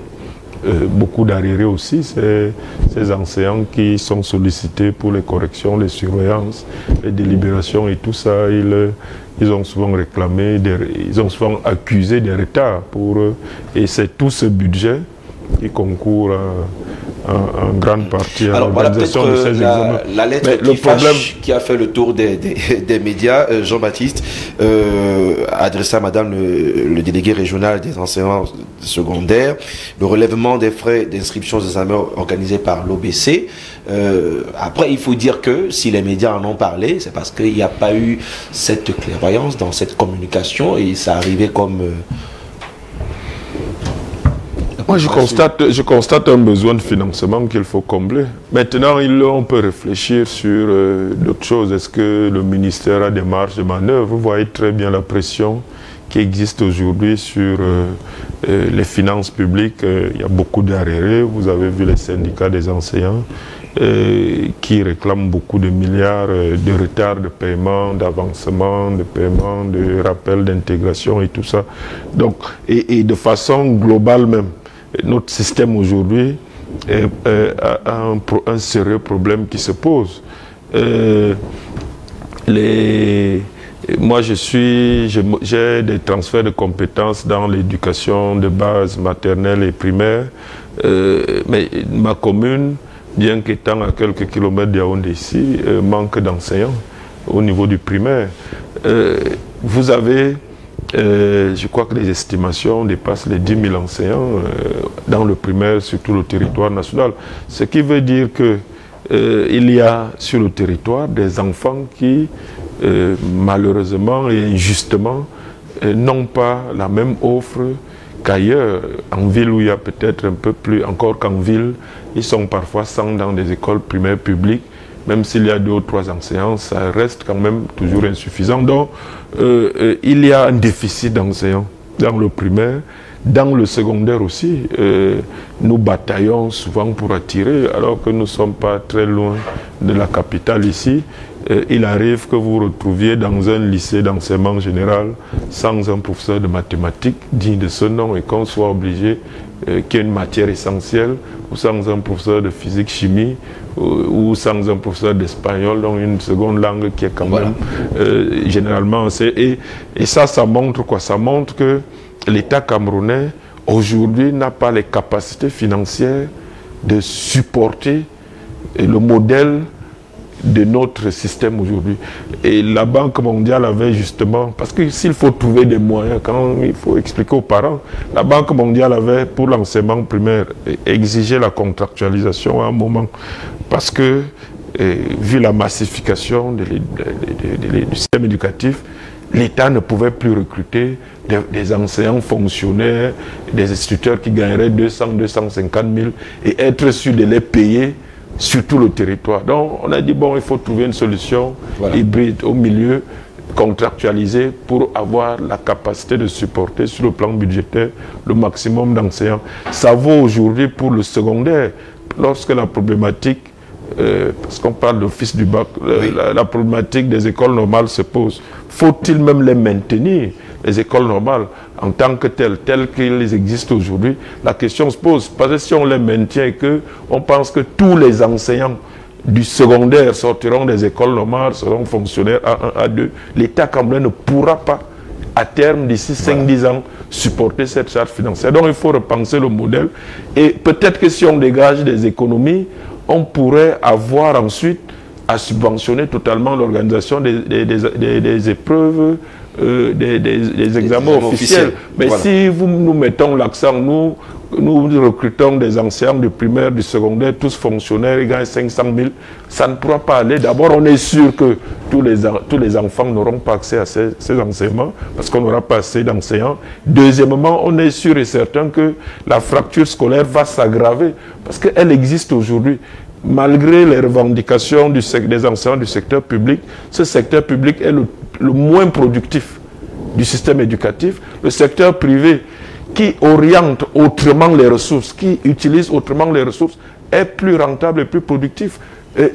beaucoup d'arriérés aussi, ces enseignants qui sont sollicités pour les corrections, les surveillances, les délibérations et tout ça. Ils ont souvent réclamé, ils ont souvent accusé des retards et c'est tout ce budget qui concourent en grande partie à l'organisation de ces examens. La lettre qui a fait le tour des médias, Jean-Baptiste, adressée à Madame le délégué régional des enseignants secondaires, le relèvement des frais d'inscription des examens organisés par l'OBC. Après, il faut dire que si les médias en ont parlé, c'est parce qu'il n'y a pas eu cette clairvoyance dans cette communication et ça arrivait comme... Moi, je constate un besoin de financement qu'il faut combler. Maintenant, on peut réfléchir sur d'autres choses. Est-ce que le ministère a des marges de manœuvre? Vous voyez très bien la pression qui existe aujourd'hui sur les finances publiques. Il y a beaucoup d'arrêts. Vous avez vu les syndicats des enseignants qui réclament beaucoup de milliards de retard de paiement, d'avancement, de paiement, de rappel d'intégration et tout ça. Donc, et de façon globale même. Notre système aujourd'hui a un sérieux problème qui se pose. Moi, j'ai des transferts de compétences dans l'éducation de base maternelle et primaire, mais ma commune, bien qu'étant à quelques kilomètres de Yaoundé ici, manque d'enseignants au niveau du primaire. Vous avez... je crois que les estimations dépassent les 10 000 enseignants dans le primaire, sur tout le territoire national. Ce qui veut dire que il y a sur le territoire des enfants qui, malheureusement et injustement, n'ont pas la même offre qu'ailleurs. En ville où il y a peut-être un peu plus, encore qu'en ville, ils sont parfois 100 dans des écoles primaires publiques. Même s'il y a 2 ou 3 enseignants, ça reste quand même toujours insuffisant. Donc, il y a un déficit d'enseignants dans le primaire, dans le secondaire aussi. Nous bataillons souvent pour attirer, alors que nous ne sommes pas très loin de la capitale ici. Il arrive que vous retrouviez dans un lycée d'enseignement général sans un professeur de mathématiques digne de ce nom et qu'on soit obligé qu'il y ait une matière essentielle, ou sans un professeur de physique-chimie, ou sans un professeur d'espagnol, donc une seconde langue qui est quand même généralement... Et ça montre quoi? Ça montre que l'État camerounais, aujourd'hui, n'a pas les capacités financières de supporter le modèle de notre système aujourd'hui. Et la Banque mondiale avait justement, parce que s'il faut trouver des moyens, quand il faut expliquer aux parents, la Banque mondiale avait, pour l'enseignement primaire, exigé la contractualisation à un moment, parce que, vu la massification du système éducatif, l'État ne pouvait plus recruter des enseignants fonctionnaires, des instituteurs qui gagneraient 200, 250 000 et être sûr de les payer sur tout le territoire. Donc on a dit, bon, il faut trouver une solution hybride au milieu, contractualisée, pour avoir la capacité de supporter sur le plan budgétaire le maximum d'enseignants. Ça vaut aujourd'hui pour le secondaire, lorsque la problématique, parce qu'on parle d'office du bac, la problématique des écoles normales se pose. Faut-il même les maintenir, les écoles normales, en tant que telles qu'elles existent aujourd'hui? La question se pose, parce que si on les maintient et qu'on pense que tous les enseignants du secondaire sortiront des écoles normales, seront fonctionnaires A1, A2, l'État camerounais ne pourra pas, à terme, d'ici 5-10 ans, supporter cette charge financière. Donc il faut repenser le modèle. Et peut-être que si on dégage des économies, on pourrait avoir ensuite à subventionner totalement l'organisation des épreuves, des examens officiels. Mais si nous mettons l'accent, nous recrutons des enseignants du primaire, du secondaire, tous fonctionnaires, ils gagnent 500 000, ça ne pourra pas aller. D'abord, on est sûr que tous les enfants n'auront pas accès à ces enseignements, parce qu'on n'aura pas assez d'enseignants. Deuxièmement, on est sûr et certain que la fracture scolaire va s'aggraver, parce qu'elle existe aujourd'hui. Malgré les revendications des enseignants du secteur public, ce secteur public est le moins productif du système éducatif. Le secteur privé, qui oriente autrement les ressources, qui utilise autrement les ressources, est plus rentable et plus productif.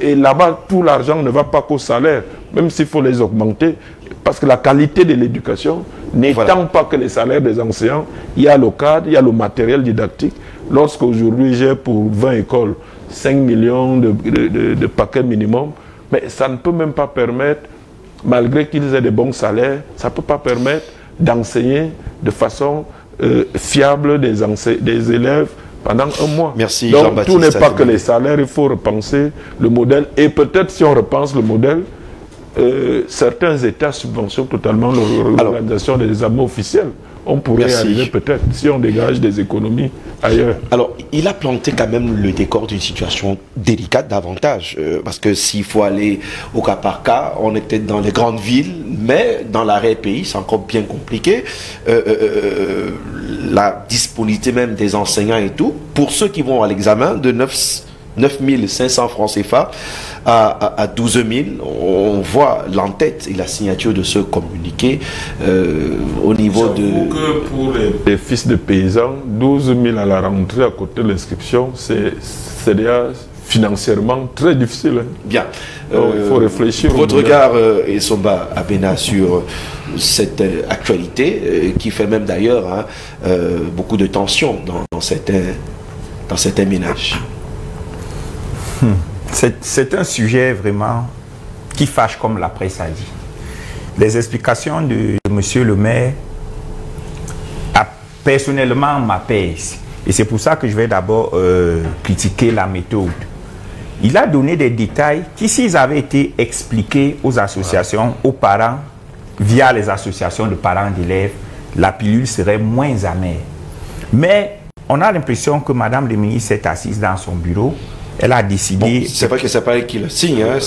Et là-bas, tout l'argent ne va pas qu'au salaire, même s'il faut les augmenter, parce que la qualité de l'éducation n'étant pas que les salaires des enseignants, il y a le cadre, il y a le matériel didactique. Lorsqu'aujourd'hui, j'ai pour 20 écoles 5 millions de paquets minimum, mais ça ne peut même pas permettre, malgré qu'ils aient des bons salaires, ça ne peut pas permettre d'enseigner de façon fiable des élèves pendant un mois. Merci Donc Jean-Baptiste. tout n'est pas que les salaires, il faut repenser le modèle. Et peut-être si on repense le modèle, certains États subventionnent totalement l'organisation des examens officiels. On pourrait arriver peut-être si on dégage des économies ailleurs. Alors, il a planté quand même le décor d'une situation délicate davantage. Parce que s'il faut aller au cas par cas, on est peut-être dans les grandes villes, mais dans l'arrière-pays, c'est encore bien compliqué. La disponibilité même des enseignants et tout. Pour ceux qui vont à l'examen, de 9 500 francs CFA à 12 000, on voit l'entête et la signature de ce communiqué au niveau de... Que pour les fils de paysans, 12 000 à la rentrée à côté de l'inscription, c'est déjà financièrement très difficile. Hein. Bien. Donc, il faut réfléchir. Votre regard, Essomba Abena, sur cette actualité qui fait même d'ailleurs beaucoup de tensions dans certains ménages. C'est un sujet vraiment qui fâche, comme la presse a dit. Les explications de M. le maire, personnellement, m'apaisent. Et c'est pour ça que je vais d'abord critiquer la méthode. Il a donné des détails qui, s'ils avaient été expliqués aux associations, aux parents, via les associations de parents d'élèves, la pilule serait moins amère. Mais on a l'impression que Mme le ministre s'est assise dans son bureau. Elle a décidé... Bon, c'est vrai que c'est pas elle qui le signe, hein,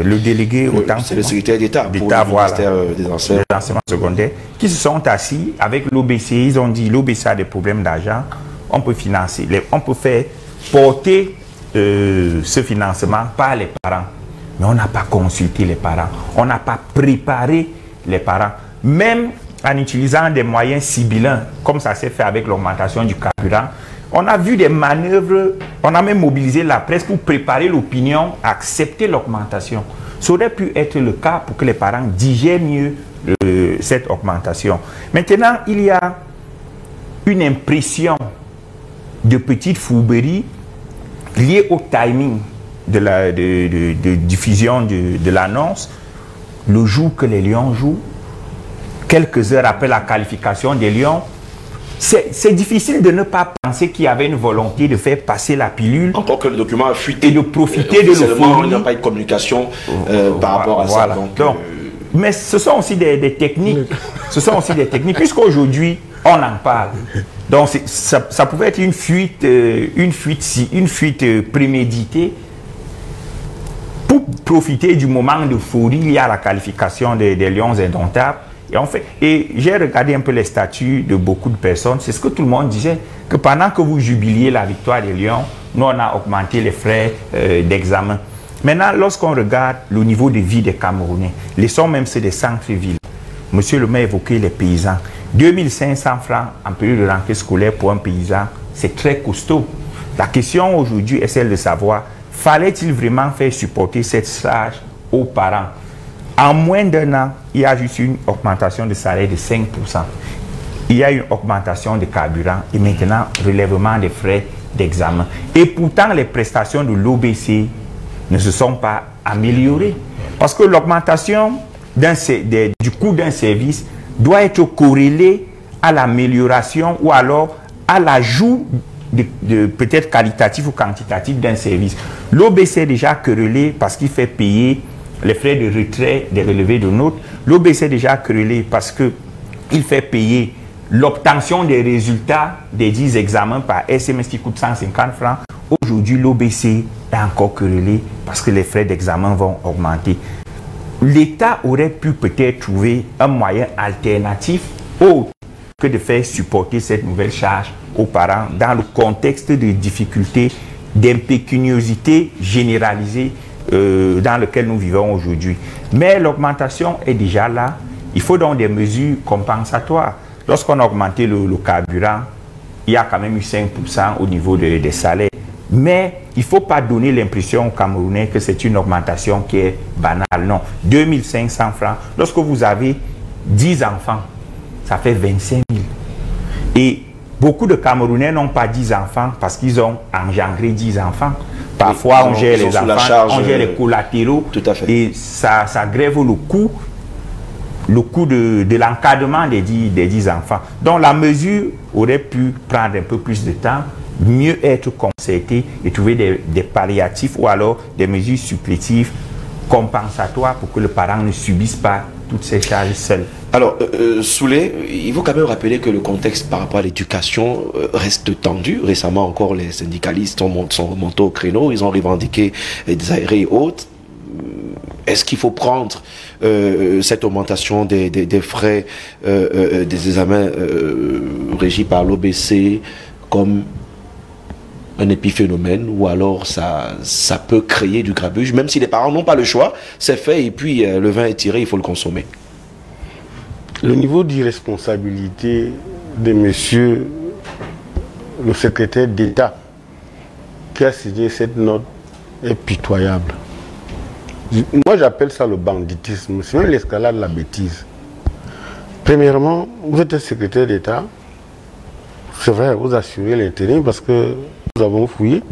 le délégué autant... C'est le secrétaire d'État pour le ministère des enseignements secondaires, qui se sont assis avec l'OBC. Ils ont dit, l'OBC a des problèmes d'argent, on peut financer, on peut faire porter ce financement par les parents. Mais on n'a pas consulté les parents, on n'a pas préparé les parents. Même en utilisant des moyens sibyllins, comme ça s'est fait avec l'augmentation du carburant, on a vu des manœuvres, on a même mobilisé la presse pour préparer l'opinion à accepter l'augmentation. Ça aurait pu être le cas pour que les parents digèrent mieux cette augmentation. Maintenant, il y a une impression de petite fourberie liée au timing de diffusion de l'annonce. Le jour que les Lions jouent, quelques heures après la qualification des Lions, c'est difficile de ne pas penser qu'il y avait une volonté de faire passer la pilule. Encore que le document a fuité. Et de profiter de l'euphorie. Il n'y a pas eu de communication par rapport à ça. Donc, mais ce sont aussi des techniques. Ce sont aussi des techniques, puisqu'aujourd'hui, on en parle. Donc, ça pouvait être une fuite préméditée pour profiter du moment d'euphorie lié à la qualification des Lions indomptables. Et j'ai regardé un peu les statuts de beaucoup de personnes. C'est ce que tout le monde disait, que pendant que vous jubiliez la victoire des Lions, nous, on a augmenté les frais d'examen. Maintenant, lorsqu'on regarde le niveau de vie des Camerounais, laissons même c'est des centres-villes. Monsieur le maire évoquait les paysans. 2500 francs en période de rentrée scolaire pour un paysan, c'est très costaud. La question aujourd'hui est celle de savoir, fallait-il vraiment faire supporter cette charge aux parents? En moins d'un an, il y a juste une augmentation de salaire de 5%. Il y a une augmentation de carburant et maintenant relèvement des frais d'examen. Et pourtant, les prestations de l'OBC ne se sont pas améliorées. Parce que l'augmentation du coût d'un service doit être corrélée à l'amélioration ou alors à l'ajout de peut-être qualitatif ou quantitatif d'un service. L'OBC est déjà querellé parce qu'il fait payer les frais de retrait des relevés de notes. L'OBC est déjà querellé parce qu'il fait payer l'obtention des résultats des 10 examens par SMS qui coûte 150 francs. Aujourd'hui, l'OBC est encore querellé parce que les frais d'examen vont augmenter. L'État aurait pu peut-être trouver un moyen alternatif autre que de faire supporter cette nouvelle charge aux parents dans le contexte de difficultés, d'impécuniosité généralisée dans lequel nous vivons aujourd'hui. Mais l'augmentation est déjà là. Il faut donc des mesures compensatoires. Lorsqu'on a augmenté le carburant, il y a quand même eu 5% au niveau des salaires. Mais il ne faut pas donner l'impression aux Camerounais que c'est une augmentation qui est banale. Non, 2500 francs. Lorsque vous avez 10 enfants, ça fait 25 000. Et beaucoup de Camerounais n'ont pas 10 enfants parce qu'ils ont engendré 10 enfants. Parfois, on gère les enfants, on gère les collatéraux. Tout à fait. Et ça grève le coût de l'encadrement des 10 enfants. Donc, la mesure aurait pu prendre un peu plus de temps, mieux être concerté et trouver des palliatifs ou alors des mesures supplétives compensatoires pour que le parent ne subisse pas toutes ces charges seules. Alors, Soulé, il faut quand même rappeler que le contexte par rapport à l'éducation reste tendu. Récemment encore, les syndicalistes sont remontés au créneau, ils ont revendiqué des aérés et autres. Est-ce qu'il faut prendre cette augmentation des frais des examens régis par l'OBC comme un épiphénomène, ou alors ça peut créer du grabuge, même si les parents n'ont pas le choix, c'est fait et puis le vin est tiré, il faut le consommer. Le niveau d'irresponsabilité de monsieur le secrétaire d'État qui a signé cette note est pitoyable. Moi j'appelle ça le banditisme, c'est même l'escalade de la bêtise. Premièrement, vous êtes un secrétaire d'État, c'est vrai, vous assurez l'intérim parce que nous avons fouillé,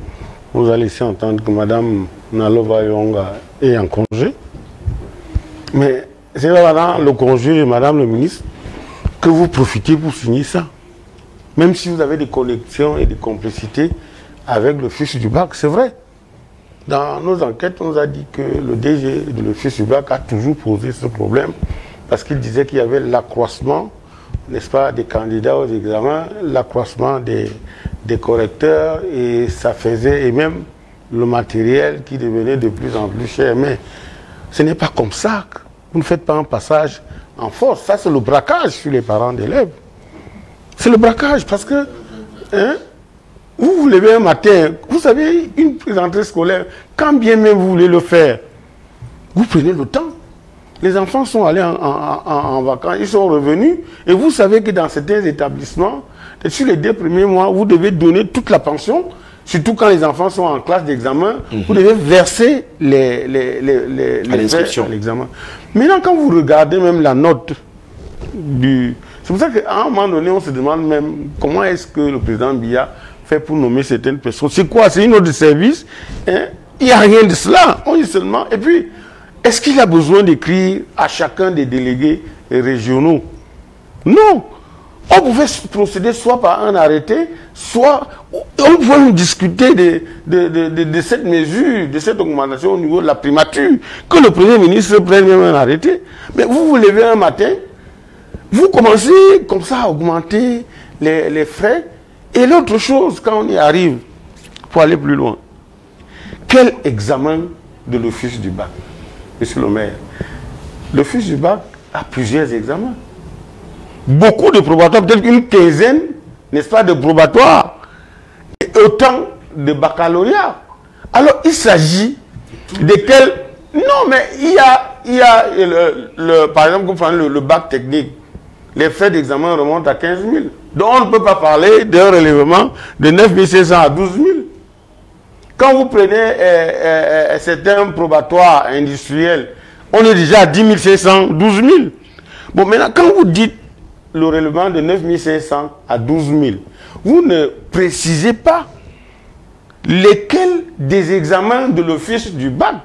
vous avez laissé entendre que Mme Nalova Yonga est en congé. Mais c'est dans le congé de Mme le ministre que vous profitez pour signer ça. Même si vous avez des connexions et des complicités avec le fils du bac, c'est vrai. Dans nos enquêtes, on nous a dit que le DG de l'office du bac a toujours posé ce problème parce qu'il disait qu'il y avait l'accroissement, n'est-ce pas, des candidats aux examens, l'accroissement des correcteurs et ça faisait, et même le matériel qui devenait de plus en plus cher. Mais ce n'est pas comme ça. Vous ne faites pas un passage en force. Ça, c'est le braquage sur les parents d'élèves. C'est le braquage parce que vous vous levez un matin, vous savez, une rentrée scolaire, quand bien même vous voulez le faire, vous prenez le temps. Les enfants sont allés en vacances, ils sont revenus, et vous savez que dans certains établissements, sur les 2 premiers mois, vous devez donner toute la pension, surtout quand les enfants sont en classe d'examen, vous devez verser les l'inscription. l'examen. Maintenant, quand vous regardez même la note du... C'est pour ça qu'à un moment donné, on se demande même comment est-ce que le président Biya fait pour nommer certaines personnes. C'est quoi? C'est une note de service? Il n'y a rien de cela. On dit seulement... Et puis, est-ce qu'il a besoin d'écrire à chacun des délégués régionaux? Non. On pouvait procéder soit par un arrêté, soit on pouvait discuter de cette mesure, de cette augmentation au niveau de la primature, que le Premier ministre prenne même un arrêté. Mais vous vous levez un matin, vous commencez comme ça à augmenter les frais. Et l'autre chose, quand on y arrive, pour aller plus loin, quel examen de l'office du bac? Monsieur le maire, l'office du bac a plusieurs examens. Beaucoup de probatoires, peut-être une quinzaine, n'est-ce pas, de probatoires. Et autant de baccalauréat. Alors, il s'agit de quel... Non, mais il y a par exemple, vous prenez le bac technique. Les frais d'examen remontent à 15 000. Donc, on ne peut pas parler d'un relèvement de 9 500 à 12 000. Quand vous prenez certains probatoires industriels, on est déjà à 10 500, 12 000. Bon, maintenant, quand vous dites le relèvement de 9 500 à 12 000, vous ne précisez pas lesquels des examens de l'office du bac.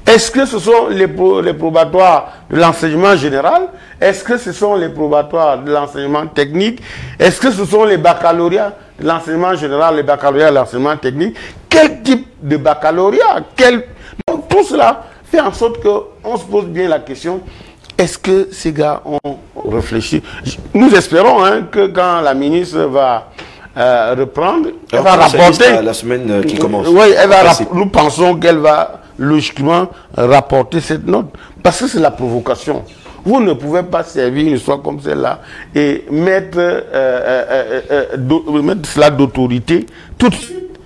Est-ce que ce sont les probatoires de l'enseignement général? Est-ce que ce sont les probatoires de l'enseignement technique? Est-ce que ce sont les baccalauréats de l'enseignement général, les baccalauréats de l'enseignement technique? Quel type de baccalauréat? Donc tout cela fait en sorte qu'on se pose bien la question, est-ce que ces gars ont réfléchi? Nous espérons que quand la ministre va reprendre, elle va rapporter... La semaine qui commence. Oui, nous pensons qu'elle va logiquement rapporter cette note. Parce que c'est la provocation. Vous ne pouvez pas servir une histoire comme celle-là et mettre cela d'autorité tout de suite.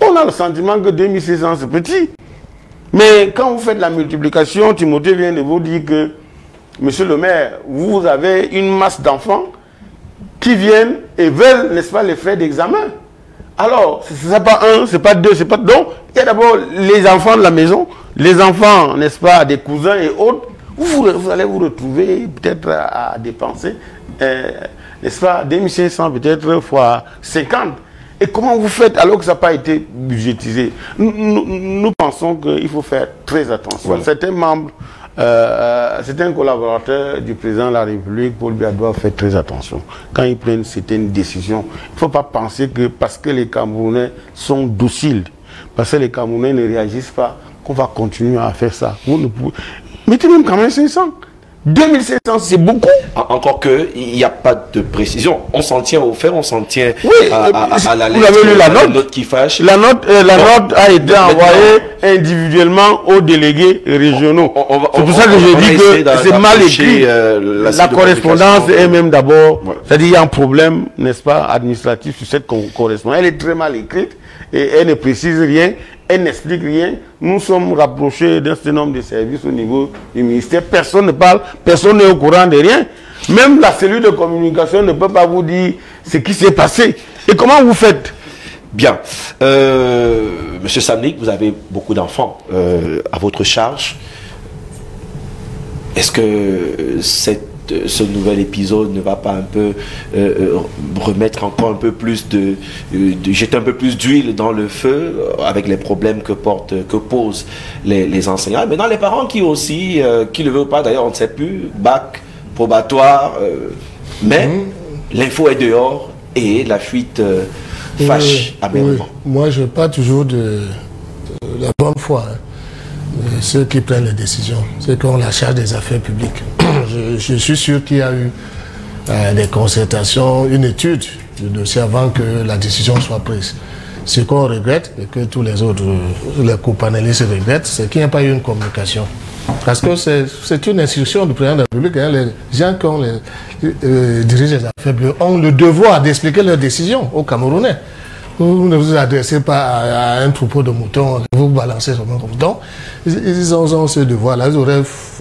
On a le sentiment que 2600 c'est petit. Mais quand vous faites la multiplication, Timothée vient de vous dire que, monsieur le maire, vous avez une masse d'enfants qui viennent et veulent, n'est-ce pas, les frais d'examen. Alors, ce n'est pas un, ce n'est pas deux, c'est pas... Donc, il y a d'abord les enfants de la maison, les enfants, n'est-ce pas, des cousins et autres. Vous allez vous retrouver peut-être à dépenser, n'est-ce pas, 2500 peut-être fois 50. Et comment vous faites alors que ça n'a pas été budgétisé? Nous pensons qu'il faut faire très attention. Voilà. Certains membres c'est un collaborateur du président de la République, Paul Biya doit faire très attention. Quand ils prennent certaines décisions, il ne faut pas penser que parce que les Camerounais sont dociles, parce que les Camerounais ne réagissent pas, qu'on va continuer à faire ça. Vous ne pouvez... Mettez même quand même 500. 2500, c'est beaucoup. Encore qu'il n'y a pas de précision. On s'en tient au fait, on s'en tient à la lettre. Vous avez lu la note qui fâche. La note a été envoyée individuellement aux délégués régionaux. C'est pour ça que je dis que c'est mal écrit. La correspondance est même d'abord... C'est-à-dire qu'il y a un problème, n'est-ce pas, administratif sur cette correspondance. Elle est très mal écrite et elle ne précise rien. Elle n'explique rien. Nous sommes rapprochés d'un certain nombre de services au niveau du ministère. Personne ne parle, personne n'est au courant de rien. Même la cellule de communication ne peut pas vous dire ce qui s'est passé. Et comment vous faites? Bien. Monsieur Samnik, vous avez beaucoup d'enfants à votre charge. Est-ce que ce nouvel épisode ne va pas un peu remettre encore un peu plus jeter un peu plus d'huile dans le feu avec les problèmes que posent les enseignants. Maintenant, les parents qui aussi, qui ne veulent pas, d'ailleurs, on ne sait plus, bac, probatoire, mais l'info est dehors et la fuite fâche amèrement. Moi, je parle toujours de la bonne foi. Ceux qui prennent les décisions, ceux qui ont la charge des affaires publiques. Je suis sûr qu'il y a eu des concertations, une étude du dossier avant que la décision soit prise. Ce qu'on regrette, et que tous les autres, les co-panélistes regrettent, c'est qu'il n'y a pas eu une communication. Parce que c'est une instruction du président de la République. Hein, les gens qui dirigent les affaires publiques ont le devoir d'expliquer leurs décisions aux Camerounais. Vous ne vous adressez pas à un troupeau de moutons, vous balancez sur un mouton. Ils ont ce devoir-là, ils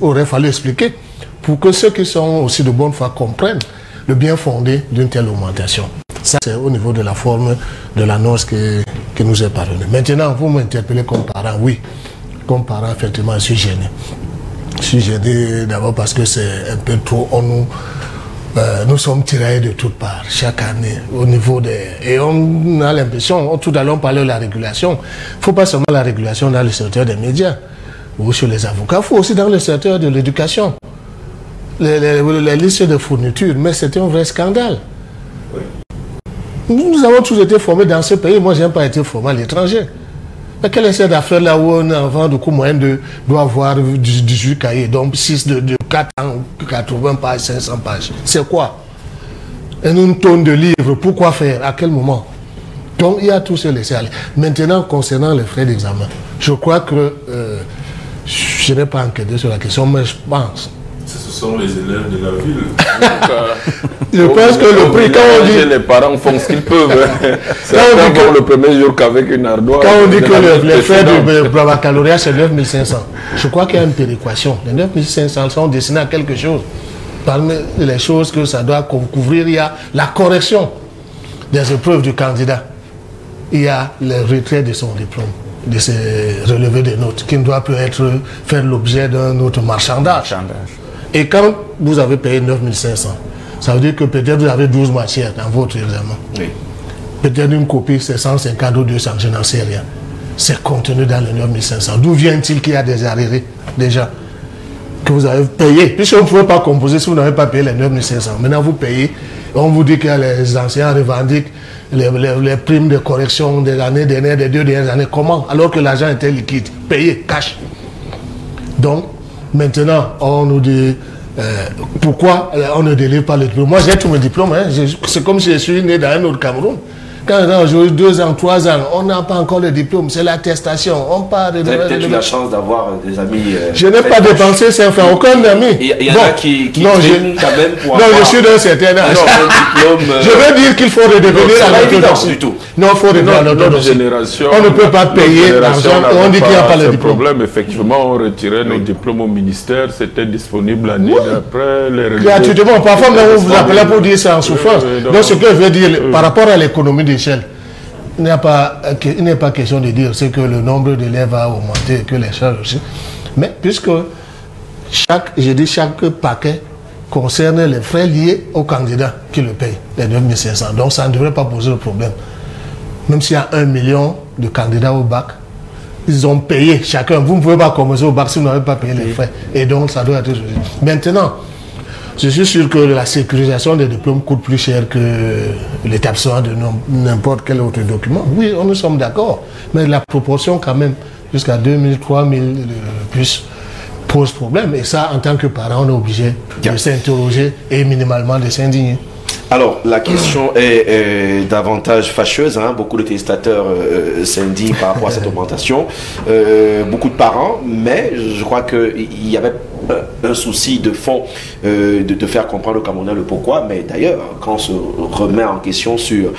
auraient fallu expliquer pour que ceux qui sont aussi de bonne foi comprennent le bien fondé d'une telle augmentation. Ça, c'est au niveau de la forme de l'annonce qui nous est parvenue. Maintenant, vous m'interpellez comme parent, oui. Comme parent, effectivement, je suis gêné. Je suis gêné d'abord parce que c'est un peu trop... nous sommes tiraillés de toutes parts, chaque année, au niveau des... Et on a l'impression, tout à l'heure on parlait de la régulation, il ne faut pas seulement la régulation dans le secteur des médias ou sur les avocats, il faut aussi dans le secteur de l'éducation. Les listes de fournitures, mais c'était un vrai scandale. Oui. Nous avons tous été formés dans ce pays, moi je n'ai pas été formé à l'étranger. Mais quelle est cette affaire là où un enfant de coût moyen doit avoir 18 cahiers, donc 6 de 480 pages, 500 pages. C'est quoi? Une tonne de livres, pourquoi faire? À quel moment? Donc il y a tout ce laisser aller. Maintenant, concernant les frais d'examen, je crois que je n'ai pas enquêté sur la question, mais je pense. Ce sont les élèves de la ville. Je pense que le prix, quand on dit... Les parents font ce qu'ils peuvent. Certains vont le premier jour qu'avec une ardoise. Quand on dit que les frais du baccalauréat, c'est 9500, je crois qu'il y a une péréquation. Les 9500 sont destinés à quelque chose. Parmi les choses que ça doit couvrir, il y a la correction des épreuves du candidat. Il y a le retrait de son diplôme, de ses relevés de notes, qui ne doit plus faire l'objet d'un autre marchandage. Et quand vous avez payé 9500, ça veut dire que peut-être vous avez 12 matières dans votre examen. Oui. Peut-être une copie, c'est 150 ou 200, je n'en sais rien. C'est contenu dans les 9500. D'où vient-il qu'il y a des arriérés déjà que vous avez payé? Puisque vous ne pouvez pas composer si vous n'avez pas payé les 9500. Maintenant, vous payez. On vous dit que les anciens revendiquent les primes de correction des années dernières, des 2 dernières années. Comment? Alors que l'argent était liquide, payé, cash. Donc, maintenant, on nous dit pourquoi on ne délivre pas le diplôme. Moi, j'ai tous mes diplômes. Hein. C'est comme si je suis né dans un autre Cameroun. Quand on a 2 ans, 3 ans, on n'a pas encore le diplôme. C'est l'attestation. On part de... Vous avez peut-être eu la chance d'avoir des amis... je n'ai pas dépensé, c'est enfin aucun ami. Il y en a qui non, quand même pour avoir... Non, je suis d'un certain âge. Je veux dire qu'il faut redevenir à l'orthodoxie. Du tout. Non, il faut redevenir à l'orthodoxie. On ne peut pas payer l'argent. On dit qu'il n'y a pas le diplôme. Problème, effectivement, on retirait nos diplômes au ministère. C'était disponible l'année d'après. Gratuitement. Parfois, même on vous appelait pour dire ça en souffrance. Donc, ce que je veux dire, par rapport à l'économie d'échelle, il n'est pas question de dire c'est que le nombre d'élèves a augmenté, que les charges aussi. Mais puisque chaque paquet concerne les frais liés au candidat qui le paye, les 9500. Donc ça ne devrait pas poser de problème. Même s'il y a 1 million de candidats au bac, ils ont payé chacun. Vous ne pouvez pas commencer au bac si vous n'avez pas payé les frais. Et donc, ça doit être... Maintenant, je suis sûr que la sécurisation des diplômes coûte plus cher que l'établissement de n'importe quel autre document. Oui, nous sommes d'accord. Mais la proportion, quand même, jusqu'à 2000, 3000 plus, pose problème. Et ça, en tant que parent, on est obligé de s'interroger et minimalement de s'indigner. Alors, la question est davantage fâcheuse. Hein. Beaucoup de téléspectateurs s'indignent par rapport à cette augmentation. Beaucoup de parents, mais je crois qu'il y avait un souci de fond de faire comprendre au Camerounais le pourquoi. Mais d'ailleurs, quand on se remet en question sur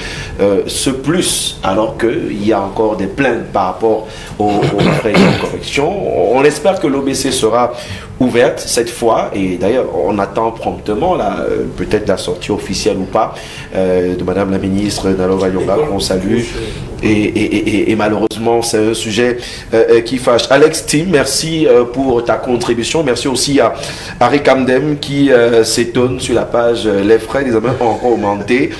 ce plus, alors qu'il y a encore des plaintes par rapport aux frais de correction, on espère que l'OBC sera ouverte cette fois, et d'ailleurs on attend promptement peut-être la sortie officielle ou pas de Madame la ministre Nalova Yonga, qu'on salue, et malheureusement c'est un sujet qui fâche. Alex Tim, merci pour ta contribution. Merci aussi à Rick Amdem qui s'étonne sur la page les frais des amants ont augmenté.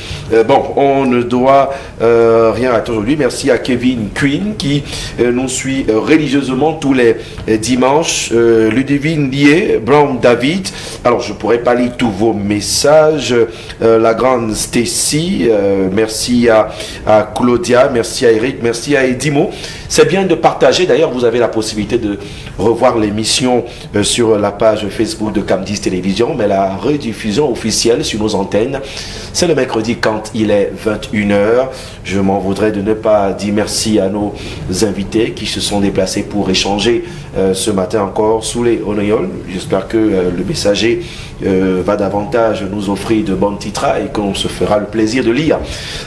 Bon, on ne doit rien rater aujourd'hui. Merci à Kevin Queen qui nous suit religieusement tous les dimanches. Ludivine Lié, Brown David. Alors je pourrais pas lire tous vos messages. La grande Stacy, merci à Claudia, merci à Eric, merci à Edimo. C'est bien de partager. D'ailleurs, vous avez la possibilité de revoir l'émission sur la page Facebook de Cam10 Télévision, mais la rediffusion officielle sur nos antennes, c'est le mercredi quand il est 21h. Je m'en voudrais de ne pas dire merci à nos invités qui se sont déplacés pour échanger ce matin encore sous les Onoyol. J'espère que le messager va davantage nous offrir de bons titres et qu'on se fera le plaisir de lire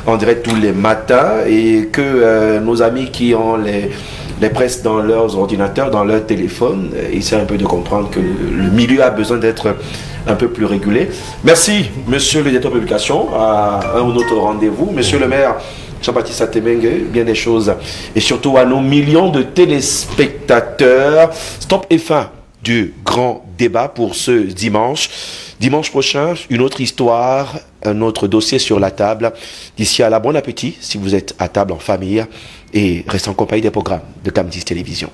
en direct tous les matins, et que nos amis qui ont les presses dans leurs ordinateurs, dans leur téléphone, essaient un peu de comprendre que le milieu a besoin d'être un peu plus régulé. Merci, monsieur le directeur de publication, à un ou autre rendez-vous. Monsieur le maire Jean-Baptiste Atemengue, bien des choses. Et surtout à nos millions de téléspectateurs. Stop et fin du grand débat pour ce dimanche. Dimanche prochain, une autre histoire, un autre dossier sur la table. D'ici là, bon appétit si vous êtes à table en famille, et restez en compagnie des programmes de Cam10 Télévision.